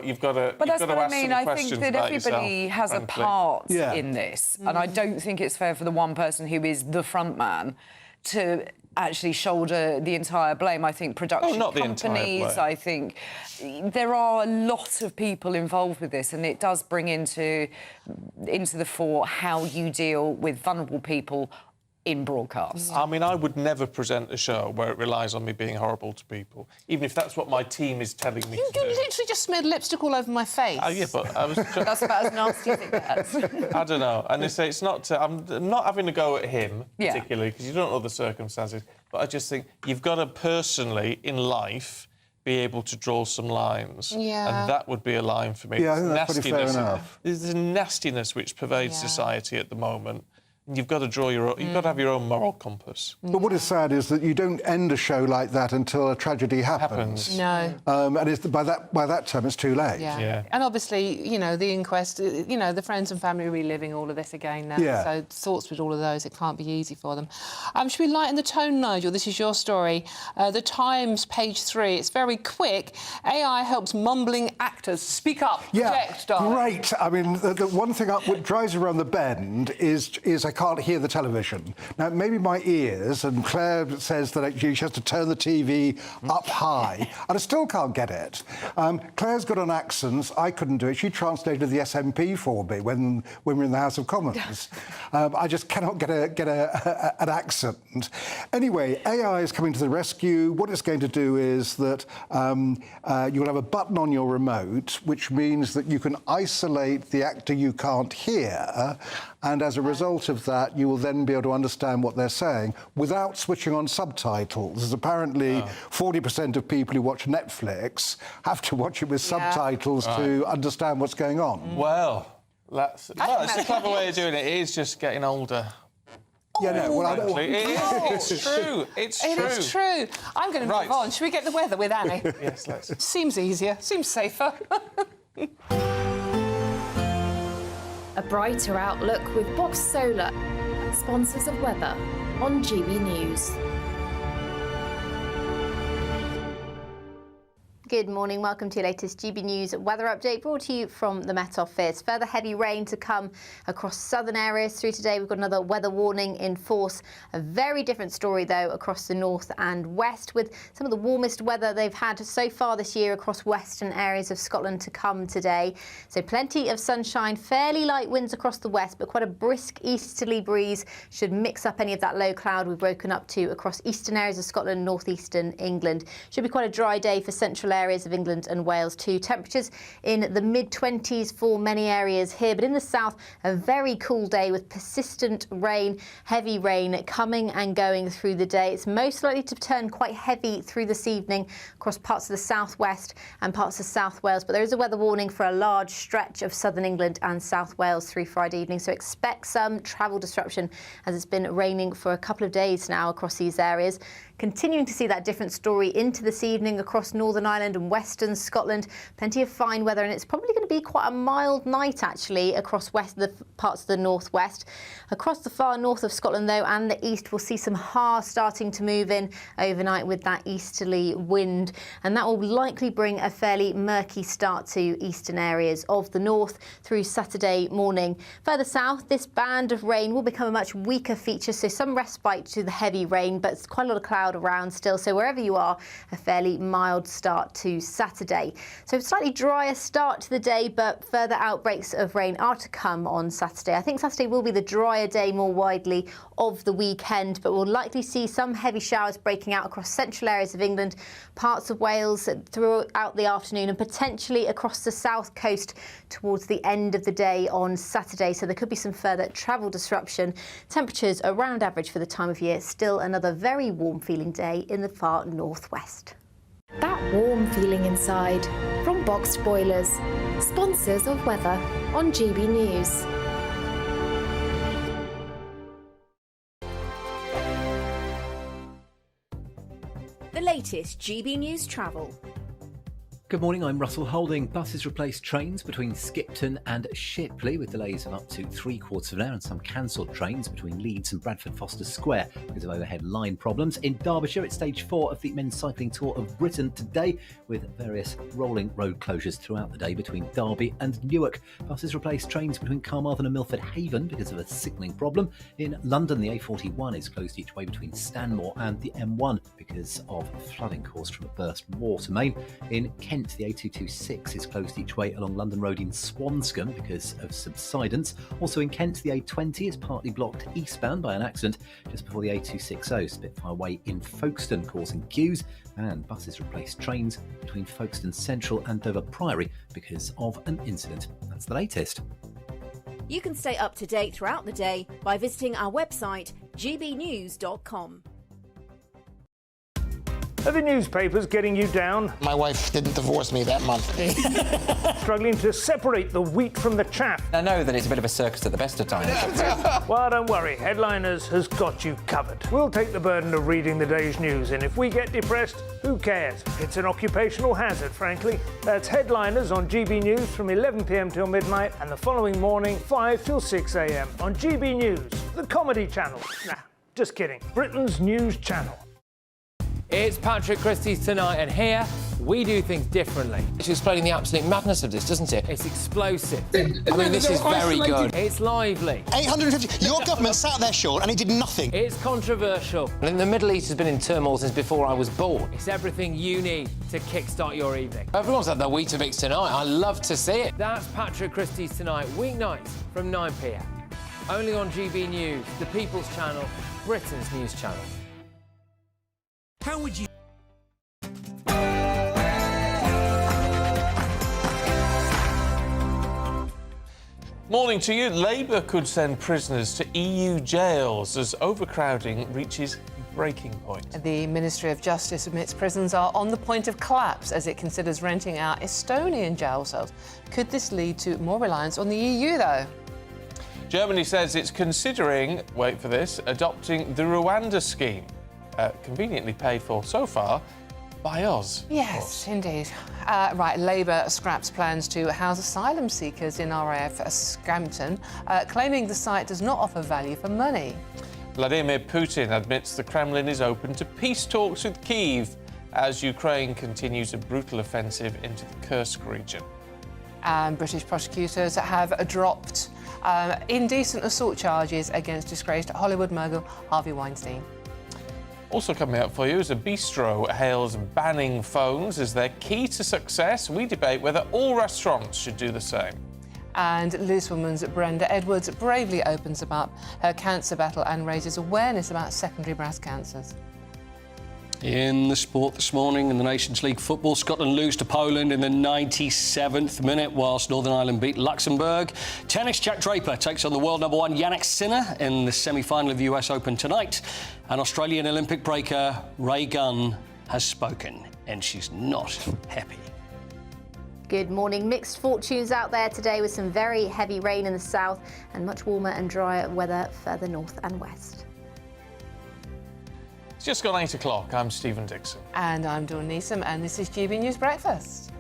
But that's what I ask mean. some I questions think that about everybody yourself, has frankly. a part in this, and I don't think it's fair for the one person who is the front man to actually shoulder the entire blame. I think production companies, I think there are a lot of people involved with this, and it does bring into the fore how you deal with vulnerable people in broadcast. I mean, I would never present a show where it relies on me being horrible to people, even if that's what my team is telling me You to do. literally just smeared lipstick all over my face. Yeah, but I was... That's about as nasty as it gets. I don't know. And they say it's not... I'm not having a go at him, particularly, because you don't know the circumstances, but I just think you've got to personally, in life, be able to draw some lines. Yeah. And that would be a line for me. Yeah, I think that's pretty fair enough. There's a nastiness which pervades society at the moment. You've got to draw your own, you've got to have your own moral compass. But what is sad is that you don't end a show like that until a tragedy happens. No. And by that time, it's too late. Yeah. And obviously, the inquest, the friends and family are reliving all of this again now. Yeah. So thoughts with all of those, it can't be easy for them. Should we lighten the tone, Nigel? This is your story. The Times, page 3. It's very quick. AI helps mumbling actors speak up. Project, great. I mean, the one thing what drives around the bend is I can't hear the television. Now, maybe my ears, and Claire says that she has to turn the TV up high, and I still can't get it. Claire's got an accent. I couldn't do it. She translated the SNP for me when we were in the House of Commons. I just cannot get an accent. Anyway, AI is coming to the rescue. What it's going to do is that you'll have a button on your remote, which means that you can isolate the actor you can't hear, and as a result of that, you will then be able to understand what they're saying without switching on subtitles. There's apparently 40% of people who watch Netflix have to watch it with subtitles to understand what's going on. Well, it's a clever way of doing it. It is just getting older. Yeah, no, well, it's true. It's true. It is true. I'm going to move on. Should we get the weather with Annie? Yes, let's. Seems easier. Seems safer. A brighter outlook with Box Solar, sponsors of weather on GB News. Good morning, welcome to your latest GB News weather update brought to you from the Met Office. Further heavy rain to come across southern areas through today. We've got another weather warning in force. A very different story though across the north and west, with some of the warmest weather they've had so far this year across western areas of Scotland to come today. So plenty of sunshine, fairly light winds across the west, but quite a brisk easterly breeze should mix up any of that low cloud we've broken up to across eastern areas of Scotland, northeastern England. Should be quite a dry day for central areas of England and Wales too. Temperatures in the mid-20s for many areas here, but in the south, a very cool day with persistent rain, heavy rain coming and going through the day. It's most likely to turn quite heavy through this evening across parts of the southwest and parts of South Wales, but there is a weather warning for a large stretch of southern England and South Wales through Friday evening, so expect some travel disruption as it's been raining for a couple of days now across these areas. Continuing to see that different story into this evening across Northern Ireland and Western Scotland. Plenty of fine weather, and it's probably going to be quite a mild night actually across the parts of the northwest. Across the far north of Scotland though and the east, we'll see some HAR starting to move in overnight with that easterly wind, and that will likely bring a fairly murky start to eastern areas of the north through Saturday morning. Further south, this band of rain will become a much weaker feature, so some respite to the heavy rain, but it's quite a lot of cloud around still, so wherever you are, a fairly mild start to Saturday. So slightly drier start to the day, but further outbreaks of rain are to come on Saturday. I think Saturday will be the drier day more widely of the weekend, but we'll likely see some heavy showers breaking out across central areas of England, parts of Wales throughout the afternoon, and potentially across the south coast towards the end of the day on Saturday. So there could be some further travel disruption. Temperatures around average for the time of year. Still another very warm feeling day in the far northwest. That warm feeling inside from Boxed Boilers, sponsors of weather on GB News. The latest GB News travel. Good morning, I'm Russell Holding. Buses replaced trains between Skipton and Shipley with delays of up to 3/4 of an hour, and some cancelled trains between Leeds and Bradford Foster Square because of overhead line problems. In Derbyshire, it's stage 4 of the Men's Cycling Tour of Britain today, with various rolling road closures throughout the day between Derby and Newark. Buses replaced trains between Carmarthen and Milford Haven because of a signalling problem. In London, the A41 is closed each way between Stanmore and the M1 because of flooding caused from a burst water main. In Kent, the A226 is closed each way along London Road in Swanscombe because of subsidence. Also in Kent, the A20 is partly blocked eastbound by an accident just before the A260 Spitfire Way in Folkestone, causing queues, and buses replaced trains between Folkestone Central and Dover Priory because of an incident. That's the latest. You can stay up to date throughout the day by visiting our website gbnews.com. Are the newspapers getting you down? My wife didn't divorce me that month. Struggling to separate the wheat from the chaff? I know that it's a bit of a circus at the best of times. Well, don't worry, Headliners has got you covered. We'll take the burden of reading the day's news, and if we get depressed, who cares? It's an occupational hazard, frankly. That's Headliners on GB News from 11 p.m. till midnight, and the following morning, 5 till 6 a.m. on GB News, the comedy channel. Nah, just kidding. Britain's news channel. It's Patrick Christie's Tonight, and here we do things differently. It's explaining the absolute madness of this, doesn't it? It's explosive. I mean, this is very good. It's lively. 850. Your government sat there, Sean, and it did nothing. It's controversial. And the Middle East has been in turmoil since before I was born. It's everything you need to kickstart your evening. Everyone's had their Weetabix tonight. I love to see it. That's Patrick Christie's Tonight, weeknights from 9 p.m. Only on GB News, the People's Channel, Britain's news channel. How would you... Morning to you. Labour could send prisoners to EU jails as overcrowding reaches breaking point. The Ministry of Justice admits prisons are on the point of collapse as it considers renting out Estonian jail cells. Could this lead to more reliance on the EU, though? Germany says it's considering, wait for this, adopting the Rwanda scheme. Conveniently paid for so far by us. Yes, indeed. Right, Labour scraps plans to house asylum seekers in RAF Scampton, claiming the site does not offer value for money. Vladimir Putin admits the Kremlin is open to peace talks with Kyiv as Ukraine continues a brutal offensive into the Kursk region. And British prosecutors have dropped indecent assault charges against disgraced Hollywood mogul Harvey Weinstein. Also coming up for you is a bistro hails banning phones as their key to success. We debate whether all restaurants should do the same. And Lizwoman's Brenda Edwards bravely opens up her cancer battle and raises awareness about secondary breast cancers. In the sport this morning, in the Nations League football, Scotland lose to Poland in the 97th minute, whilst Northern Ireland beat Luxembourg. Tennis, Jack Draper takes on the world number 1 Jannik Sinner in the semi-final of the US Open tonight. And Australian Olympic breaker Raygun has spoken, and she's not happy. Good morning. Mixed fortunes out there today with some very heavy rain in the south and much warmer and drier weather further north and west. just gone 8 o'clock. I'm Stephen Dixon. And I'm Dawn Neeson, and this is GB News Breakfast.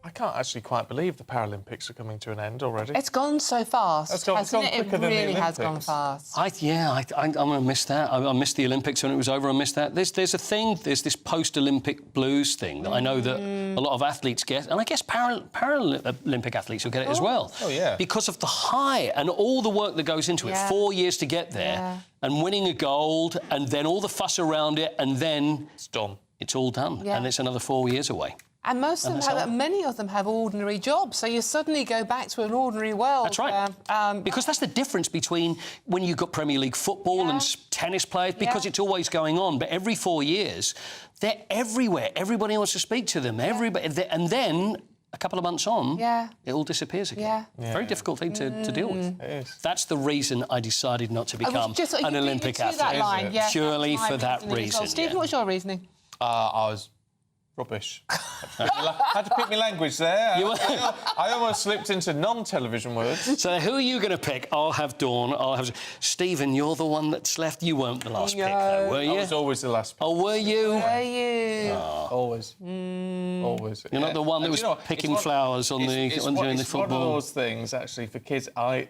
I can't actually quite believe the Paralympics are coming to an end already. It's gone so fast, hasn't it? It really has gone fast. I'm going to miss that. I missed the Olympics when it was over. I missed that. There's this post-Olympic blues thing that I know that a lot of athletes get, and I guess Paralympic athletes will get it as well. Oh, yeah. Because of the high and all the work that goes into it. 4 years to get there and winning a gold, and then all the fuss around it, and then... It's done. It's all done, and it's another 4 years away. And many of them have ordinary jobs, so you suddenly go back to an ordinary world. That's right. Because that's the difference between when you've got Premier League football and tennis players, because it's always going on. But every 4 years, they're everywhere. Everybody wants to speak to them. Everybody, and then a couple of months on, it all disappears again. Very difficult thing to deal with. It is. That's the reason I decided not to become an Olympic athlete. That line. Purely for that reason. Stephen, what's your reasoning? I was rubbish. Had to pick my language there. I almost slipped into non-television words. So who are you going to pick? I'll have Dawn. I'll have Stephen. You're the one that's left. You weren't the last pick, though, were you? I was always the last pick. Oh, were you? Were you? Oh. Always. Always. You're not the one that was picking flowers during the football. It's one of those things, actually, for kids. I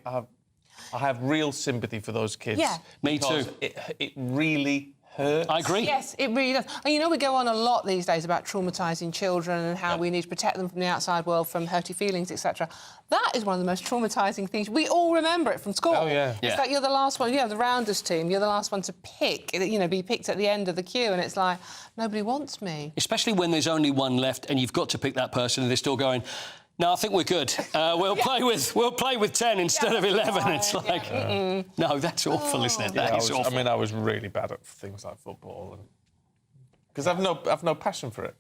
have real sympathy for those kids. Yeah. Me too. It really hurts. I agree. Yes, it really does. And you know, we go on a lot these days about traumatising children and how we need to protect them from the outside world, from hurty feelings, etc. That is one of the most traumatising things. We all remember it from school. Oh, yeah. It's like you're the last one, the rounders team, you're the last one to pick, be picked at the end of the queue, and it's like, nobody wants me. Especially when there's only one left and you've got to pick that person and they're still going, no, I think we're good. We'll play with 10 instead of 11. It's like, no, that's awful, isn't it? That is awful. I mean, I was really bad at things like football, because I've no passion for it.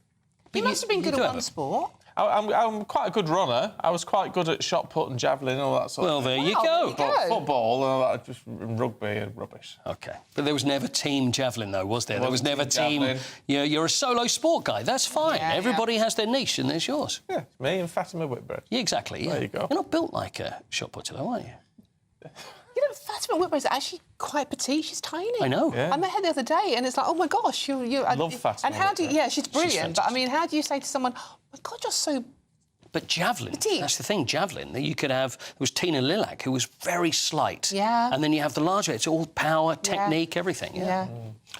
You must have been good at one sport. I'm quite a good runner. I was quite good at shot put and javelin and all that sort of thing. Well, there you go. But football and all that, just rugby and rubbish. OK. But there was never team javelin, though, was there? There was never team... javelin. You're a solo sport guy. That's fine. Everybody has their niche, and there's yours. Yeah, me and Fatima Whitbread. Yeah, exactly. There you go. You're not built like a shot putter, though, are you? Fatima Whitbread is actually quite petite. She's tiny. I know. Yeah. I met her the other day, and it's like, oh my gosh, you. Love Fatima. And how do you? Yeah, she's brilliant. She's but I mean, how do you say to someone, oh my God, you're so. But javelin, petite. That's the thing, javelin. You could have... There was Tina Lilac, who was very slight. Yeah. And then you have the larger... It's all power, technique, everything. Yeah.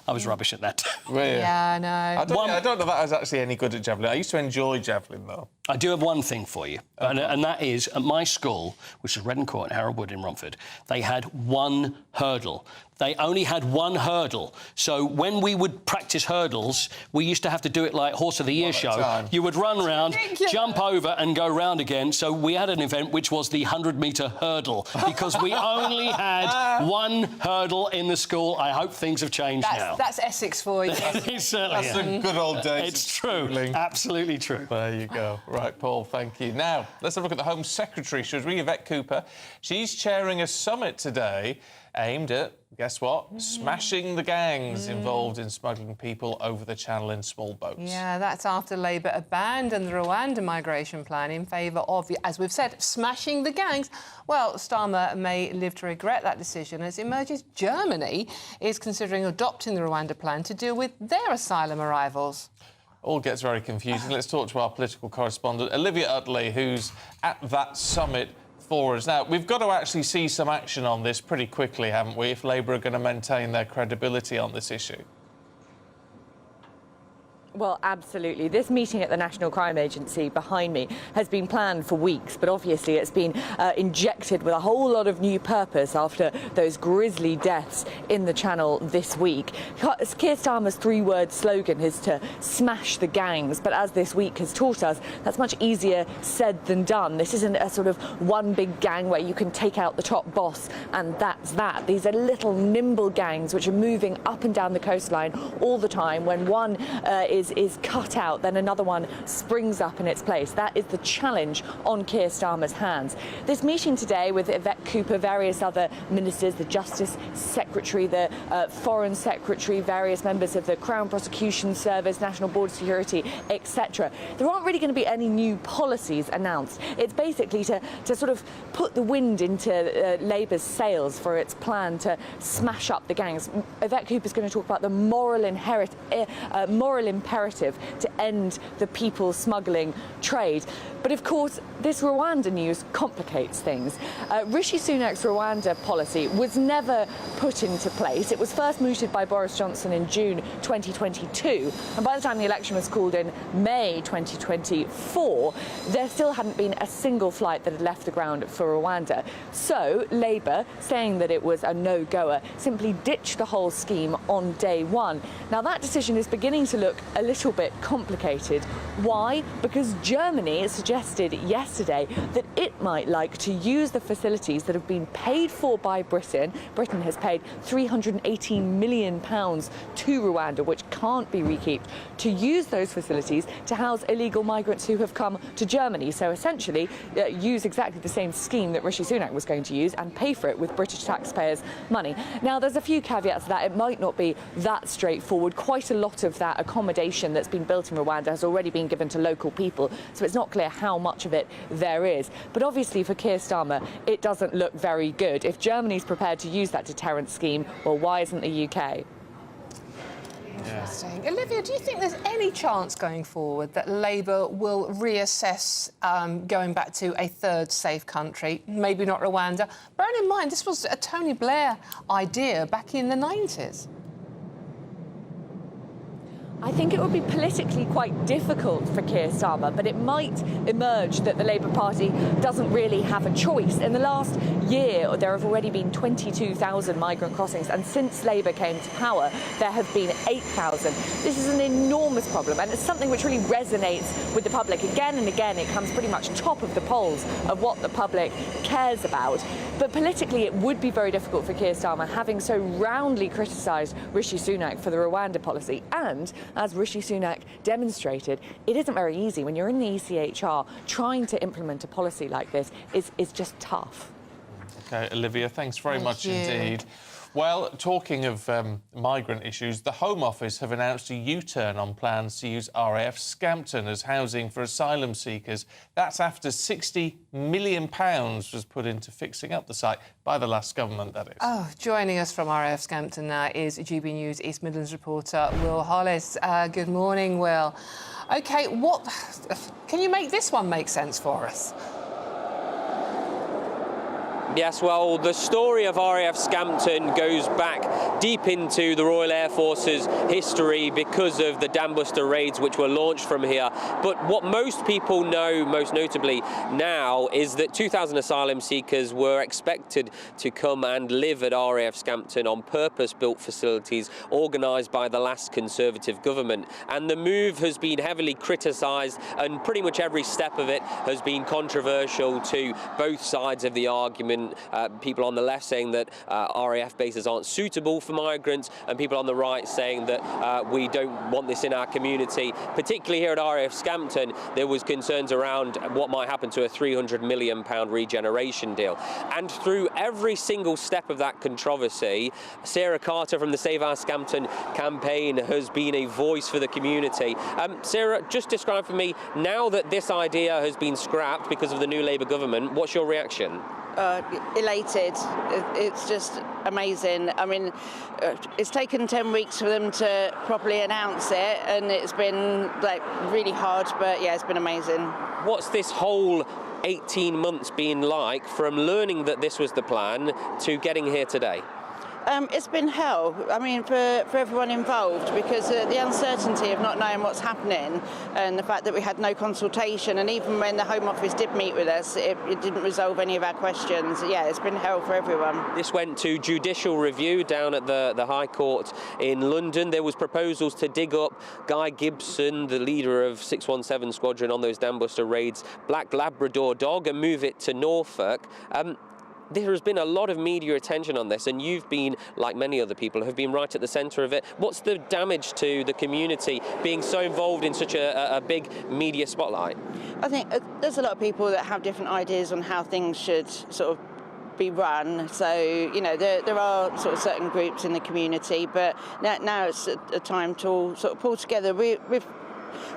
I was rubbish at that. Yeah, no. I don't know that I was actually any good at javelin. I used to enjoy javelin, though. I do have one thing for you, and that is, at my school, which is Redden Court in Harold Wood in Romford, they had one hurdle. They only had one hurdle. So when we would practice hurdles, we used to have to do it like Horse of the Year show. You would run round, jump over and go round again. So we had an event which was the 100-metre hurdle, because we only had one hurdle in the school. I hope things have changed now. That's Essex for you. It certainly That's the good old days. It's true. Absolutely true. There you go. Right, Paul, thank you. Now, let's have a look at the Home Secretary, Yvette Cooper. She's chairing a summit today aimed at, guess what, smashing the gangs involved in smuggling people over the Channel in small boats. Yeah, that's after Labour abandoned the Rwanda migration plan in favour of, as we've said, smashing the gangs. Well, Starmer may live to regret that decision as it emerges Germany is considering adopting the Rwanda plan to deal with their asylum arrivals. All gets very confusing. Let's talk to our political correspondent, Olivia Utley, who's at that summit for us. Now, we've got to actually see some action on this pretty quickly, haven't we, if Labour are going to maintain their credibility on this issue? Well, absolutely. This meeting at the National Crime Agency behind me has been planned for weeks, but obviously it's been injected with a whole lot of new purpose after those grisly deaths in the Channel this week. Keir Starmer's three-word slogan is to smash the gangs, but as this week has taught us, that's much easier said than done. This isn't a sort of one big gang where you can take out the top boss and that's that. These are little nimble gangs which are moving up and down the coastline all the time. When one is is cut out, then another one springs up in its place. That is the challenge on Keir Starmer's hands. This meeting today with Yvette Cooper, various other ministers, the Justice Secretary, the Foreign Secretary, various members of the Crown Prosecution Service, National Border Security, etc. There aren't really going to be any new policies announced. It's basically to sort of put the wind into Labour's sails for its plan to smash up the gangs. Yvette Cooper is going to talk about the moral imperative to end the people smuggling trade. But of course, this Rwanda news complicates things. Rishi Sunak's Rwanda policy was never put into place. It was first mooted by Boris Johnson in June 2022, and by the time the election was called in May 2024, there still hadn't been a single flight that had left the ground for Rwanda. So Labour, saying that it was a no-goer, simply ditched the whole scheme on day one. Now that decision is beginning to look a little bit complicated. Why? Because Germany suggested yesterday that it might like to use the facilities that have been paid for by Britain. Britain has paid £318 million to Rwanda, which can't be recouped, to use those facilities to house illegal migrants who have come to Germany. So essentially use exactly the same scheme that Rishi Sunak was going to use and pay for it with British taxpayers' money. Now there's a few caveats to that. It might not be that straightforward. Quite a lot of that accommodation that's been built in Rwanda has already been given to local people, so it's not clear how much of it there is. But obviously for Keir Starmer, it doesn't look very good. If Germany's prepared to use that deterrent scheme, well, why isn't the UK? Interesting. Olivia, do you think there's any chance going forward that Labour will reassess going back to a third safe country, maybe not Rwanda? Bearing in mind, this was a Tony Blair idea back in the 90s. I think it would be politically quite difficult for Keir Starmer, but it might emerge that the Labour Party doesn't really have a choice. In the last year, there have already been 22,000 migrant crossings, and since Labour came to power, there have been 8,000. This is an enormous problem, and it's something which really resonates with the public. Again and again, it comes pretty much top of the polls of what the public cares about. But politically, it would be very difficult for Keir Starmer, having so roundly criticised Rishi Sunak for the Rwanda policy. And as Rishi Sunak demonstrated, it isn't very easy. When you're in the ECHR, trying to implement a policy like this is just tough. OK, Olivia, thanks very much indeed. Well, talking of migrant issues, the Home Office have announced a U-turn on plans to use RAF Scampton as housing for asylum seekers. That's after £60 million was put into fixing up the site by the last government, that is. Oh, joining us from RAF Scampton now is GB News East Midlands reporter Will Hollis. Good morning, Will. OK, can you make this one make sense for us? Yes, well, the story of RAF Scampton goes back deep into the Royal Air Force's history because of the Dambuster raids which were launched from here. But what most people know, most notably now, is that 2,000 asylum seekers were expected to come and live at RAF Scampton on purpose-built facilities organised by the last Conservative government. And the move has been heavily criticised, and pretty much every step of it has been controversial to both sides of the argument. People on the left saying that RAF bases aren't suitable for migrants, and people on the right saying that we don't want this in our community. Particularly here at RAF Scampton, there was concerns around what might happen to a £300 million regeneration deal. And through every single step of that controversy, Sarah Carter from the Save Our Scampton campaign has been a voice for the community. Sarah, just describe for me, now that this idea has been scrapped because of the new Labour government, what's your reaction? Elated. It's just amazing. I mean, it's taken 10 weeks for them to properly announce it, and it's been like really hard, but yeah, it's been amazing. What's this whole 18 months been like from learning that this was the plan to getting here today? It's been hell, I mean, for everyone involved, because the uncertainty of not knowing what's happening and the fact that we had no consultation, and even when the Home Office did meet with us, it didn't resolve any of our questions. Yeah, it's been hell for everyone. This went to judicial review down at the High Court in London. There was proposals to dig up Guy Gibson, the leader of 617 Squadron on those Dambuster raids, Black Labrador dog, and move it to Norfolk. there has been a lot of media attention on this, and you've been, like many other people, have been right at the centre of it. What's the damage to the community being so involved in such a big media spotlight? I think there's a lot of people that have different ideas on how things should sort of be run. So, you know, there are sort of certain groups in the community, but now it's a time to all sort of pull together.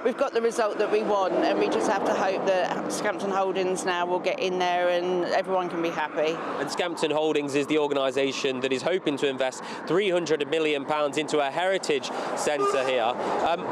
We've got the result that we want, and we just have to hope that Scampton Holdings now will get in there and everyone can be happy. And Scampton Holdings is the organisation that is hoping to invest £300 million into a heritage centre here.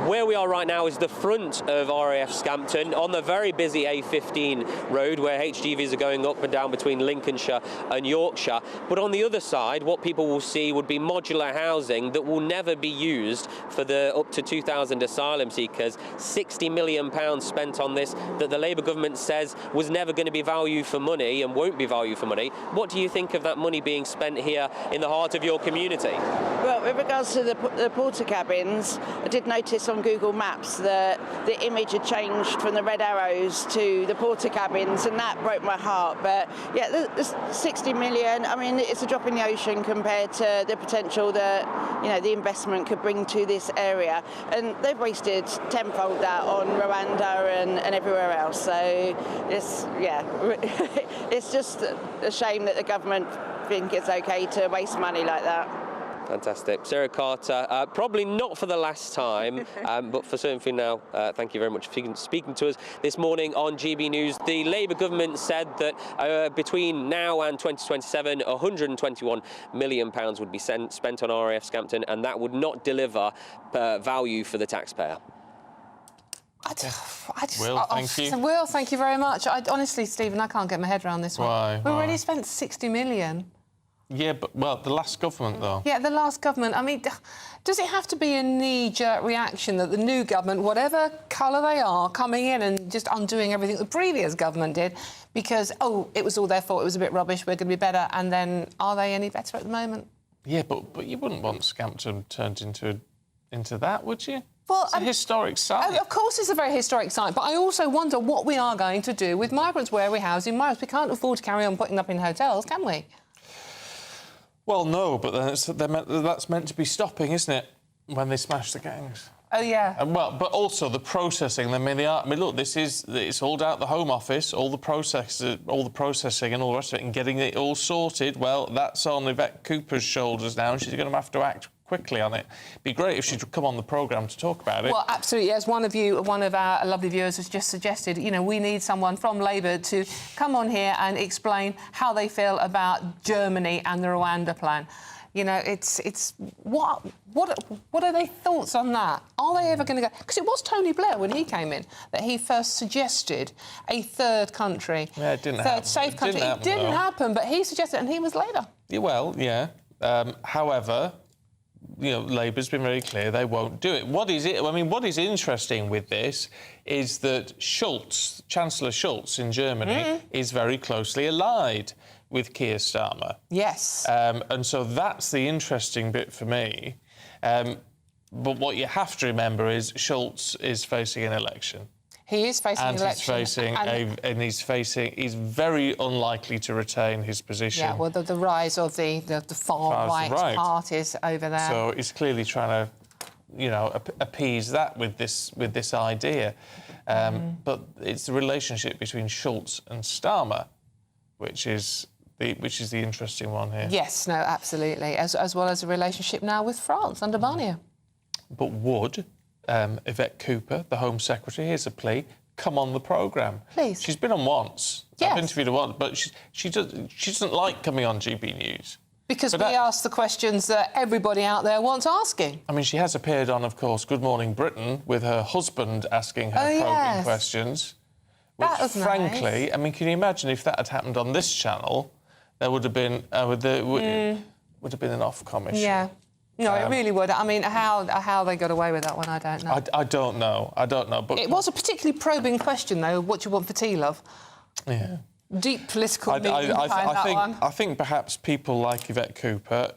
Where we are right now is the front of RAF Scampton on the very busy A15 road where HGVs are going up and down between Lincolnshire and Yorkshire. But on the other side, what people will see would be modular housing that will never be used for the up to 2,000 asylum seekers. £60 million spent on this that the Labour government says was never going to be value for money and won't be value for money. What do you think of that money being spent here in the heart of your community? Well, with regards to the porter cabins, I did notice on Google Maps that the image had changed from the red arrows to the porter cabins, and that broke my heart. But yeah, the 60 million, I mean, it's a drop in the ocean compared to the potential that, you know, the investment could bring to this area. And they've wasted tenfold that on Rwanda and everywhere else. So it's, yeah, it's just a shame that the government think it's okay to waste money like that. Fantastic. Sarah Carter, probably not for the last time, but for something now, thank you very much for speaking to us this morning on GB News. The Labour government said that between now and 2027, £121 million would be spent on RAF Scampton, and that would not deliver value for the taxpayer. Will, thank you. Will, thank you very much. Honestly, Stephen, I can't get my head around this one. Why? We already spent 60 million. Yeah, but, well, the last government, though. Yeah, the last government. I mean, does it have to be a knee-jerk reaction that the new government, whatever colour they are, coming in and just undoing everything the previous government did because, oh, it was all their fault, it was a bit rubbish, we're going to be better, and then are they any better at the moment? Yeah, but you wouldn't want Scampton turned into that, would you? Well, it's a historic site. Of course it's a very historic site, but I also wonder what we are going to do with migrants. Where are we housing migrants? We can't afford to carry on putting them up in hotels, can we? Well, no, but that's meant to be stopping, isn't it, when they smash the gangs? Oh, yeah. And, well, but also the processing. I mean, look, it's all down at the Home Office, all the processing and all the rest of it, and getting it all sorted. Well, that's on Yvette Cooper's shoulders now, and she's going to have to act quickly on it. It'd be great if she'd come on the programme to talk about it. Well, absolutely. As one of our lovely viewers has just suggested, you know, we need someone from Labour to come on here and explain how they feel about Germany and the Rwanda plan. You know, it's what are their thoughts on that? Are they ever going to go? Because it was Tony Blair when he came in that he first suggested a third country, yeah, it didn't happen. safe country. It didn't happen, but he suggested it, and he was Labour. Yeah, well, yeah. However, you know, Labour's been very clear they won't do it. What is interesting with this is that Chancellor Schulz in Germany is very closely allied with Keir Starmer. Yes. And so that's the interesting bit for me. But what you have to remember is Schulz is facing an election. He is facing an election. He's very unlikely to retain his position. Yeah, well, the rise of the far-right parties over there. So he's clearly trying to, you know, appease that with this idea. But it's the relationship between Schulz and Starmer, which is the interesting one here. Yes, no, absolutely. As well as a relationship now with France under Barnier. But would Yvette Cooper, the Home Secretary, here's a plea, come on the programme? Please. She's been on once. Yes. I've interviewed her once, but she doesn't like coming on GB News. Because we ask the questions that everybody out there wants asking. I mean, she has appeared on, of course, Good Morning Britain with her husband asking her probing questions. Which, that was frankly, nice. I mean, can you imagine if that had happened on this channel, there would have been would have been an Ofcom issue. Yeah. No, it really would. I mean, how they got away with that one, I don't know. I don't know. But it was a particularly probing question, though. What do you want for tea, love? Yeah. Deep political meaning behind that one. I think perhaps people like Yvette Cooper,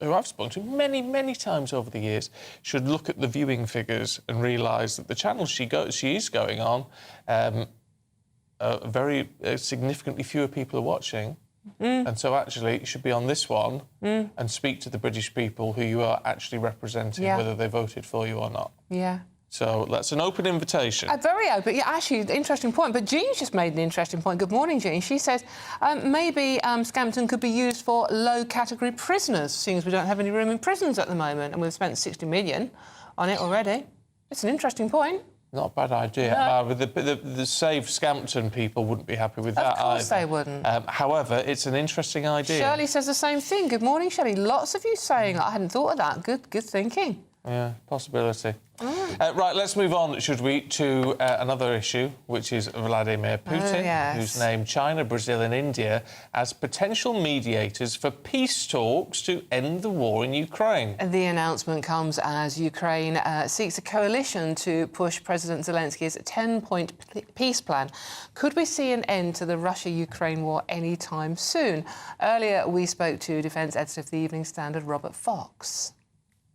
who I've spoken to many, many times over the years, should look at the viewing figures and realise that the channel she is going on, very significantly fewer people are watching. And so actually you should be on this one and speak to the British people who you are actually representing, whether they voted for you or not. Yeah. So that's an open invitation. Very open. Yeah, actually, interesting point. But Jean's just made an interesting point. Good morning, Jean. She says maybe Scampton could be used for low-category prisoners, seeing as we don't have any room in prisons at the moment, and we've spent 60 million on it already. It's an interesting point. Not a bad idea. No. The Save Scampton people wouldn't be happy with that either. Of course they wouldn't. However, it's an interesting idea. Shirley says the same thing. Good morning, Shirley. Lots of you saying I hadn't thought of that. Good thinking. Yeah, possibility. Right, let's move on, should we, to another issue, which is Vladimir Putin, who's named China, Brazil and India as potential mediators for peace talks to end the war in Ukraine. The announcement comes as Ukraine seeks a coalition to push President Zelensky's 10-point peace plan. Could we see an end to the Russia-Ukraine war any time soon? Earlier, we spoke to Defence Editor of the Evening Standard, Robert Fox.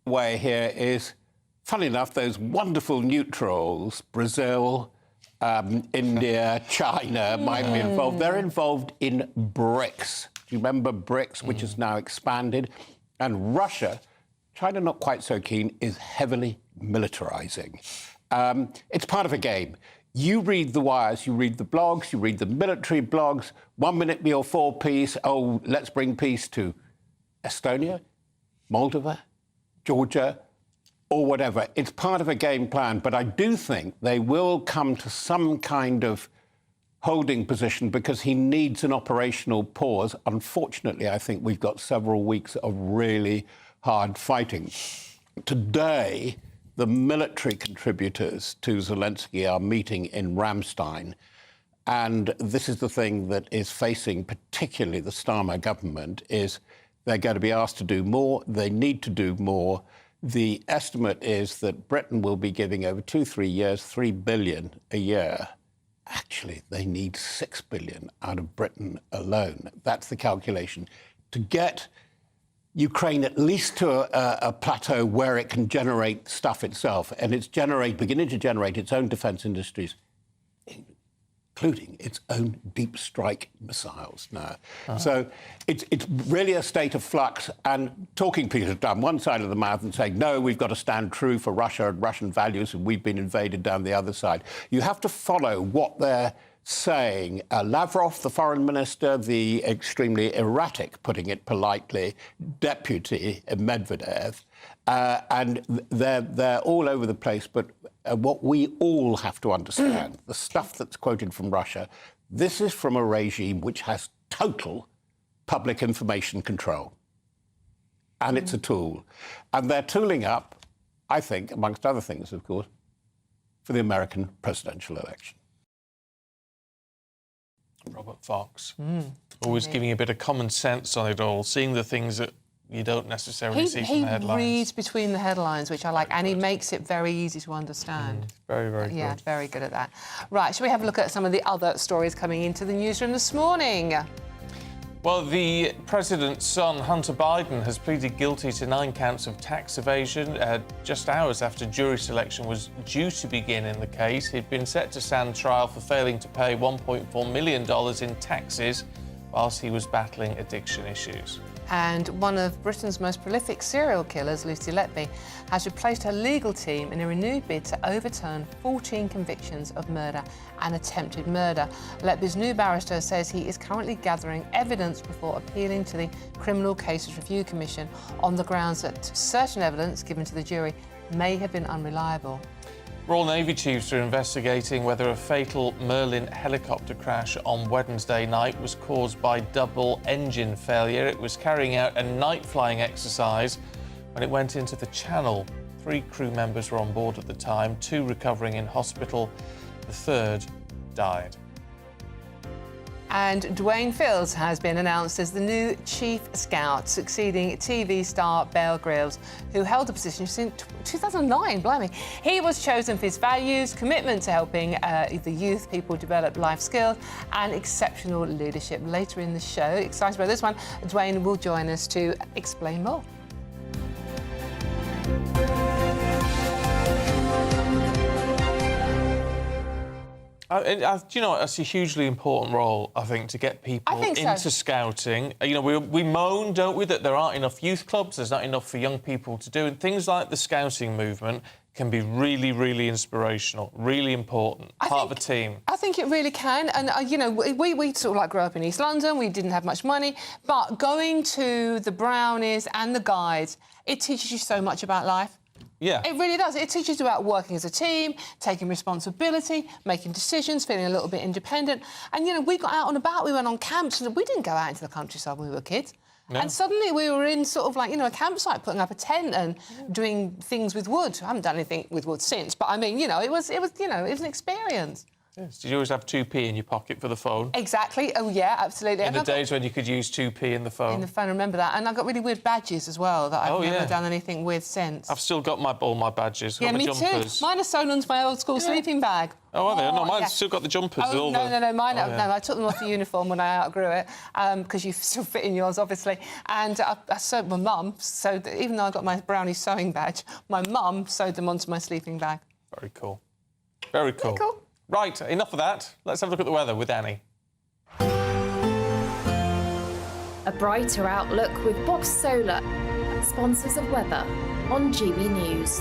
Way here is, funny enough, those wonderful neutrals, Brazil, India, China, might be involved. They're involved in BRICS. Do you remember BRICS, which is now expanded? And Russia, China not quite so keen, is heavily militarising. It's part of a game. You read the wires, you read the blogs, you read the military blogs. 1 minute you're for peace. Oh, let's bring peace to Estonia, Moldova, Georgia, or whatever. It's part of a game plan, but I do think they will come to some kind of holding position because he needs an operational pause. Unfortunately, I think we've got several weeks of really hard fighting. Today, the military contributors to Zelensky are meeting in Ramstein, and this is the thing that is facing particularly the Starmer government, is they're going to be asked to do more. They need to do more. The estimate is that Britain will be giving over 2-3 years, $3 billion a year. Actually, they need $6 billion out of Britain alone. That's the calculation. To get Ukraine at least to a plateau where it can generate stuff itself, and it's beginning to generate its own defence industries, including its own deep strike missiles now. So it's really a state of flux, and talking people have done one side of the mouth and saying, no, we've got to stand true for Russia and Russian values, and we've been invaded down the other side. You have to follow what they're saying. Lavrov, the foreign minister, the extremely erratic, putting it politely, deputy Medvedev, and they're all over the place, but what we all have to understand, the stuff that's quoted from Russia, this is from a regime which has total public information control. And it's a tool. And they're tooling up, I think, amongst other things, of course, for the American presidential election. Robert Fox. Always giving a bit of common sense on it all, seeing the things that you don't necessarily see from the headlines. He reads between the headlines, which I like, and he makes it very easy to understand. Very, very good. Yeah, very good at that. Right, shall we have a look at some of the other stories coming into the newsroom this morning? Well, the president's son, Hunter Biden, has pleaded guilty to 9 counts of tax evasion just hours after jury selection was due to begin in the case. He'd been set to stand trial for failing to pay $1.4 million in taxes whilst he was battling addiction issues. And one of Britain's most prolific serial killers, Lucy Letby, has replaced her legal team in a renewed bid to overturn 14 convictions of murder and attempted murder. Letby's new barrister says he is currently gathering evidence before appealing to the Criminal Cases Review Commission on the grounds that certain evidence given to the jury may have been unreliable. Royal Navy chiefs are investigating whether a fatal Merlin helicopter crash on Wednesday night was caused by double engine failure. It was carrying out a night flying exercise when it went into the Channel. 3 crew members were on board at the time, 2 recovering in hospital. The 3rd died. And Dwayne Fields has been announced as the new Chief Scout, succeeding TV star Bear Grylls, who held the position since 2009, blimey. He was chosen for his values, commitment to helping the youth people develop life skills and exceptional leadership. Later in the show, excited about this one, Dwayne will join us to explain more. Do you know, it's a hugely important role, I think, to get people into scouting. You know, we moan, don't we, that there aren't enough youth clubs, there's not enough for young people to do, and things like the scouting movement can be really, really inspirational, really important, part of a team. I think it really can. And, you know, we sort of like grew up in East London, we didn't have much money, but going to the Brownies and the Guides, it teaches you so much about life. Yeah. It really does. It teaches you about working as a team, taking responsibility, making decisions, feeling a little bit independent. And, you know, we got out and about, we went on camps, and we didn't go out into the countryside when we were kids. No. And suddenly we were in sort of like, you know, a campsite, putting up a tent and doing things with wood. I haven't done anything with wood since, but I mean, you know, it was an experience. Yes. Did you always have 2p in your pocket for the phone? Exactly. Oh, yeah, absolutely. In the days when you could use 2p in the phone. In the phone, remember that. And I got really weird badges as well that I've never done anything with since. I've still got all my badges. Yeah, me jumpers. too. Mine are sewn onto my old school sleeping bag. Oh, are they? No, mine's still got the jumpers. Oh, no, mine. No, I took them off the uniform when I outgrew it, because you still fit in yours, obviously. And I sewed my mum, so even though I got my brownie sewing badge, my mum sewed them onto my sleeping bag. Very cool. Very cool. Very cool. Right, enough of that. Let's have a look at the weather with Annie. A brighter outlook with Box Solar, sponsors of weather on GB News.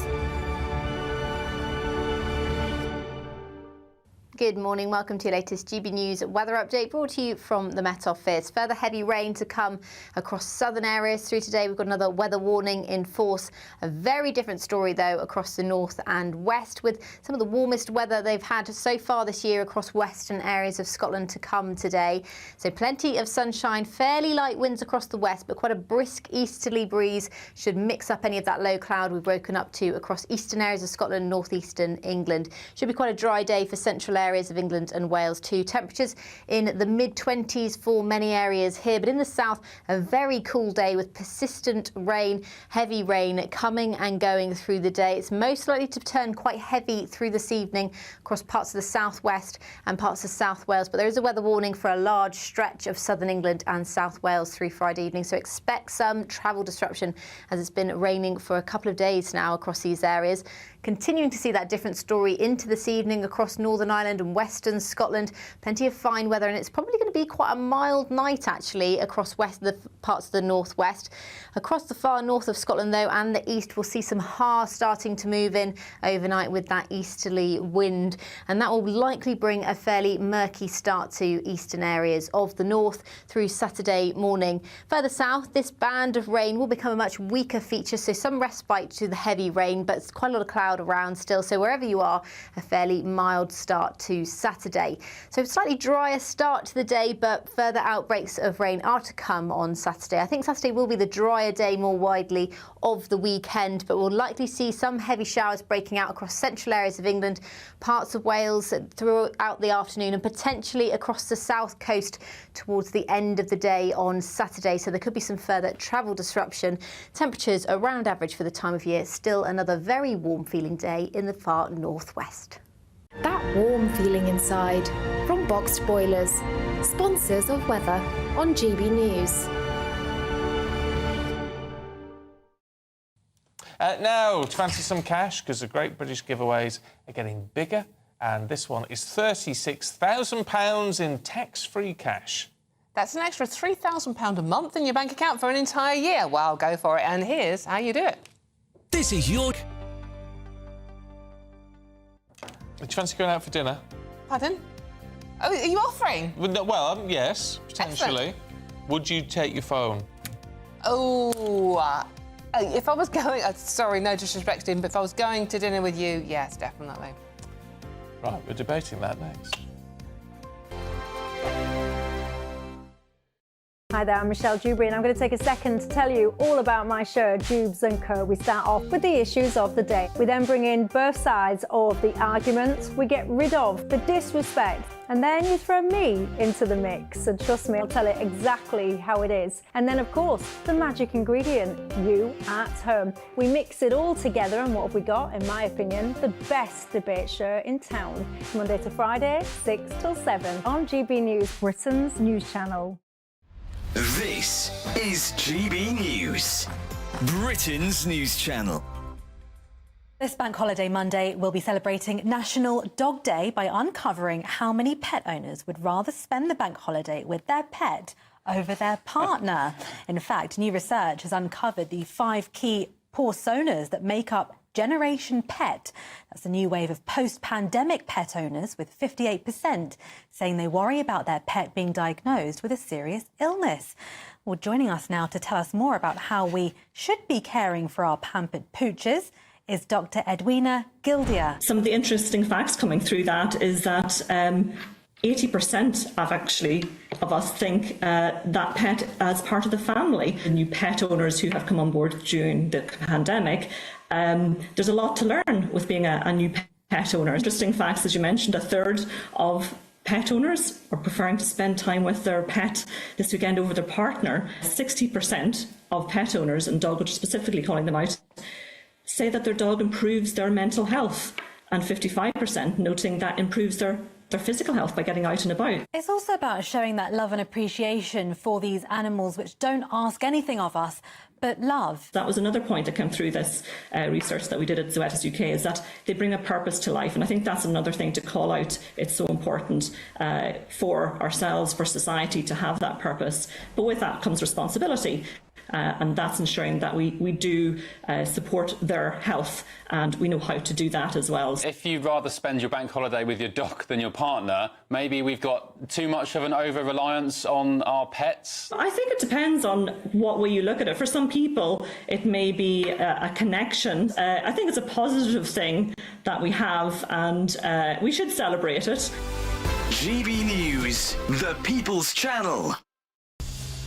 Good morning, welcome to your latest GB News weather update brought to you from the Met Office. Further heavy rain to come across southern areas through today. We've got another weather warning in force. A very different story though across the north and west, with some of the warmest weather they've had so far this year across western areas of Scotland to come today. So plenty of sunshine, fairly light winds across the west, but quite a brisk easterly breeze should mix up any of that low cloud we've woken up to across eastern areas of Scotland, northeastern England. Should be quite a dry day for central areas of England and Wales too. Temperatures in the mid-20s for many areas here, but in the south a very cool day with persistent rain, heavy rain coming and going through the day. It's most likely to turn quite heavy through this evening across parts of the southwest and parts of South Wales, but there is a weather warning for a large stretch of southern England and South Wales through Friday evening, so expect some travel disruption as it's been raining for a couple of days now across these areas. Continuing to see that different story into this evening across Northern Ireland and western Scotland. Plenty of fine weather, and it's probably going to be quite a mild night actually across the parts of the northwest. Across the far north of Scotland though and the east, we'll see some ha starting to move in overnight with that easterly wind, and that will likely bring a fairly murky start to eastern areas of the north through Saturday morning. Further south, this band of rain will become a much weaker feature, so some respite to the heavy rain, but it's quite a lot of cloud around still, so wherever you are, a fairly mild start to Saturday. So slightly drier start to the day, but further outbreaks of rain are to come on Saturday. I think Saturday will be the drier day more widely of the weekend, but we'll likely see some heavy showers breaking out across central areas of England, parts of Wales throughout the afternoon, and potentially across the south coast towards the end of the day on Saturday, so there could be some further travel disruption. Temperatures around average for the time of year, still another very warm feeling day in the far northwest. That warm feeling inside from Boxed Boilers, sponsors of weather on GB News. Now, to fancy some cash, because the Great British giveaways are getting bigger, and this one is £36,000 in tax-free cash. That's an extra £3,000 a month in your bank account for an entire year. Well, go for it, and here's how you do it. This is your... Do you fancy going out for dinner? Pardon? Oh, are you offering? Well, yes, potentially. Excellent. Would you take your phone? Oh, if I was going... sorry, no disrespect to him, but if I was going to dinner with you, yes, definitely. Right, we're debating that next. Hi there, I'm Michelle Dewberry, and I'm going to take a second to tell you all about my show, Dubes & Co. We start off with the issues of the day. We then bring in both sides of the argument. We get rid of the disrespect, and then you throw me into the mix. And trust me, I'll tell it exactly how it is. And then, of course, the magic ingredient, you at home. We mix it all together, and what have we got? In my opinion, the best debate show in town. Monday to Friday, 6 till 7 on GB News, Britain's news channel. This is GB News, Britain's news channel. This Bank Holiday Monday, we'll be celebrating National Dog Day by uncovering how many pet owners would rather spend the bank holiday with their pet over their partner. In fact, new research has uncovered the 5 key personas that make up Generation Pet. That's a new wave of post-pandemic pet owners, with 58% saying they worry about their pet being diagnosed with a serious illness. Well, joining us now to tell us more about how we should be caring for our pampered pooches is Dr. Edwina Gildia. Some of the interesting facts coming through that is that 80% of us think that pet as part of the family. The new pet owners who have come on board during the pandemic, there's a lot to learn with being a new pet owner. Interesting facts, as you mentioned, 1/3 of pet owners are preferring to spend time with their pet this weekend over their partner. 60% of pet owners, and dog owners specifically calling them out, say that their dog improves their mental health, and 55% noting that improves their physical health by getting out and about. It's also about showing that love and appreciation for these animals which don't ask anything of us but love. That was another point that came through this research that we did at Zoetis UK, is that they bring a purpose to life, and I think that's another thing to call out. It's so important for ourselves, for society, to have that purpose, but with that comes responsibility. And that's ensuring that we do support their health, and we know how to do that as well. If you'd rather spend your bank holiday with your dog than your partner, maybe we've got too much of an over-reliance on our pets? I think it depends on what way you look at it. For some people, it may be a connection. I think it's a positive thing that we have, and we should celebrate it. GB News, the People's Channel.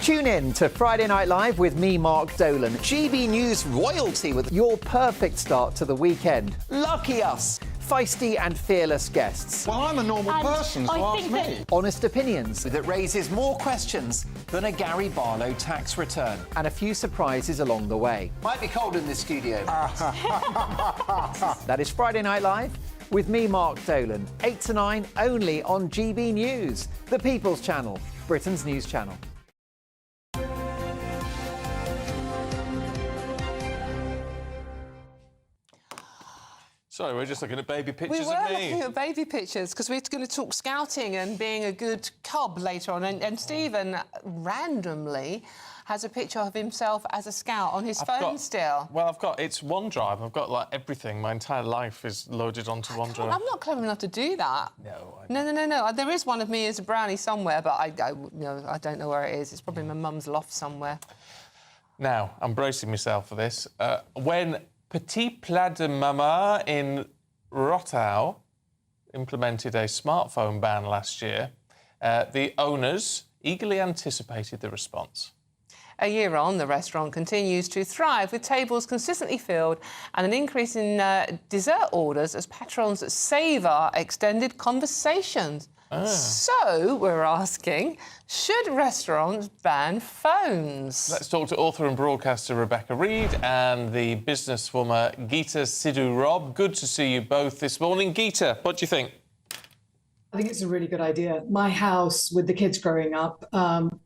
Tune in to Friday Night Live with me, Mark Dolan. GB News royalty with your perfect start to the weekend. Lucky us. Feisty and fearless guests. Well, I'm a normal person, so ask me. Honest opinions that raises more questions than a Gary Barlow tax return. And a few surprises along the way. Might be cold in this studio. That is Friday Night Live with me, Mark Dolan. 8 to 9 only on GB News, the People's Channel, Britain's news channel. Sorry, we're just looking at baby pictures We were of me. looking at baby pictures because we're going to talk scouting and being a good cub later on. And Stephen randomly has a picture of himself as a scout on his phone still. Well, it's OneDrive. I've got like everything. My entire life is loaded onto OneDrive. I'm not clever enough to do that. No. There is one of me as a brownie somewhere, but I don't know where it is. It's probably my mum's loft somewhere. Now, I'm bracing myself for this. When Petit Plat de Mama in Rottau implemented a smartphone ban last year, the owners eagerly anticipated the response. A year on, the restaurant continues to thrive, with tables consistently filled and an increase in dessert orders as patrons savour extended conversations. So, we're asking, should restaurants ban phones? Let's talk to author and broadcaster Rebecca Reed and the businesswoman Geeta Sidhu-Rob. Good to see you both this morning. Geeta, what do you think? I think it's a really good idea. My house, with the kids growing up,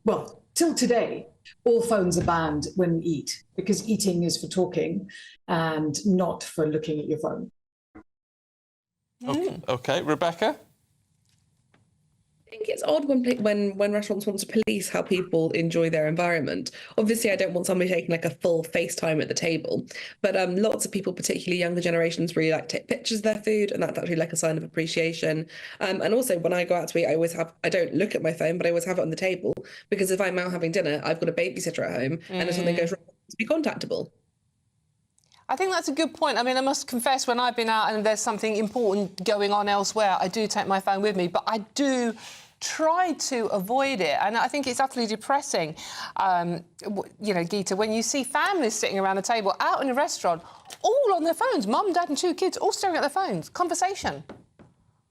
well, till today, all phones are banned when we eat, because eating is for talking and not for looking at your phone. OK, Rebecca? I think it's odd when restaurants want to police how people enjoy their environment. Obviously, I don't want somebody taking like a full FaceTime at the table, but lots of people, particularly younger generations, really like to take pictures of their food, and that's actually like a sign of appreciation. And also, when I go out to eat, I don't look at my phone, but I always have it on the table, because if I'm out having dinner, I've got a babysitter at home, and if something goes wrong, to be contactable. I think that's a good point. I mean, I must confess, when I've been out and there's something important going on elsewhere, I do take my phone with me, but I do try to avoid it. And I think it's utterly depressing, Geeta, when you see families sitting around a table out in a restaurant, all on their phones, mum, dad and 2 kids, all staring at their phones, conversation.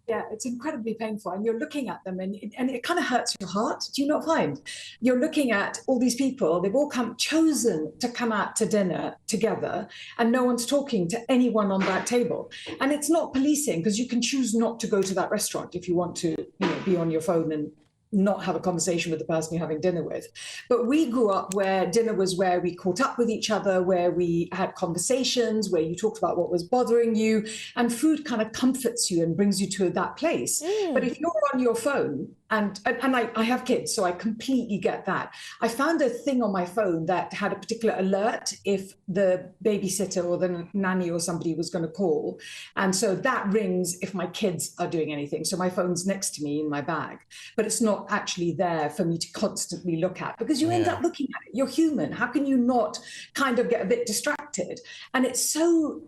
Yeah, it's incredibly painful, and you're looking at them, and it kind of hurts your heart. Do you not find? You're looking at all these people, they've all chosen to come out to dinner together, and no one's talking to anyone on that table. And it's not policing, because you can choose not to go to that restaurant if you want to, be on your phone and not have a conversation with the person you're having dinner with. But we grew up where dinner was where we caught up with each other, where we had conversations, where you talked about what was bothering you, and food kind of comforts you and brings you to that place. But if you're on your phone, and I have kids, so I completely get that. I found a thing on my phone that had a particular alert if the babysitter or the nanny or somebody was going to call. And so that rings if my kids are doing anything. So my phone's next to me in my bag, but it's not actually there for me to constantly look at, because you end up looking at it. You're human. How can you not kind of get a bit distracted? And it's so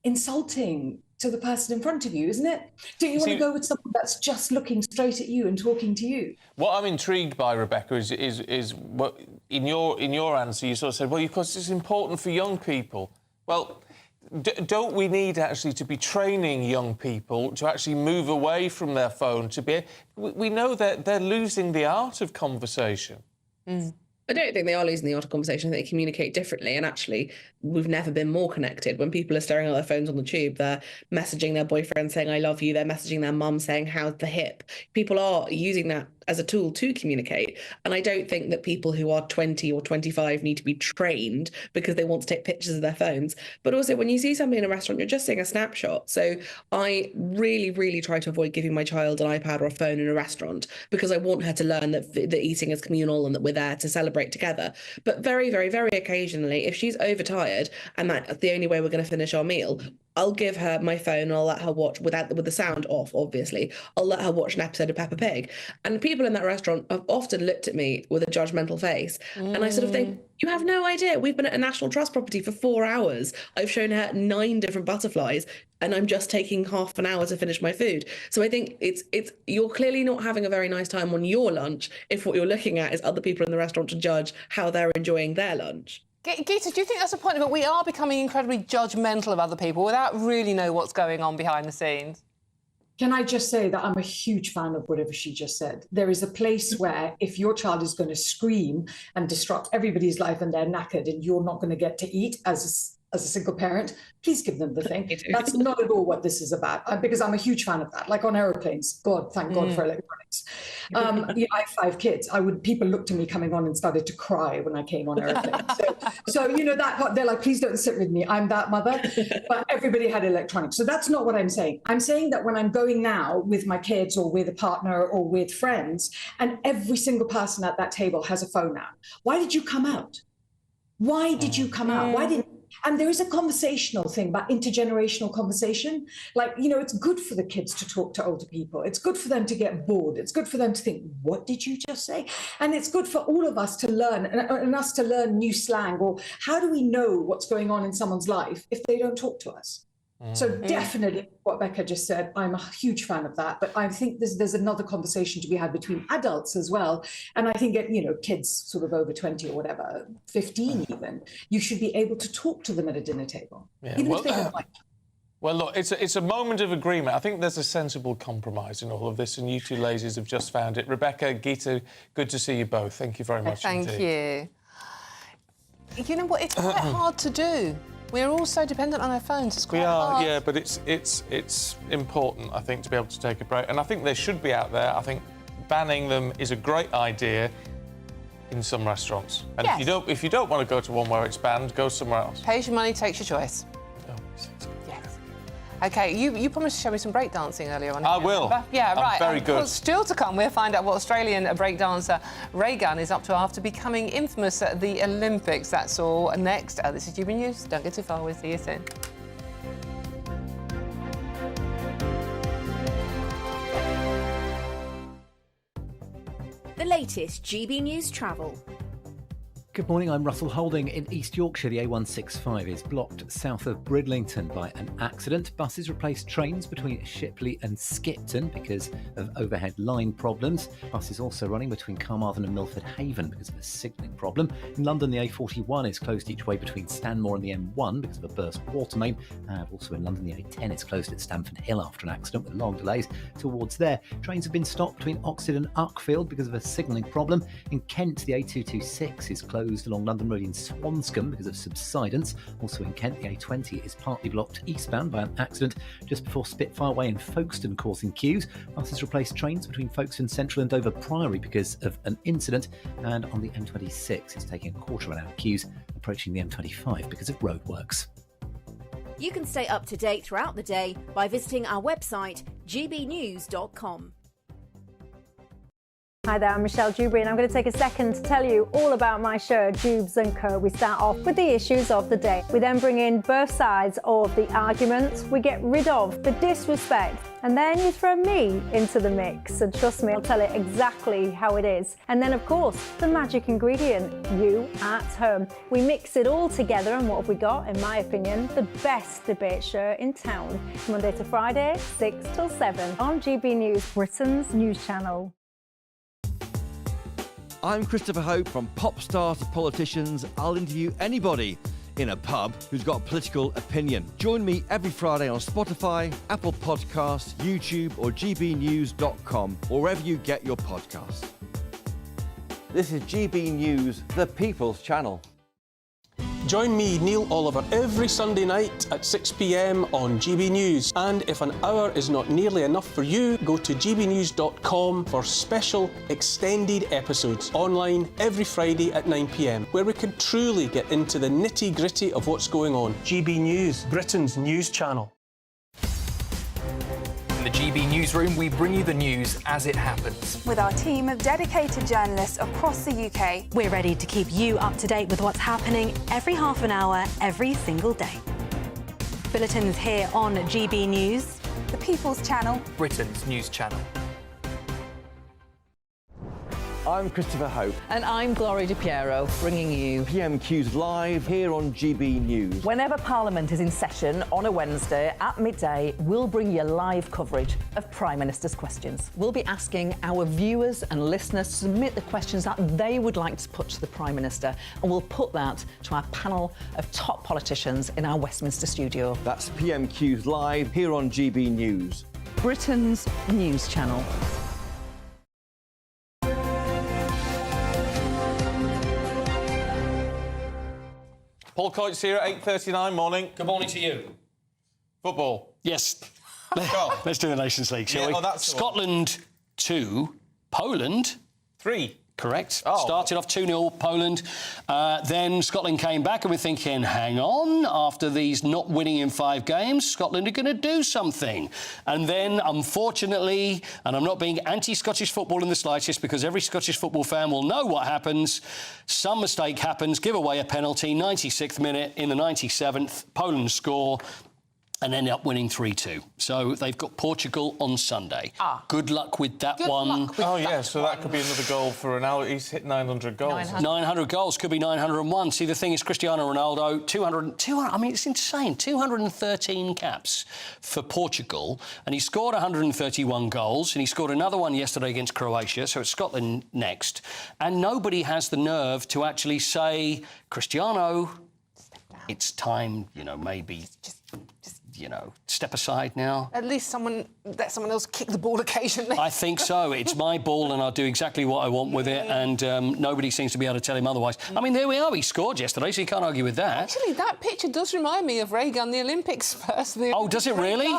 insulting to the person in front of you, isn't it? Do you want to go with someone that's just looking straight at you and talking to you? What I'm intrigued by, Rebecca, is what in your answer you sort of said, well, because it's important for young people. Well, don't we need actually to be training young people to actually move away from their phone? We know that they're losing the art of conversation. I don't think they are losing the art of conversation. I think they communicate differently. And actually, we've never been more connected. When people are staring at their phones on the tube, they're messaging their boyfriend saying, I love you. They're messaging their mum saying, how's the hip? People are using that as a tool to communicate. And I don't think that people who are 20 or 25 need to be trained because they want to take pictures of their phones. But also, when you see somebody in a restaurant, you're just seeing a snapshot. So I really, really try to avoid giving my child an iPad or a phone in a restaurant, because I want her to learn that eating is communal and that we're there to celebrate together. But very, very, very occasionally, if she's overtired and that's the only way we're going to finish our meal, I'll give her my phone and I'll let her watch with the sound off, obviously. I'll let her watch an episode of Peppa Pig. And people in that restaurant have often looked at me with a judgmental face. And I sort of think, you have no idea. We've been at a National Trust property for 4 hours. I've shown her 9 different butterflies and I'm just taking half an hour to finish my food. So I think it's you're clearly not having a very nice time on your lunch if what you're looking at is other people in the restaurant to judge how they're enjoying their lunch. Geeta, do you think that's a point that we are becoming incredibly judgmental of other people without really know what's going on behind the scenes? Can I just say that I'm a huge fan of whatever she just said. There is a place where if your child is going to scream and disrupt everybody's life and they're knackered and you're not going to get to eat as a single parent, please give them the thing. That's not at all what this is about, because I'm a huge fan of that. Like on aeroplanes, thank God for electronics. I have 5 kids. People looked at me coming on and started to cry when I came on aeroplanes. So that part, they're like, please don't sit with me. I'm that mother. But everybody had electronics. So that's not what I'm saying. I'm saying that when I'm going now with my kids or with a partner or with friends, and every single person at that table has a phone now. Why did you come out? Why did you come out? Why didn't? And there is a conversational thing about intergenerational conversation. Like, it's good for the kids to talk to older people. It's good for them to get bored. It's good for them to think, what did you just say? And it's good for all of us to learn, and us to learn new slang, or how do we know what's going on in someone's life if they don't talk to us? So definitely what Becca just said, I'm a huge fan of that. But I think there's another conversation to be had between adults as well. And I think, kids sort of over 20 or whatever, 15 even, you should be able to talk to them at a dinner table, even if they don't like you. Well, look, it's a moment of agreement. I think there's a sensible compromise in all of this, and you two ladies have just found it. Rebecca, Geeta, good to see you both. Thank you very much indeed. Thank you. You know what? It's quite hard to do. We're all so dependent on our phones. It's quite hard. Yeah, but it's important, I think, to be able to take a break. And I think they should be out there. I think banning them is a great idea in some restaurants. And yes. if you don't want to go to one where it's banned, go somewhere else. Pays your money, takes your choice. OK, you promised to show me some breakdancing earlier on. I will. Yeah, right. I'm very good. Still to come, we'll find out what Australian breakdancer Raygun is up to after becoming infamous at the Olympics. That's all next. This is GB News. Don't get too far. We'll see you soon. The latest GB News travel. Good morning, I'm Russell Holding. In East Yorkshire, the A165 is blocked south of Bridlington by an accident. Buses replaced trains between Shipley and Skipton because of overhead line problems. Buses also running between Carmarthen and Milford Haven because of a signalling problem. In London, the A41 is closed each way between Stanmore and the M1 because of a burst water main. Also in London, the A10 is closed at Stamford Hill after an accident with long delays towards there. Trains have been stopped between Oxted and Uckfield because of a signalling problem. In Kent, the A226 is closed closed along London Road in Swanscombe because of subsidence. Also in Kent, the A20 is partly blocked eastbound by an accident just before Spitfire Way in Folkestone, causing queues. Buses replaced trains between Folkestone Central and Dover Priory because of an incident. And on the M26, it's taking a quarter of an hour queues approaching the M25 because of roadworks. You can stay up to date throughout the day by visiting our website, gbnews.com. Hi there, I'm Michelle Dewberry and I'm going to take a second to tell you all about my show, Jubes & Co. We start off with the issues of the day. We then bring in both sides of the argument. We get rid of the disrespect. And then you throw me into the mix. And trust me, I'll tell it exactly how it is. And then, of course, the magic ingredient, you at home. We mix it all together and what have we got, in my opinion, the best debate show in town. Monday to Friday, 6 till 7 on GB News, Britain's news channel. I'm Christopher Hope. From pop stars to politicians, I'll interview anybody in a pub who's got a political opinion. Join me every Friday on Spotify, Apple Podcasts, YouTube or gbnews.com, or wherever you get your podcasts. This is GB News, the People's Channel. Join me, Neil Oliver, every Sunday night at 6 p.m. on GB News. And if an hour is not nearly enough for you, go to gbnews.com for special extended episodes online every Friday at 9 p.m, where we can truly get into the nitty-gritty of what's going on. GB News, Britain's news channel. In the GB Newsroom, we bring you the news as it happens. With our team of dedicated journalists across the UK, we're ready to keep you up to date with what's happening every half an hour, every single day. Bulletins here on GB News, the People's Channel, Britain's news channel. I'm Christopher Hope. And I'm Gloria Di Piero, bringing you PMQ's live here on GB News. Whenever Parliament is in session on a Wednesday at midday, we'll bring you live coverage of Prime Minister's questions. We'll be asking our viewers and listeners to submit the questions that they would like to put to the Prime Minister, and we'll put that to our panel of top politicians in our Westminster studio. That's PMQ's live here on GB News, Britain's news channel. Paul Coates here at 8:39 morning. Good morning to you. Football. Yes. Let's do the Nations League, shall we? Oh, that's Scotland 2, Poland 3. Correct. Oh. Started off 2-0 Poland. Then Scotland came back and we're thinking, hang on, after these not winning in 5 games, Scotland are going to do something. And then, unfortunately, and I'm not being anti-Scottish football in the slightest because every Scottish football fan will know what happens. Some mistake happens, give away a penalty, 96th minute, in the 97th, Poland score and end up winning 3-2. So they've got Portugal on Sunday. Good luck with that one. So that could be another goal for Ronaldo. He's hit 900 goals. 900 goals, could be 901. See, the thing is, Cristiano Ronaldo, 200, I mean, it's insane, 213 caps for Portugal, and he scored 131 goals, and he scored another one yesterday against Croatia, so it's Scotland next. And nobody has the nerve to actually say, Cristiano, it's time, maybe... step aside now. At least let someone else kick the ball occasionally. I think so. It's my ball and I'll do exactly what I want with it, and nobody seems to be able to tell him otherwise. I mean, there we are. He scored yesterday, so you can't argue with that. Actually, that picture does remind me of Raygun, the Olympics first. Oh, does it really?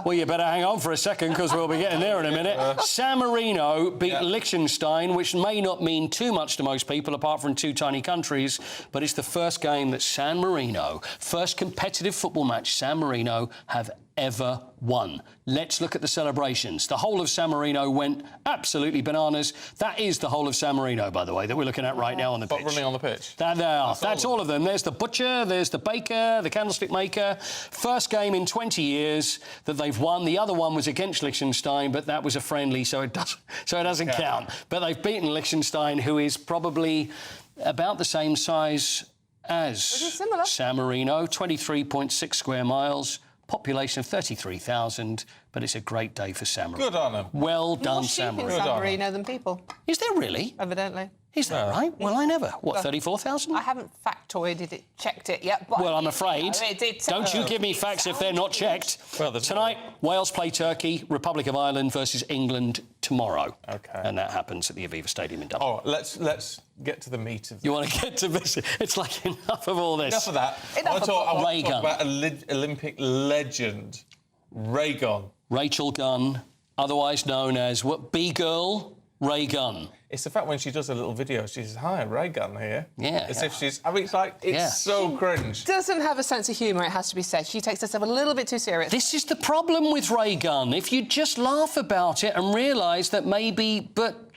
Well, you better hang on for a second because we'll be getting there in a minute. San Marino beat Liechtenstein, which may not mean too much to most people apart from 2 tiny countries, but it's the first game that San Marino, first competitive football match San Marino have ever won. Let's look at the celebrations. The whole of San Marino went absolutely bananas. That is the whole of San Marino, by the way, that we're looking at right now on the pitch. Running on the pitch? There they are. That's all of them. There's the butcher, there's the baker, the candlestick maker. First game in 20 years that they've won. The other one was against Liechtenstein, but that was a friendly, so it doesn't count. But they've beaten Liechtenstein, who is probably about the same size as San Marino, 23.6 square miles. Population of 33,000, but it's a great day for San Marino. Good on them. Well done, San Marino. More sheep in San Marino than people. Is there really? Evidently. Is that right? Well, I never. What, 34,000? I haven't factoided it, checked it yet. But well, I'm afraid. Don't you give me facts if they're not checked. Tonight, Wales play Turkey, Republic of Ireland versus England tomorrow. Okay. And that happens at the Aviva Stadium in Dublin. Oh, let's get to the meat of. You want to get to this? It's like enough of all this. Enough of that. I want to talk about Olympic legend Raygun. Rachel Gunn, otherwise known as what? B-girl Raygun. It's the fact when she does a little video, she says, "Hi, Raygun here." Yeah. As if she's. I mean, it's so cringe. Doesn't have a sense of humour, it has to be said. She takes herself a little bit too serious. This is the problem with Raygun. If you just laugh about it and realise that but...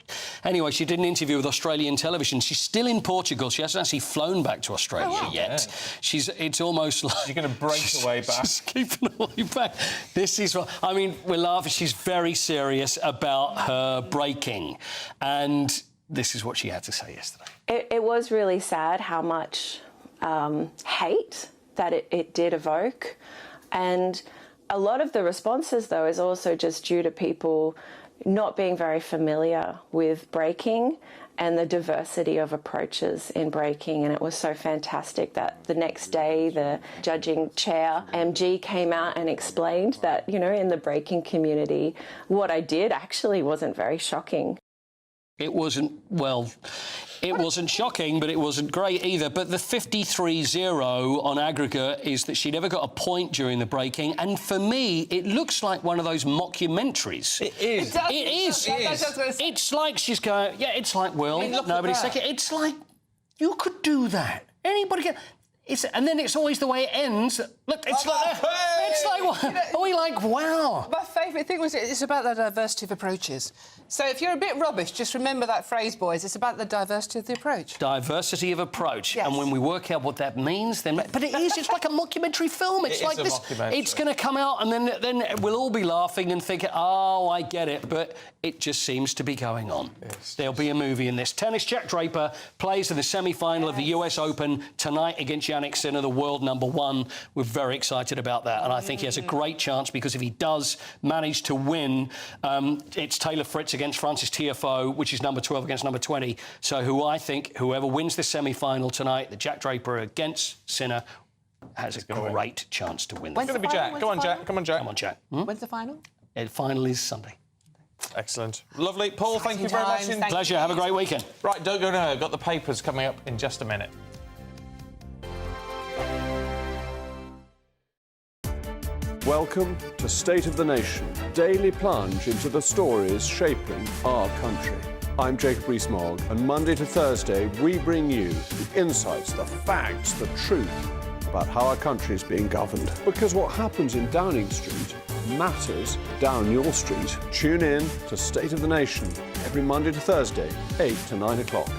Anyway, she did an interview with Australian television. She's still in Portugal. She hasn't actually flown back to Australia yet. Yeah. It's almost like... You're going to break her way back. She's keeping her way back. This is what... I mean, we're laughing. She's very serious about her breaking. And this is what she had to say yesterday. It was really sad how much hate that it did evoke. And a lot of the responses, though, is also just due to people not being very familiar with breaking and the diversity of approaches in breaking. And it was so fantastic that the next day the judging chair, MG, came out and explained that, you know, in the breaking community, what I did actually wasn't very shocking. It wasn't, well, it wasn't shocking, but it wasn't great either. But the 53-0 on aggregate is that she never got a point during the breaking. And for me, it looks like one of those mockumentaries. It is. It is. It's like she's going, yeah, it's like, well, nobody's second. It's like, you could do that. Anybody can... and then it's always the way it ends. Look, it's like... It's like... Are we like, wow? My favourite thing was it's about the diversity of approaches. So if you're a bit rubbish, just remember that phrase, boys. It's about the diversity of the approach. Diversity of approach. Yes. And when we work out what that means, then... But it is, it's like a mockumentary film. It's like this... It's going to come out and then we'll all be laughing and thinking, oh, I get it. But it just seems to be going on. Yes. There'll be a movie in this. Tennis, Jack Draper plays in the semi-final of the US Open tonight against Jannik Sinner, the world #1. We're very excited about that. And I think he has a great chance because if he does manage to win, it's Taylor Fritz against Francis Tiafoe, which is number 12 against number 20. So whoever wins this semi-final tonight, the Jack Draper against Sinner, has a great chance to win. It's going to be Jack. Come on, Jack. Come on, Jack. Come on, Jack. When's the final? The final is Sunday. Excellent. Lovely. Paul, thank you very much. Pleasure. Have a great weekend. Right, don't go now. I've got the papers coming up in just a minute. Welcome to State of the Nation, daily plunge into the stories shaping our country. I'm Jacob Rees-Mogg, and Monday to Thursday we bring you the insights, the facts, the truth about how our country is being governed. Because what happens in Downing Street matters down your street. Tune in to State of the Nation every Monday to Thursday, 8 to 9 o'clock.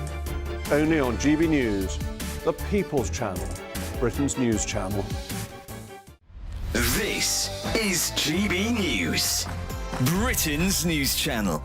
Only on GB News, the People's Channel, Britain's news channel. This is GB News, Britain's news channel.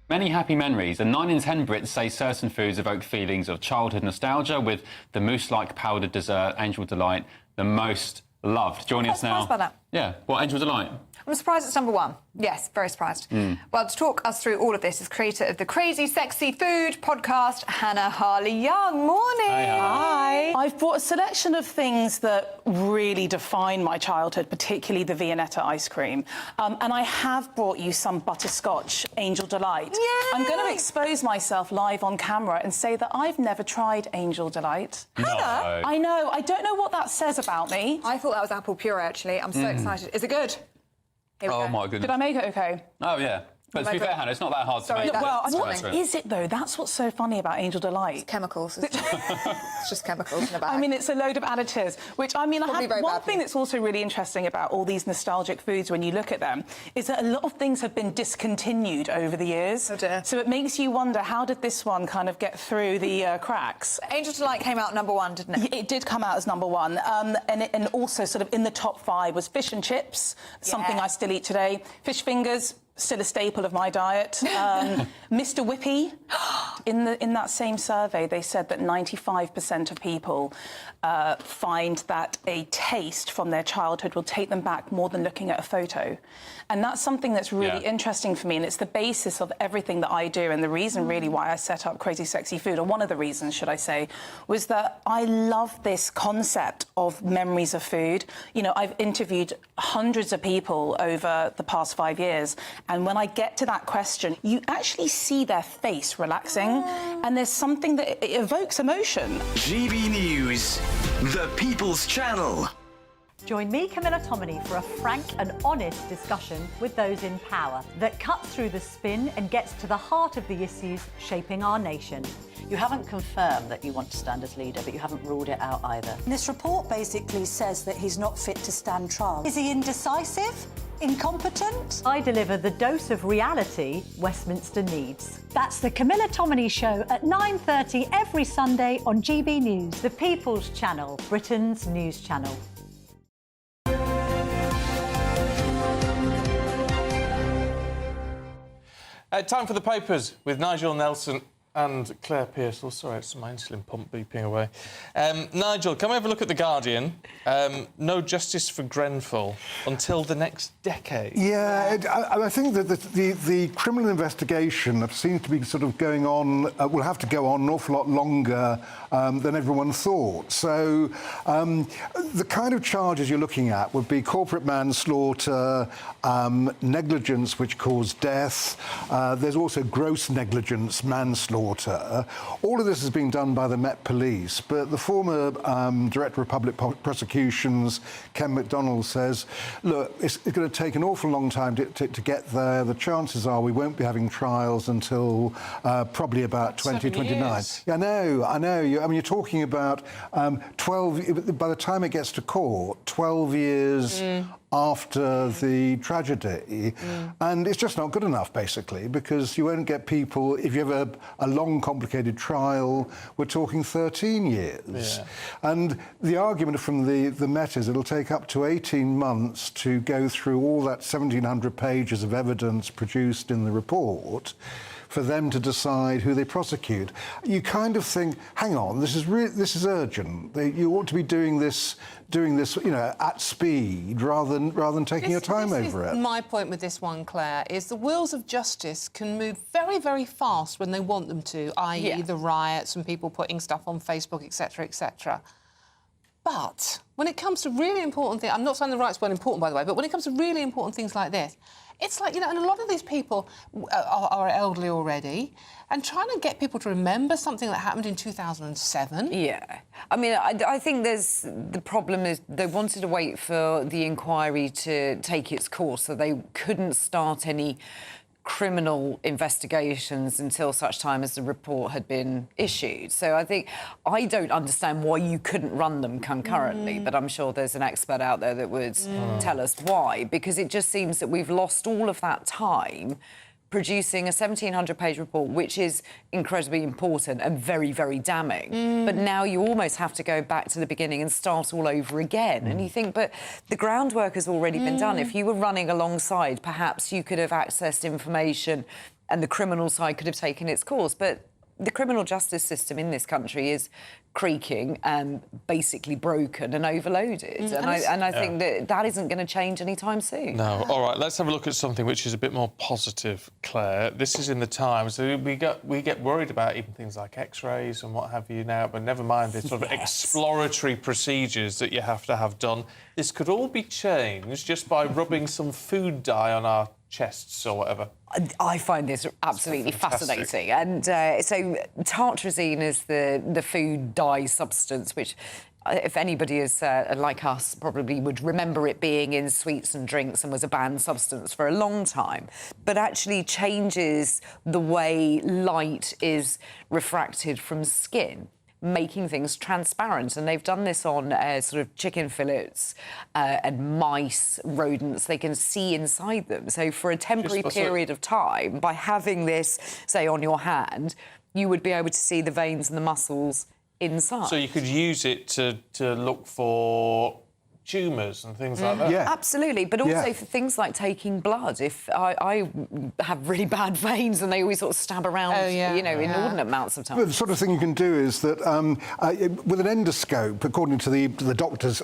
Many happy memories, and 9 in 10 Brits say certain foods evoke feelings of childhood nostalgia, with the mousse-like powdered dessert, Angel Delight, the most loved. Joining us now... I'm surprised by that. Yeah, what, Angel Delight? I'm surprised it's #1. Yes, very surprised. Well, to talk us through all of this is creator of the Crazy Sexy Food podcast, Hannah Harley-Young. Morning. Hi. I've brought a selection of things that really define my childhood, particularly the Viennetta ice cream. And I have brought you some butterscotch Angel Delight. Yay! I'm going to expose myself live on camera and say that I've never tried Angel Delight. Hannah? I know. I don't know what that says about me. I thought that was apple puree, actually. I'm so excited. Is it good? Oh, my goodness. Did I make it okay? Oh, yeah. But to be fair, Hannah, it's not that hard to make. Well, what is it, though? That's what's so funny about Angel Delight. It's chemicals. It's just chemicals in a bag. I mean, it's a load of additives, which, I mean, one thing that's also really interesting about all these nostalgic foods when you look at them is that a lot of things have been discontinued over the years. Oh, dear. So it makes you wonder, how did this one kind of get through the cracks? Angel Delight came out #1, didn't it? It did come out as #1. And also sort of in the top 5 was fish and chips, something I still eat today. Fish fingers, still a staple of my diet. Mr. Whippy, in that same survey, they said that 95% of people find that a taste from their childhood will take them back more than looking at a photo. And that's something that's really interesting for me, and it's the basis of everything that I do, and the reason really why I set up Crazy Sexy Food, or one of the reasons, should I say, was that I love this concept of memories of food. You know, I've interviewed hundreds of people over the past 5 years, And when I get to that question, you actually see their face relaxing, and there's something that it evokes emotion. GB News, the People's Channel. Join me, Camilla Tominey, for a frank and honest discussion with those in power that cuts through the spin and gets to the heart of the issues shaping our nation. You haven't confirmed that you want to stand as leader, but you haven't ruled it out either. This report basically says that he's not fit to stand trial. Is he indecisive? Incompetent? I deliver the dose of reality Westminster needs. That's the Camilla Tominey Show at 9:30 every Sunday on GB News, the People's Channel, Britain's news channel. Time for the papers with Nigel Nelson and Claire Pearce. Oh, sorry, it's my insulin pump beeping away. Nigel, can we have a look at The Guardian? No justice for Grenfell until the next decade. Yeah, I think that the criminal investigation seems to be sort of going on, will have to go on an awful lot longer than everyone thought. So the kind of charges you're looking at would be corporate manslaughter, negligence which caused death. There's also gross negligence, manslaughter. All of this is being done by the Met Police, but the former Director of Public Prosecutions, Ken MacDonald, says, look, it's going to take an awful long time to get there. The chances are we won't be having trials until probably about 2029. Yeah, I know. You're talking about 12, by the time it gets to court, 12 years after the tragedy, and it's just not good enough, basically, because you won't get people, if you have a long, complicated trial, we're talking 13 years. Yeah. And the argument from the Met is it'll take up to 18 months to go through all that 1,700 pages of evidence produced in the report for them to decide who they prosecute. You kind of think, hang on, this is urgent. You ought to be doing this, at speed rather than taking your time over it. My point with this one, Claire, is the wheels of justice can move very, very fast when they want them to, i.e. the riots and people putting stuff on Facebook, etc., etc. But when it comes to really important things, I'm not saying the rights weren't important, by the way, but when it comes to really important things like this, it's like, and a lot of these people are elderly already, and trying to get people to remember something that happened in 2007. Yeah. I mean, I think the problem is they wanted to wait for the inquiry to take its course, so they couldn't start any criminal investigations until such time as the report had been issued. So I don't understand why you couldn't run them concurrently, but I'm sure there's an expert out there that would tell us why, because it just seems that we've lost all of that time producing a 1,700-page report, which is incredibly important and very, very damning. But now you almost have to go back to the beginning and start all over again. And you think, but the groundwork has already been done. If you were running alongside, perhaps you could have accessed information and the criminal side could have taken its course. But the criminal justice system in this country is creaking and basically broken and overloaded. And I think that isn't going to change anytime soon. No. All right, let's have a look at something which is a bit more positive, Claire. This is in the Times. So we get worried about even things like X-rays and what have you now, but never mind the sort of exploratory procedures that you have to have done. This could all be changed just by rubbing some food dye on our chests or whatever. I find this absolutely fascinating. And so tartrazine is the food dye substance, which, if anybody is like us, probably would remember it being in sweets and drinks and was a banned substance for a long time, but actually changes the way light is refracted from skin, making things transparent. And they've done this on sort of chicken fillets and mice, rodents. They can see inside them. So for a temporary period of time, by having this, say, on your hand, you would be able to see the veins and the muscles inside. So you could use it to look for tumours and things like that? Yeah. Absolutely, but also for things like taking blood. If I have really bad veins and they always sort of stab around, inordinate amounts of time. Well, the sort of thing you can do is that with an endoscope, according to the doctors,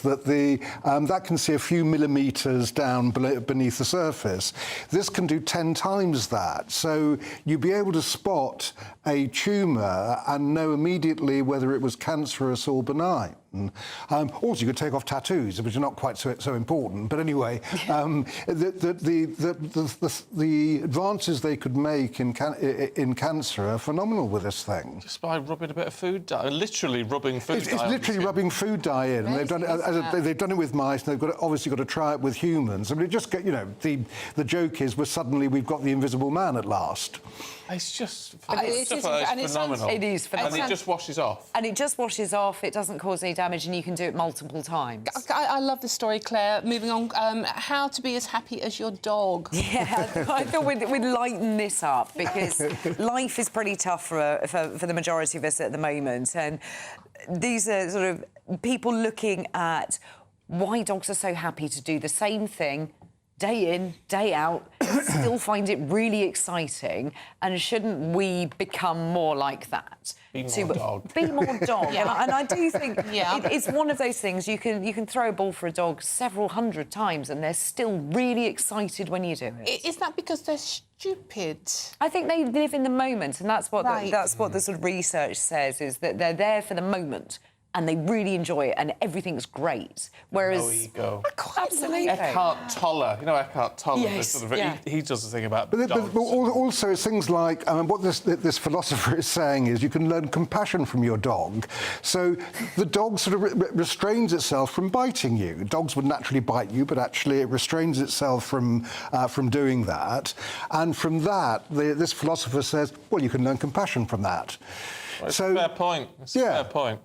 that can see a few millimetres down beneath the surface. This can do 10 times that. So you'd be able to spot a tumour and know immediately whether it was cancerous or benign. Also, you could take off tattoos, which are not quite so important. But anyway, the advances they could make in cancer are phenomenal with this thing. Just by rubbing a bit of food dye, literally rubbing food dye. It's literally rubbing food dye in. And they've done it. They've done it with mice, and they've obviously got to try it with humans. I mean, it just the joke is we've got the Invisible Man at last. It's just phenomenal. It is phenomenal. And it just washes off. And it just washes off. It doesn't cause any damage, and you can do it multiple times. I love the story, Claire. Moving on, how to be as happy as your dog. Yeah, I thought we'd lighten this up because life is pretty tough for the majority of us at the moment, and these are sort of people looking at why dogs are so happy to do the same thing day in, day out, still find it really exciting, and shouldn't we become more like that? Be more dog. Be more dog. Yeah. And I do think Yeah. it's one of those things, you can throw a ball for a dog several hundred times and they're still really excited when you do it. Is that because they're stupid? I think they live in the moment, and that's what Right. that's what the sort of research says, is that they're there for the moment and they really enjoy it and everything's great. Whereas... No ego. Absolutely. Eckhart Tolle. You know Eckhart Tolle? Yes, He does the thing about But dogs. also, it's things like what this philosopher is saying is you can learn compassion from your dog. So the dog sort of restrains itself from biting you. Dogs would naturally bite you, but actually it restrains itself from doing that. And from that, this philosopher says, well, you can learn compassion from that. Well, it's a fair point. It's a fair point.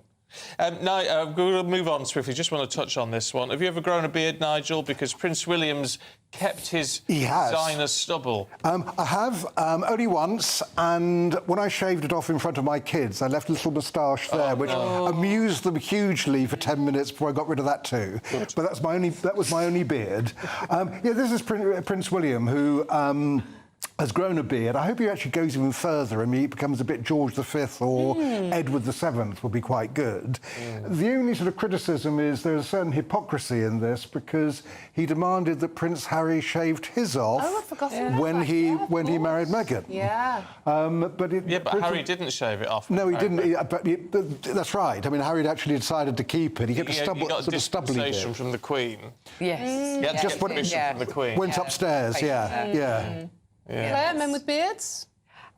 Now, we're going to move on swiftly. Just want to touch on this one. Have you ever grown a beard, Nigel? Because Prince William's kept his designer stubble. I have, only once, and when I shaved it off in front of my kids, I left a little moustache there, which amused them hugely for 10 minutes before I got rid of that too. But that was my only beard. This is Prince William, who... has grown a beard. I hope he actually goes even further. I mean, he becomes a bit George V or Edward VII would be quite good. The only sort of criticism is there's a certain hypocrisy in this because he demanded that Prince Harry shaved his off when he married Meghan. Yeah. But Harry didn't shave it off. No, he didn't. But that's right. I mean, Harry actually decided to keep it. He kept a stubbly beard. From the Queen. Yes. Yeah, just permission from the Queen. Went upstairs. Yeah. Claire, men with beards?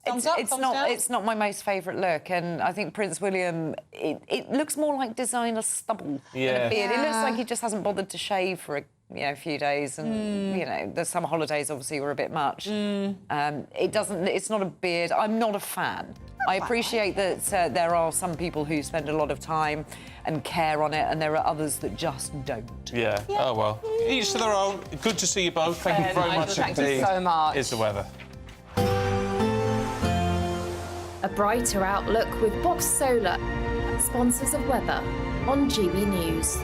Thumbs up, thumbs down? It's not my most favourite look, and I think Prince William, it looks more like designer stubble than a beard. It looks like he just hasn't bothered to shave for a few days, and the summer holidays obviously were a bit much. It's not a beard. I'm not a fan. I appreciate that there are some people who spend a lot of time and care on it, and there are others that just don't. Yeah. Oh, well. Each to their own. Good to see you both. Thank you very much indeed. Thank you so much. Here's the weather. A brighter outlook with Box Solar, sponsors of weather on GB News.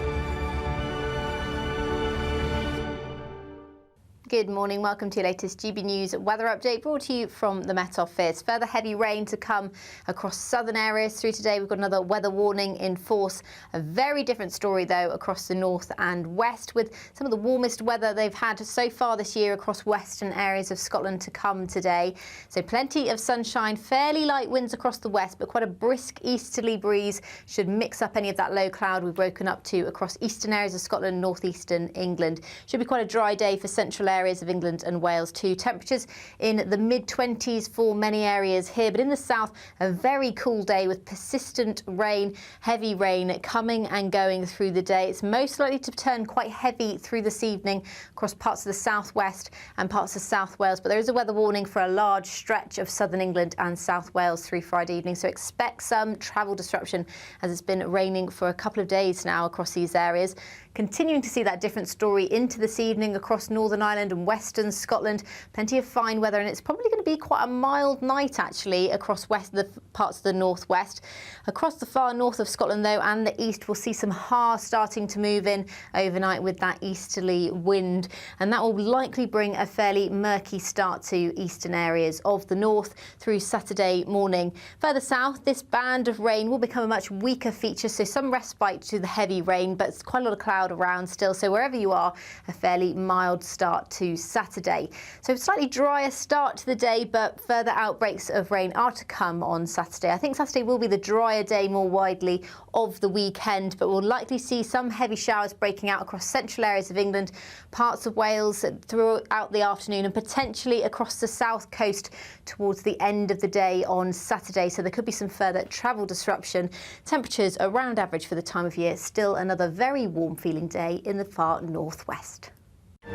Good morning, welcome to your latest GB News weather update brought to you from the Met Office. Further heavy rain to come across southern areas through today. We've got another weather warning in force. A very different story though across the north and west, with some of the warmest weather they've had so far this year across western areas of Scotland to come today. So plenty of sunshine, fairly light winds across the west, but quite a brisk easterly breeze should mix up any of that low cloud we've broken up to across eastern areas of Scotland, northeastern England. Should be quite a dry day for central areas of England and Wales too. Temperatures in the mid-20s for many areas here, but in the south, a very cool day with persistent rain, heavy rain coming and going through the day. It's most likely to turn quite heavy through this evening across parts of the southwest and parts of South Wales, but there is a weather warning for a large stretch of southern England and South Wales through Friday evening, so expect some travel disruption as it's been raining for a couple of days now across these areas. Continuing to see that different story into this evening across Northern Ireland and western Scotland. Plenty of fine weather, and it's probably going to be quite a mild night actually across the parts of the northwest. Across the far north of Scotland though and the east, we'll see some ha starting to move in overnight with that easterly wind, and that will likely bring a fairly murky start to eastern areas of the north through Saturday morning. Further south, this band of rain will become a much weaker feature, so some respite to the heavy rain, but it's quite a lot of cloud around still, so wherever you are, a fairly mild start to to Saturday. So slightly drier start to the day, but further outbreaks of rain are to come on Saturday. I think Saturday will be the drier day more widely of the weekend, but we'll likely see some heavy showers breaking out across central areas of England, parts of Wales throughout the afternoon, and potentially across the south coast towards the end of the day on Saturday. So there could be some further travel disruption. Temperatures around average for the time of year. Still another very warm feeling day in the far northwest.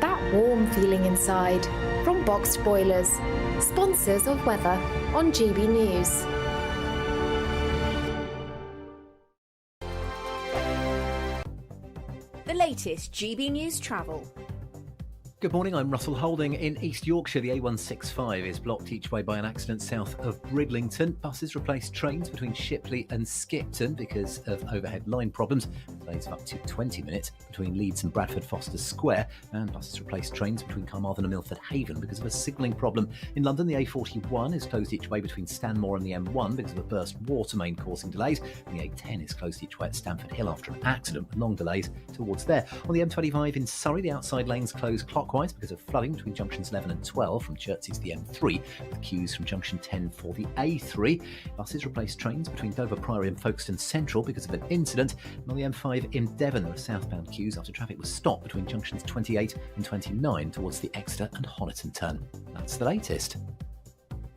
That warm feeling inside from Boxed Boilers, sponsors of weather on GB News. The latest GB News travel. Good morning, I'm Russell Holding. In East Yorkshire, the A165 is blocked each way by an accident south of Bridlington. Buses replaced trains between Shipley and Skipton because of overhead line problems. Delays of up to 20 minutes between Leeds and Bradford Foster Square. And buses replaced trains between Carmarthen and Milford Haven because of a signalling problem. In London, the A41 is closed each way between Stanmore and the M1 because of a burst water main causing delays. And the A10 is closed each way at Stamford Hill after an accident with long delays towards there. On the M25 in Surrey, the outside lanes closed clockwise because of flooding between junctions 11 and 12 from Chertsey to the M3, with queues from junction 10 for the A3. Buses replaced trains between Dover Priory and Folkestone Central because of an incident. And on the M5 in Devon, there are southbound queues after traffic was stopped between junctions 28 and 29 towards the Exeter and Honiton turn. That's the latest.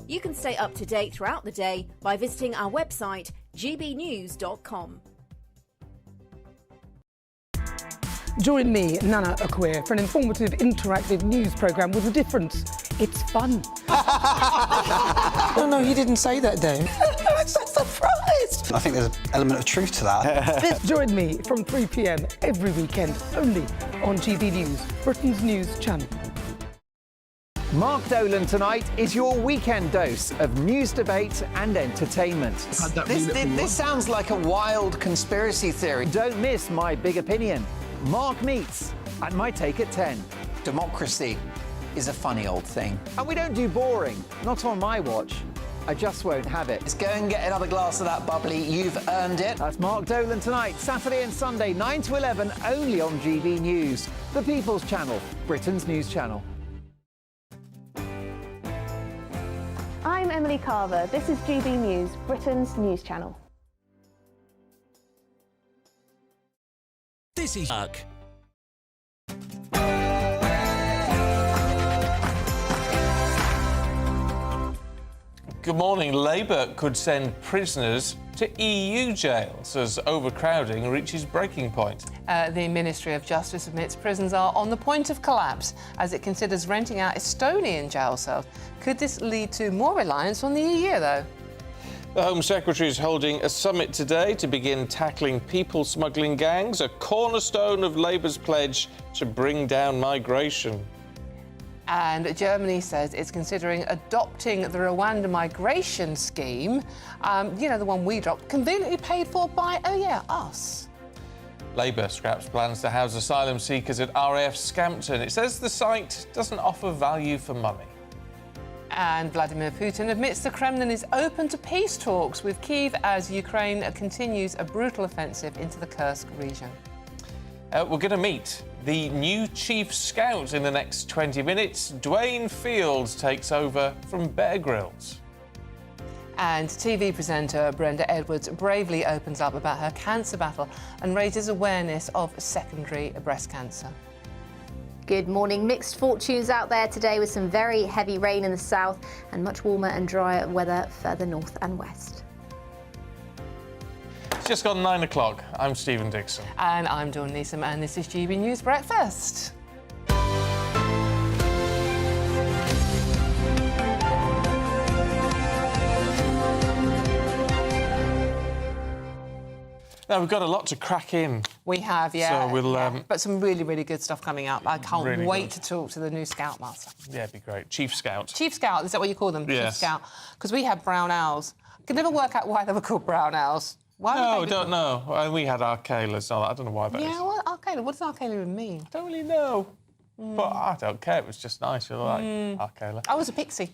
You can stay up to date throughout the day by visiting our website, gbnews.com. Join me, Nana Akwe, for an informative, interactive news programme with a difference. It's fun. No, he didn't say that, Dave. I'm so surprised. I think there's an element of truth to that. Join me from 3 p.m. every weekend, only on GB News, Britain's news channel. Mark Dolan tonight is your weekend dose of news, debate and entertainment. This sounds like a wild conspiracy theory. Don't miss My Big Opinion. Mark meets and My Take at 10. Democracy is a funny old thing. And we don't do boring, not on my watch. I just won't have it. Let's go and get another glass of that bubbly. You've earned it. That's Mark Dolan tonight, Saturday and Sunday, 9 to 11, only on GB News, the People's Channel, Britain's news channel. I'm Emily Carver. This is GB News, Britain's news channel. This is Good morning. Labour could send prisoners to EU jails as overcrowding reaches breaking point. The Ministry of Justice admits prisons are on the point of collapse as it considers renting out Estonian jail cells. Could this lead to more reliance on the EU, though? The Home Secretary is holding a summit today to begin tackling people smuggling gangs, a cornerstone of Labour's pledge to bring down migration. And Germany says it's considering adopting the Rwanda migration scheme, the one we dropped, conveniently paid for by, us. Labour scraps plans to house asylum seekers at RAF Scampton. It says the site doesn't offer value for money. And Vladimir Putin admits the Kremlin is open to peace talks with Kyiv as Ukraine continues a brutal offensive into the Kursk region. We're going to meet the new Chief Scout in the next 20 minutes. Dwayne Fields takes over from Bear Grylls. And TV presenter Brenda Edwards bravely opens up about her cancer battle and raises awareness of secondary breast cancer. Good morning. Mixed fortunes out there today with some very heavy rain in the south and much warmer and drier weather further north and west. It's just gone 9 o'clock. I'm Stephen Dixon. And I'm Dawn Neeson, and this is GB News Breakfast. Now, we've got a lot to crack in. We have, yeah. So we'll... But some really, really good stuff coming up. I can't really wait good. to talk to the new Scoutmaster. Yeah, it'd be great. Chief Scout. Chief Scout, is that what you call them? Yes. Chief Scout. Because we had brown owls. I could never work out why they were called brown owls. Why No, I don't know. Well, we had Arcalas. I don't know why that is. Yeah, well, Arcala. What does Arcala even mean? Don't really know. But I don't care. It was just nice. You're like Arcala. I was a pixie.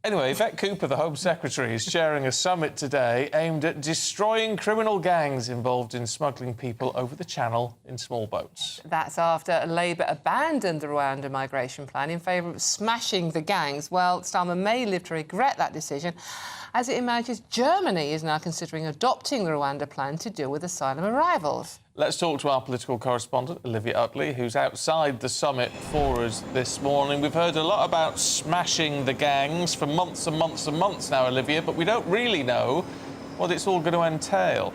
Anyway, Yvette Cooper, the Home Secretary, is chairing a summit today aimed at destroying criminal gangs involved in smuggling people over the Channel in small boats. That's after Labour abandoned the Rwanda migration plan in favour of smashing the gangs. Well, Starmer may live to regret that decision, as it emerges Germany is now considering adopting the Rwanda plan to deal with asylum arrivals. Let's talk to our political correspondent, Olivia Utley, who's outside the summit for us this morning. We've heard a lot about smashing the gangs for months and months and months now, Olivia, but we don't really know what it's all going to entail.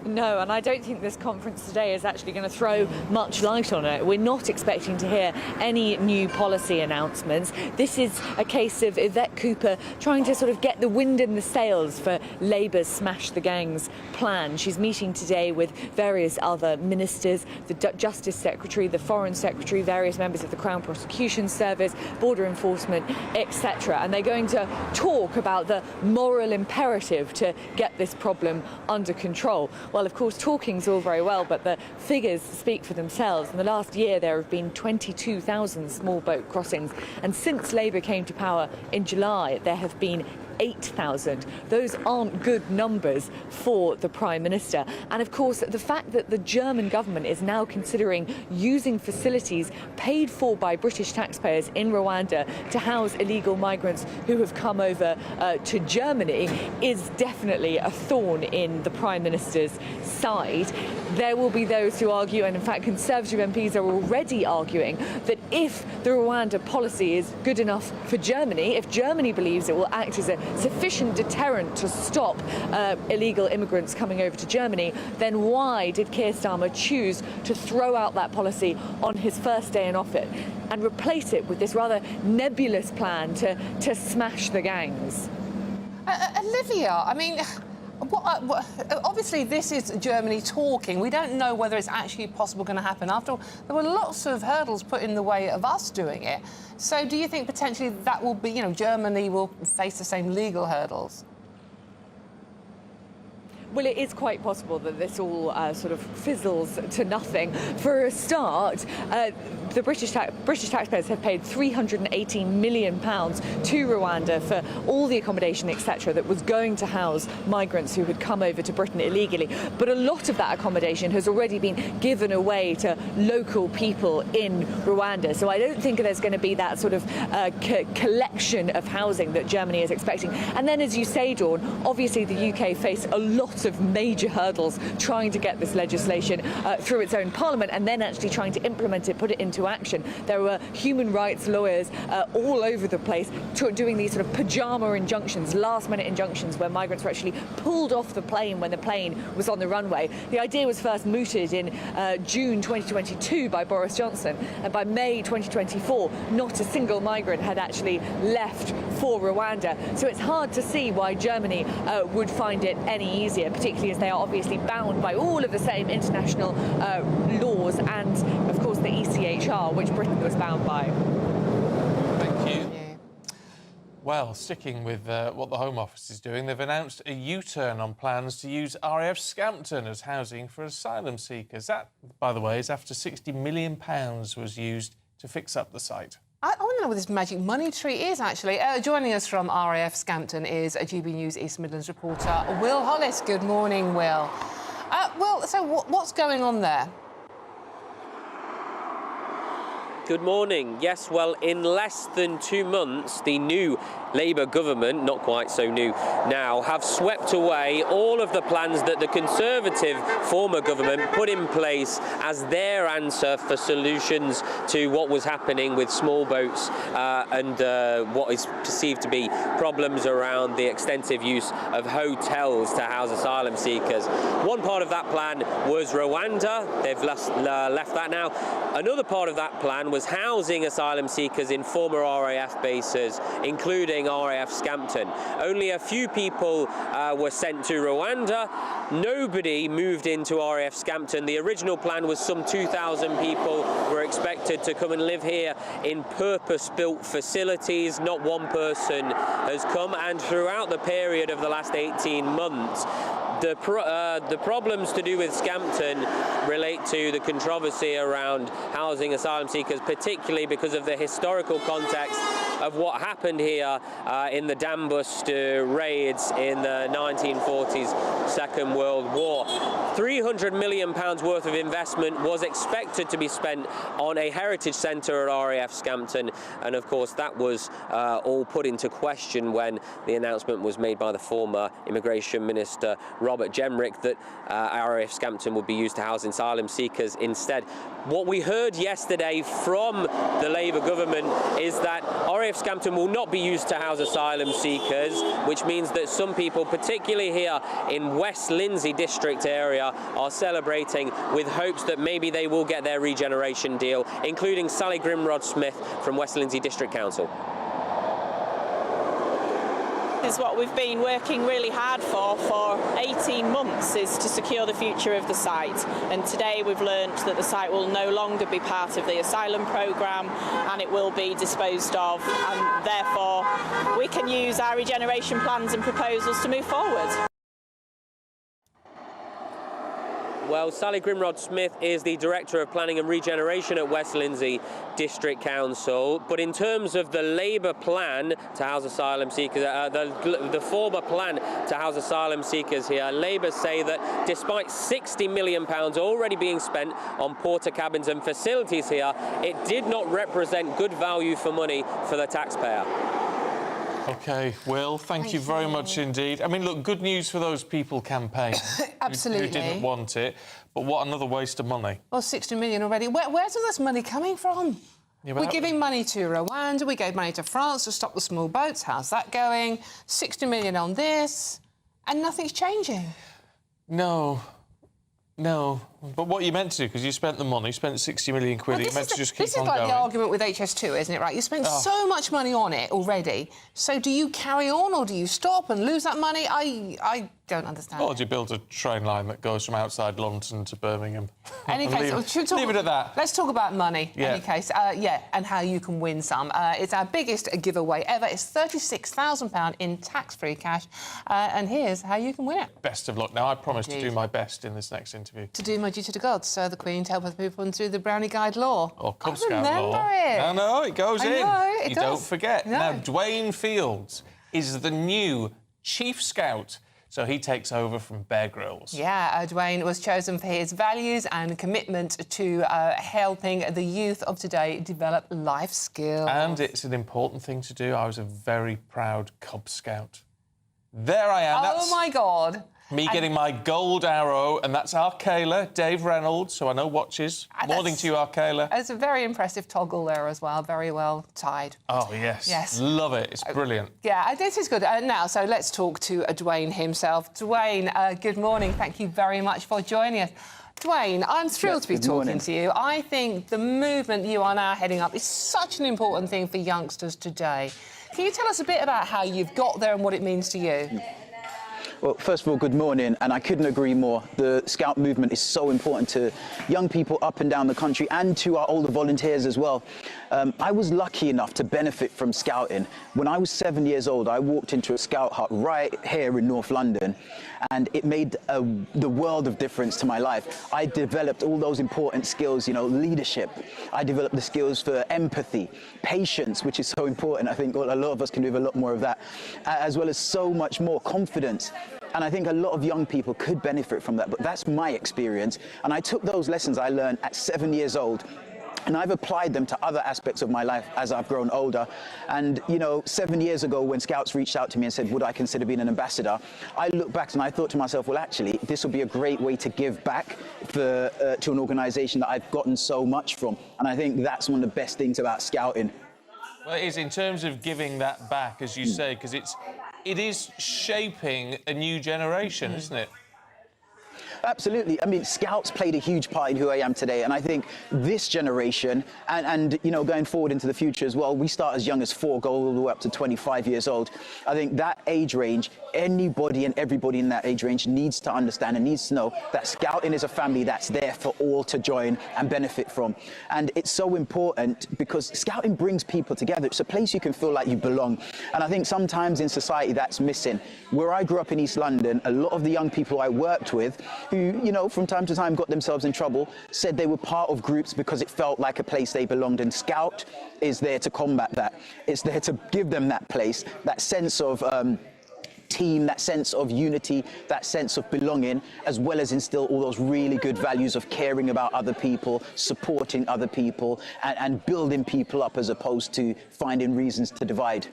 No, and I don't think this conference today is actually going to throw much light on it. We're not expecting to hear any new policy announcements. This is a case of Yvette Cooper trying to sort of get the wind in the sails for Labour's Smash the Gangs plan. She's meeting today with various other ministers, the Justice Secretary, the Foreign Secretary, various members of the Crown Prosecution Service, Border Enforcement, etc. And they're going to talk about the moral imperative to get this problem under control. Well, of course, talking's all very well, but the figures speak for themselves. In the last year, there have been 22,000 small boat crossings. And since Labour came to power in July, there have been 8,000. Those aren't good numbers for the Prime Minister. And of course, the fact that the German government is now considering using facilities paid for by British taxpayers in Rwanda to house illegal migrants who have come over to Germany is definitely a thorn in the Prime Minister's side. There will be those who argue, and in fact Conservative MPs are already arguing, that if the Rwanda policy is good enough for Germany, if Germany believes it will act as a sufficient deterrent to stop illegal immigrants coming over to Germany, then why did Keir Starmer choose to throw out that policy on his first day in office and replace it with this rather nebulous plan to smash the gangs? Olivia, I mean, obviously this is Germany talking. We don't know whether it's actually possible going to happen. After all, there were lots of hurdles put in the way of us doing it. So do you think potentially that will be, Germany will face the same legal hurdles? Well, it is quite possible that this all sort of fizzles to nothing. For a start, the British taxpayers have paid £318 million to Rwanda for all the accommodation, etc., that was going to house migrants who had come over to Britain illegally. But a lot of that accommodation has already been given away to local people in Rwanda. So I don't think there's going to be that sort of collection of housing that Germany is expecting. And then, as you say, Dawn, obviously the UK face a lot of major hurdles trying to get this legislation through its own parliament and then actually trying to implement it, put it into action. There were human rights lawyers all over the place doing these sort of pyjama injunctions, last-minute injunctions, where migrants were actually pulled off the plane when the plane was on the runway. The idea was first mooted in June 2022 by Boris Johnson, and by May 2024, not a single migrant had actually left for Rwanda. So it's hard to see why Germany would find it any easier, particularly as they are obviously bound by all of the same international laws and, of course, the ECHR, which Britain was bound by. Thank you. Well, sticking with what the Home Office is doing, they've announced a U-turn on plans to use RAF Scampton as housing for asylum seekers. That, by the way, is after £60 million was used to fix up the site. I want to know what this magic money tree is, actually. Joining us from RAF Scampton is a GB News East Midlands reporter, Will Hollis. Good morning, Will. Will, so what's going on there? Good morning. Yes, well, in less than 2 months, the new Labour government, not quite so new now, have swept away all of the plans that the Conservative former government put in place as their answer for solutions to what was happening with small boats and what is perceived to be problems around the extensive use of hotels to house asylum seekers. One part of that plan was Rwanda. They've left that now. Another part of that plan was housing asylum seekers in former RAF bases, including RAF Scampton. Only a few people were sent to Rwanda. Nobody moved into RAF Scampton. The original plan was some 2,000 people were expected to come and live here in purpose-built facilities. Not one person has come, and throughout the period of the last 18 months, the problems to do with Scampton relate to the controversy around housing asylum seekers, particularly because of the historical context of what happened here in the dam bust raids in the 1940s Second World War. £300 million worth of investment was expected to be spent on a heritage centre at RAF Scampton, and of course that was all put into question when the announcement was made by the former Immigration Minister Robert Jenrick that RAF Scampton would be used to house asylum seekers instead. What we heard yesterday from the Labour government is that RAF Scampton will not be used to house asylum seekers, which means that some people, particularly here in West Lindsey district area, are celebrating with hopes that maybe they will get their regeneration deal, including Sally Grimrod-Smith from West Lindsey District Council. Is what we've been working really hard for 18 months, is to secure the future of the site, and today we've learnt that the site will no longer be part of the asylum programme and it will be disposed of, and therefore we can use our regeneration plans and proposals to move forward. Well, Sally Grimrod-Smith is the Director of Planning and Regeneration at West Lindsey District Council. But in terms of the Labour plan to house asylum seekers, the former plan to house asylum seekers here, Labour say that despite £60 million already being spent on porter cabins and facilities here, it did not represent good value for money for the taxpayer. OK, Will, thank you very much indeed. I mean, look, good news for those people campaigning Absolutely. who didn't want it, but what another waste of money. Well, 60 million already. Where's all this money coming from? Yeah, we're giving money to Rwanda, we gave money to France to stop the small boats. How's that going? 60 million on this, and nothing's changing. No. No, but what you meant to do, because you spent the money, spent 60 million quid, you meant to just keep on going. This is like the argument with HS2, isn't it, right? You spent so much money on it already, so do you carry on or do you stop and lose that money? I don't understand. Or do you build a train line that goes from outside London to Birmingham? Any case, leave it at that. Let's talk about money, yeah. Any case. And how you can win some. It's our biggest giveaway ever. It's £36,000 in tax-free cash. And here's how you can win it. Best of luck. Now, I promise to do my best in this next interview. To do my duty to God, so the Queen, to help other people and through the Brownie Guide law. Or Cub Scout remember law. it. No, it goes in. It you does. don't forget. No. Now, Dwayne Fields is the new Chief Scout. So he takes over from Bear Grylls. Yeah, Dwayne was chosen for his values and commitment to helping the youth of today develop life skills. And it's an important thing to do. I was a very proud Cub Scout. There I am. Oh, my God. Me getting my gold arrow, and that's Arkayla, Dave Reynolds, so I know watches. Morning to you, Arkayla. It's a very impressive toggle there as well, very well tied. Oh, yes. Yes. Love it. It's brilliant. Yeah, this is good. Now, so let's talk to Dwayne himself. Dwayne, good morning. Thank you very much for joining us. Dwayne, I'm thrilled to be talking to you. I think the movement you are now heading up is such an important thing for youngsters today. Can you tell us a bit about how you've got there and what it means to you? Well, first of all, good morning, and I couldn't agree more. The Scout movement is so important to young people up and down the country and to our older volunteers as well. I was lucky enough to benefit from Scouting. When I was 7 years old, I walked into a Scout hut right here in North London, and it made the world of difference to my life. I developed all those important skills, you know, leadership. I developed the skills for empathy, patience, which is so important. I think a lot of us can do a lot more of that, as well as so much more confidence. And I think a lot of young people could benefit from that, but that's my experience. And I took those lessons I learned at 7 years old, and I've applied them to other aspects of my life as I've grown older. And, you know, 7 years ago, when Scouts reached out to me and said, would I consider being an ambassador? I looked back and I thought to myself, well, actually, this will be a great way to give back to an organisation that I've gotten so much from. And I think that's one of the best things about Scouting. Well, it is, in terms of giving that back, as you say, because it is shaping a new generation, isn't it? Absolutely. I mean, Scouts played a huge part in who I am today, and I think this generation, and you know, going forward into the future as well, we start as young as 4, go all the way up to 25 years old. I think that age range, anybody and everybody in that age range needs to understand and needs to know that Scouting is a family that's there for all to join and benefit from. And it's so important because Scouting brings people together. It's a place you can feel like you belong. And I think sometimes in society that's missing. Where I grew up in East London, a lot of the young people I worked with who who, you know, from time to time got themselves in trouble, said they were part of groups because it felt like a place they belonged in. Scout is there to combat that. It's there to give them that place, that sense of team, that sense of unity, that sense of belonging, as well as instill all those really good values of caring about other people, supporting other people, and building people up as opposed to finding reasons to divide.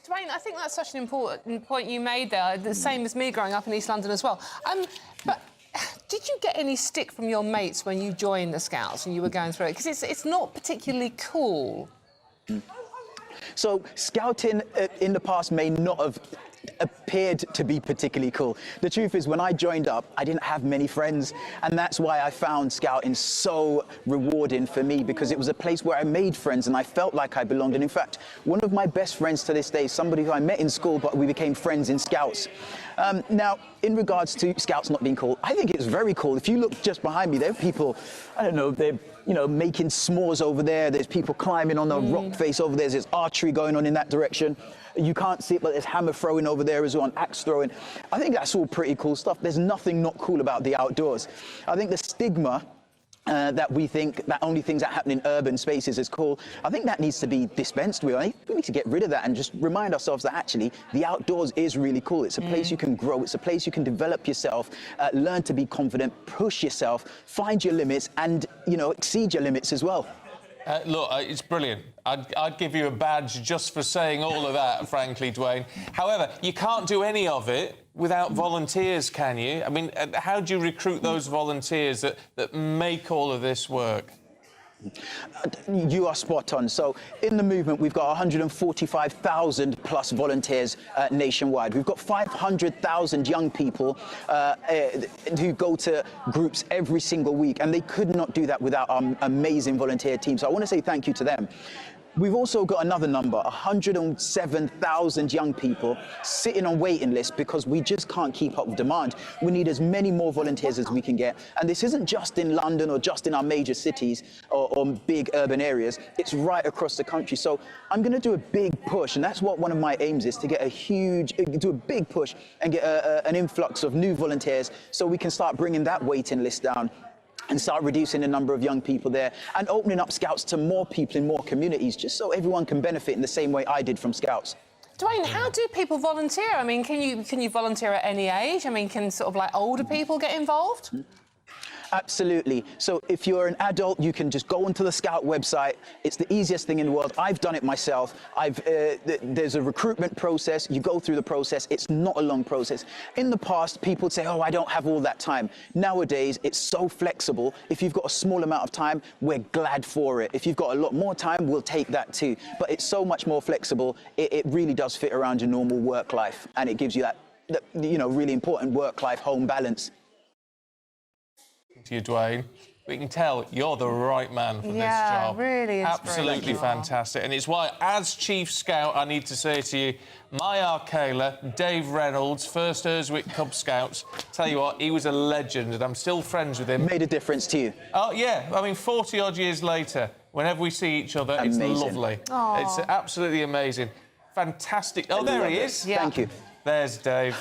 Dwayne, I think that's such an important point you made there, the same as me growing up in East London as well. But did you get any stick from your mates when you joined the Scouts and you were going through it? Because it's not particularly cool. So scouting in the past may not have appeared to be particularly cool. The truth is, when I joined up, I didn't have many friends, and that's why I found scouting so rewarding for me, because it was a place where I made friends and I felt like I belonged. And in fact, one of my best friends to this day is somebody who I met in school, but we became friends in Scouts. Now, in regards to Scouts not being cool, I think it's very cool. If you look just behind me, there are people, I don't know, they're, you know, making s'mores over there. There's people climbing on the rock face over there. There's archery going on in that direction. You can't see it, but there's hammer throwing over there as well, and axe throwing. I think that's all pretty cool stuff. There's nothing not cool about the outdoors. I think the stigma that we think that only things that happen in urban spaces is cool, I think that needs to be dispensed with. We need to get rid of that and just remind ourselves that actually the outdoors is really cool. It's a place you can grow. It's a place you can develop yourself, learn to be confident, push yourself, find your limits, and, you know, exceed your limits as well. Look, it's brilliant. I'd give you a badge just for saying all of that, frankly, Dwayne. However, you can't do any of it without volunteers, can you? I mean, how do you recruit those volunteers that make all of this work? You are spot on. So in the movement, we've got 145,000 plus volunteers nationwide. We've got 500,000 young people who go to groups every single week, and they could not do that without our amazing volunteer team. So I want to say thank you to them. We've also got another number, 107,000 young people sitting on waiting lists because we just can't keep up with demand. We need as many more volunteers as we can get. And this isn't just in London or just in our major cities or big urban areas. It's right across the country. So I'm going to do a big push, and that's what one of my aims is, to get do a big push and get an influx of new volunteers so we can start bringing that waiting list down and start reducing the number of young people there and opening up Scouts to more people in more communities, just so everyone can benefit in the same way I did from Scouts. Dwayne, how do people volunteer? I mean, can you volunteer at any age? I mean, can sort of like older people get involved? Absolutely. So if you're an adult, you can just go onto the Scout website. It's the easiest thing in the world. I've done it myself. There's a recruitment process. You go through the process. It's not a long process. In the past, people would say, oh, I don't have all that time. Nowadays, it's so flexible. If you've got a small amount of time, we're glad for it. If you've got a lot more time, we'll take that too. But it's so much more flexible. It really does fit around your normal work life, and it gives you that you know, really important work-life home balance. To you, Dwayne. We can tell you're the right man for this job. Yeah, really absolutely fantastic. And it's why, as Chief Scout, I need to say to you, my Arcala, Dave Reynolds, first Erswick Cub Scouts, tell you what, he was a legend, and I'm still friends with him. Made a difference to you? Oh, yeah. I mean, 40-odd years later, whenever we see each other, amazing. It's lovely. Aww. It's absolutely amazing. Fantastic. Oh, there he is. Yeah. Thank you. There's Dave.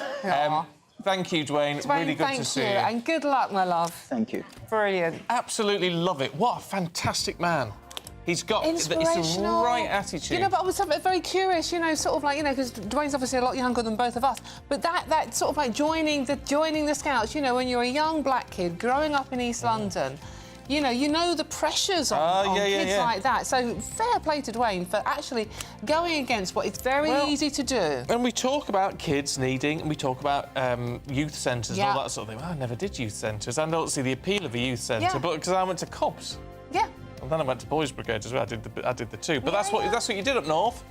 Thank you, Dwayne. Really good to see you. And good luck, my love. Thank you. Brilliant. Absolutely love it. What a fantastic man. He's got it's the right attitude. You know, but I was very curious, you know, sort of like, you know, because Dwayne's obviously a lot younger than both of us, but that sort of like joining the Scouts, you know, when you're a young black kid growing up in East London, you know the pressures on kids like that. So fair play to Dwayne for actually going against what it's very easy to do. And we talk about kids needing, and we talk about youth centres and all that sort of thing. Well, I never did youth centres. I don't see the appeal of a youth centre, but because I went to Cobs. Yeah. And then I went to Boys Brigade as well. I did the two. But that's what you did up north.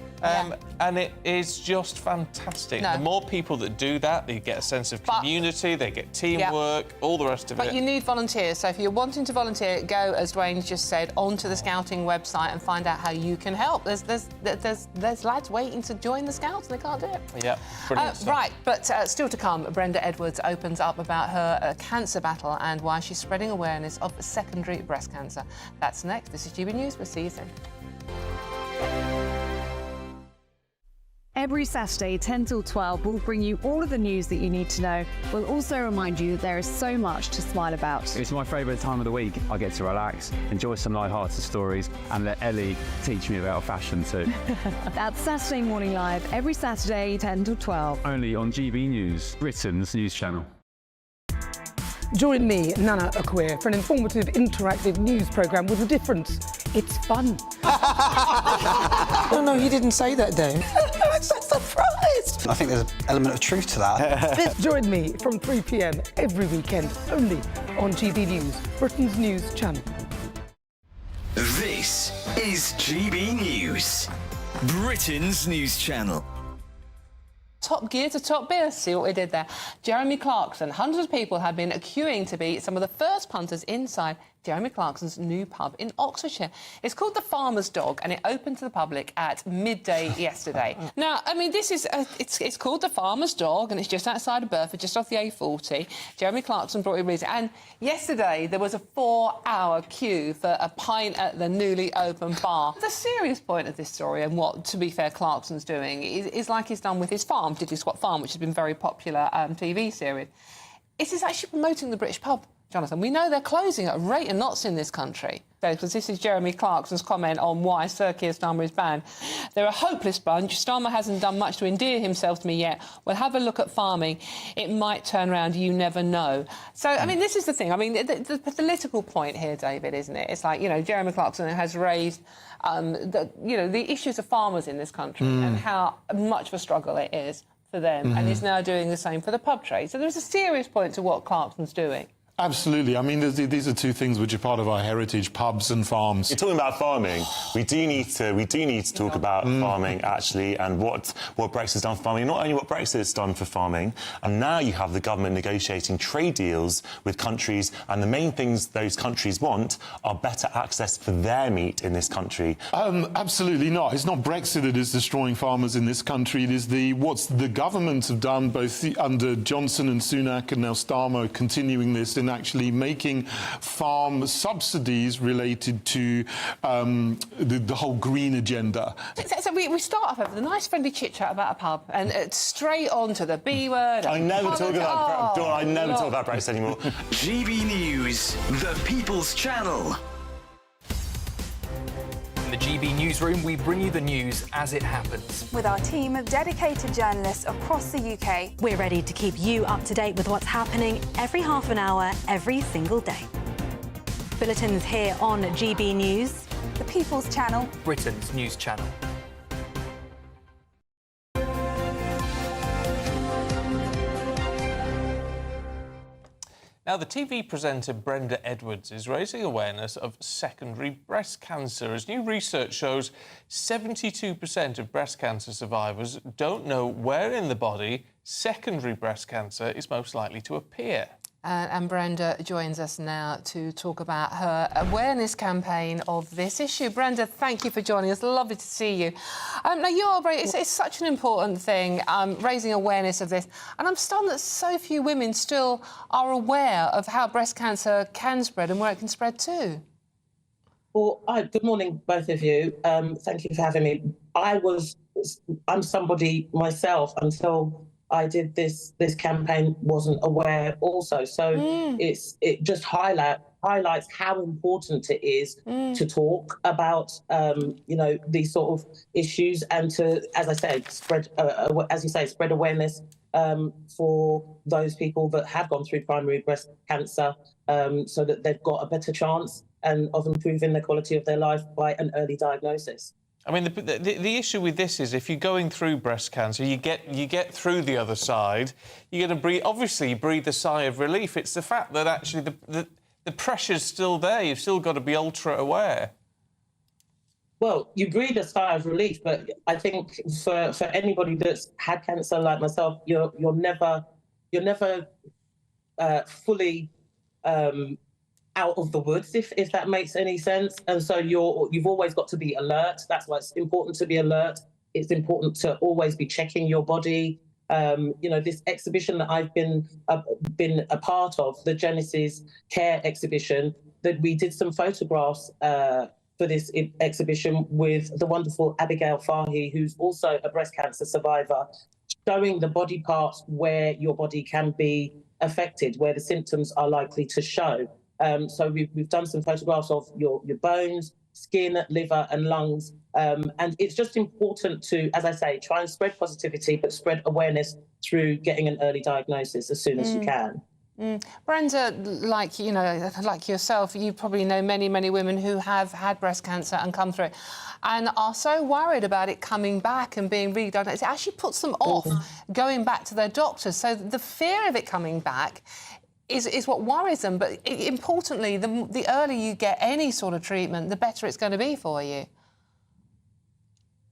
And it is just fantastic. No. The more people that do that, they get a sense of community, they get teamwork, all the rest of it. But you need volunteers. So if you're wanting to volunteer, go, as Dwayne's just said, onto the Scouting website and find out how you can help. There's lads waiting to join the Scouts and they can't do it. Yeah, brilliant stuff. Right, but still to come, Brenda Edwards opens up about her cancer battle and why she's spreading awareness of secondary breast cancer. That's next. This is GB News. We'll see you soon. every Saturday 10 till 12, we'll bring you all of the news that you need to know. We'll also remind you that there is so much to smile about. It's my favourite time of the week. I get to relax, enjoy some light-hearted stories and let Ellie teach me about fashion too. That's Saturday Morning Live, every Saturday 10 till 12. Only on GB News, Britain's news channel. Join me, Nana Akweer, for an informative, interactive news programme with a difference. It's fun. No, he didn't say that, Dave. I'm so surprised. I think there's an element of truth to that. Join me from 3 p.m. every weekend, only on GB News, Britain's news channel. This is GB News, Britain's news channel. Top gear to top beer. See what we did there. Jeremy Clarkson. Hundreds of people have been queuing to be some of the first punters inside Jeremy Clarkson's new pub in Oxfordshire. It's called the Farmer's Dog, and it opened to the public at midday yesterday. Now, I mean, this is it's called the Farmer's Dog, and it's just outside of Burford, just off the A40. Jeremy Clarkson brought it with him, and yesterday there was a 4-hour queue for a pint at the newly opened bar. The serious point of this story, and what, to be fair, Clarkson's doing, is like he's done with his farm, Diddley Squat Farm, which has been a very popular TV series. It is actually promoting the British pub. Jonathan, we know they're closing at a rate of knots in this country. Because this is Jeremy Clarkson's comment on why Sir Keir Starmer is banned. They're a hopeless bunch. Starmer hasn't done much to endear himself to me yet. We'll have a look at farming. It might turn around, you never know. So, I mean, this is the thing. I mean, the political point here, David, isn't it? It's like, you know, Jeremy Clarkson has raised, the issues of farmers in this country and how much of a struggle it is for them, and he's now doing the same for the pub trade. So there's a serious point to what Clarkson's doing. Absolutely. I mean, these are two things which are part of our heritage: pubs and farms. You're talking about farming. We do need to talk about farming actually, and what Brexit's done for farming. Not only what Brexit's done for farming, and now you have the government negotiating trade deals with countries, and the main things those countries want are better access for their meat in this country. Absolutely not. It's not Brexit that is destroying farmers in this country. It is what the governments have done, both under Johnson and Sunak, and now Starmer continuing this, in actually making farm subsidies related to the whole green agenda. So we start off with a nice friendly chit-chat about a pub and straight on to the B word. I never talk about Brexit anymore. GB News, the People's Channel. In the GB Newsroom, we bring you the news as it happens. With our team of dedicated journalists across the UK. We're ready to keep you up to date with what's happening every half an hour, every single day. Bulletins here on GB News. The People's Channel. Britain's news channel. Now, the TV presenter Brenda Edwards is raising awareness of secondary breast cancer, as new research shows 72% of breast cancer survivors don't know where in the body secondary breast cancer is most likely to appear. And Brenda joins us now to talk about her awareness campaign of this issue. Brenda, thank you for joining us. Lovely to see you. Now, it's such an important thing, raising awareness of this. And I'm stunned that so few women still are aware of how breast cancer can spread and where it can spread to. Well, good morning, both of you. Thank you for having me. I'm somebody myself until I did this campaign, wasn't aware also. So it just highlights how important it is to talk about, these sort of issues, and to, as I said, spread awareness for those people that have gone through primary breast cancer, so that they've got a better chance of improving the quality of their life by an early diagnosis. I mean, the issue with this is if you're going through breast cancer, you get through the other side, you're going to breathe a sigh of relief. It's the fact that actually the pressure's still there. You've still got to be ultra aware. Well, you breathe a sigh of relief, but I think for anybody that's had cancer like myself, you're never fully out of the woods, if that makes any sense. And so you've always got to be alert. That's why it's important to be alert. It's important to always be checking your body. This exhibition that I've been a part of, the Genesis Care exhibition, that we did some photographs for for this exhibition with the wonderful Abigail Fahy, who's also a breast cancer survivor, showing the body parts where your body can be affected, where the symptoms are likely to show. So we've done some photographs of your bones, skin, liver and lungs. And it's just important to, as I say, try and spread positivity, but spread awareness through getting an early diagnosis as soon as you can. Brenda, like yourself, you probably know many women who have had breast cancer and come through it and are so worried about it coming back and being re-diagnosed. It actually puts them off going back to their doctors. So the fear of it coming back is what worries them. But importantly, the earlier you get any sort of treatment, the better it's going to be for you.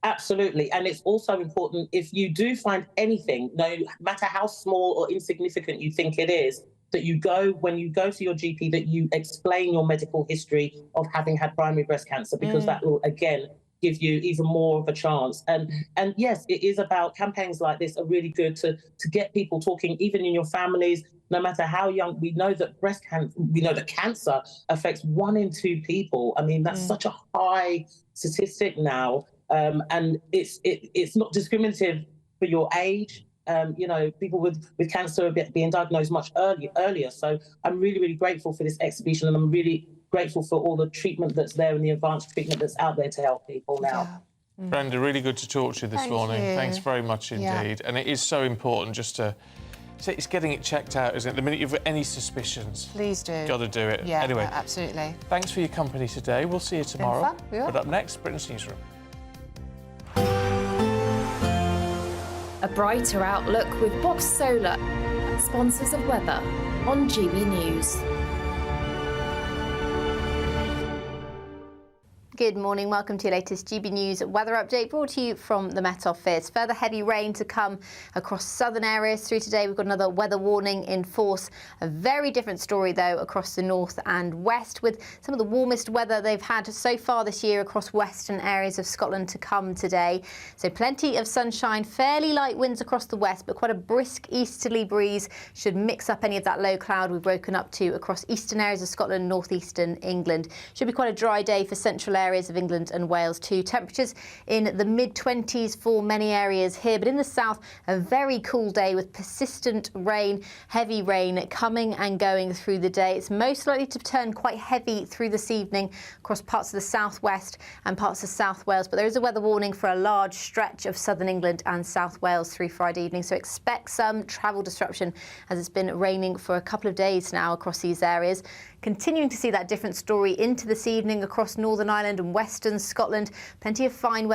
Absolutely. And it's also important, if you do find anything, no matter how small or insignificant you think it is, that you go, when you go to your GP, that you explain your medical history of having had primary breast cancer, because that will, again, give you even more of a chance. And yes, it is about campaigns like this are really good to get people talking, even in your families, no matter how young. We know that cancer affects 1 in 2 people. I mean, that's such a high statistic now. And it's not discriminative for your age. You know, people with cancer are being diagnosed much earlier. So I'm really grateful for this exhibition, and I'm really grateful for all the treatment that's there and the advanced treatment that's out there to help people now. Brenda, really good to talk to you this morning. Thanks very much indeed. And it is so important just to... It's getting it checked out, isn't it? The minute you've got any suspicions, please do. Got to do it. Yeah, anyway, absolutely. Thanks for your company today. We'll see you tomorrow. But up next, Britain's Newsroom. A brighter outlook with Box Solar, sponsors of weather on GB News. Good morning, welcome to your latest GB News weather update brought to you from the Met Office. Further heavy rain to come across southern areas through today. We've got another weather warning in force. A very different story though across the north and west, with some of the warmest weather they've had so far this year across western areas of Scotland to come today. So plenty of sunshine, fairly light winds across the west, but quite a brisk easterly breeze should mix up any of that low cloud we've woken up to across eastern areas of Scotland, northeastern England. Should be quite a dry day for central areas of England and Wales too. Temperatures in the mid-20s for many areas here, but in the south a very cool day with persistent rain, heavy rain coming and going through the day. It's most likely to turn quite heavy through this evening across parts of the southwest and parts of South Wales, but there is a weather warning for a large stretch of southern England and South Wales through Friday evening, so expect some travel disruption as it's been raining for a couple of days now across these areas. Continuing to see that different story into this evening across Northern Ireland and western Scotland. Plenty of fine weather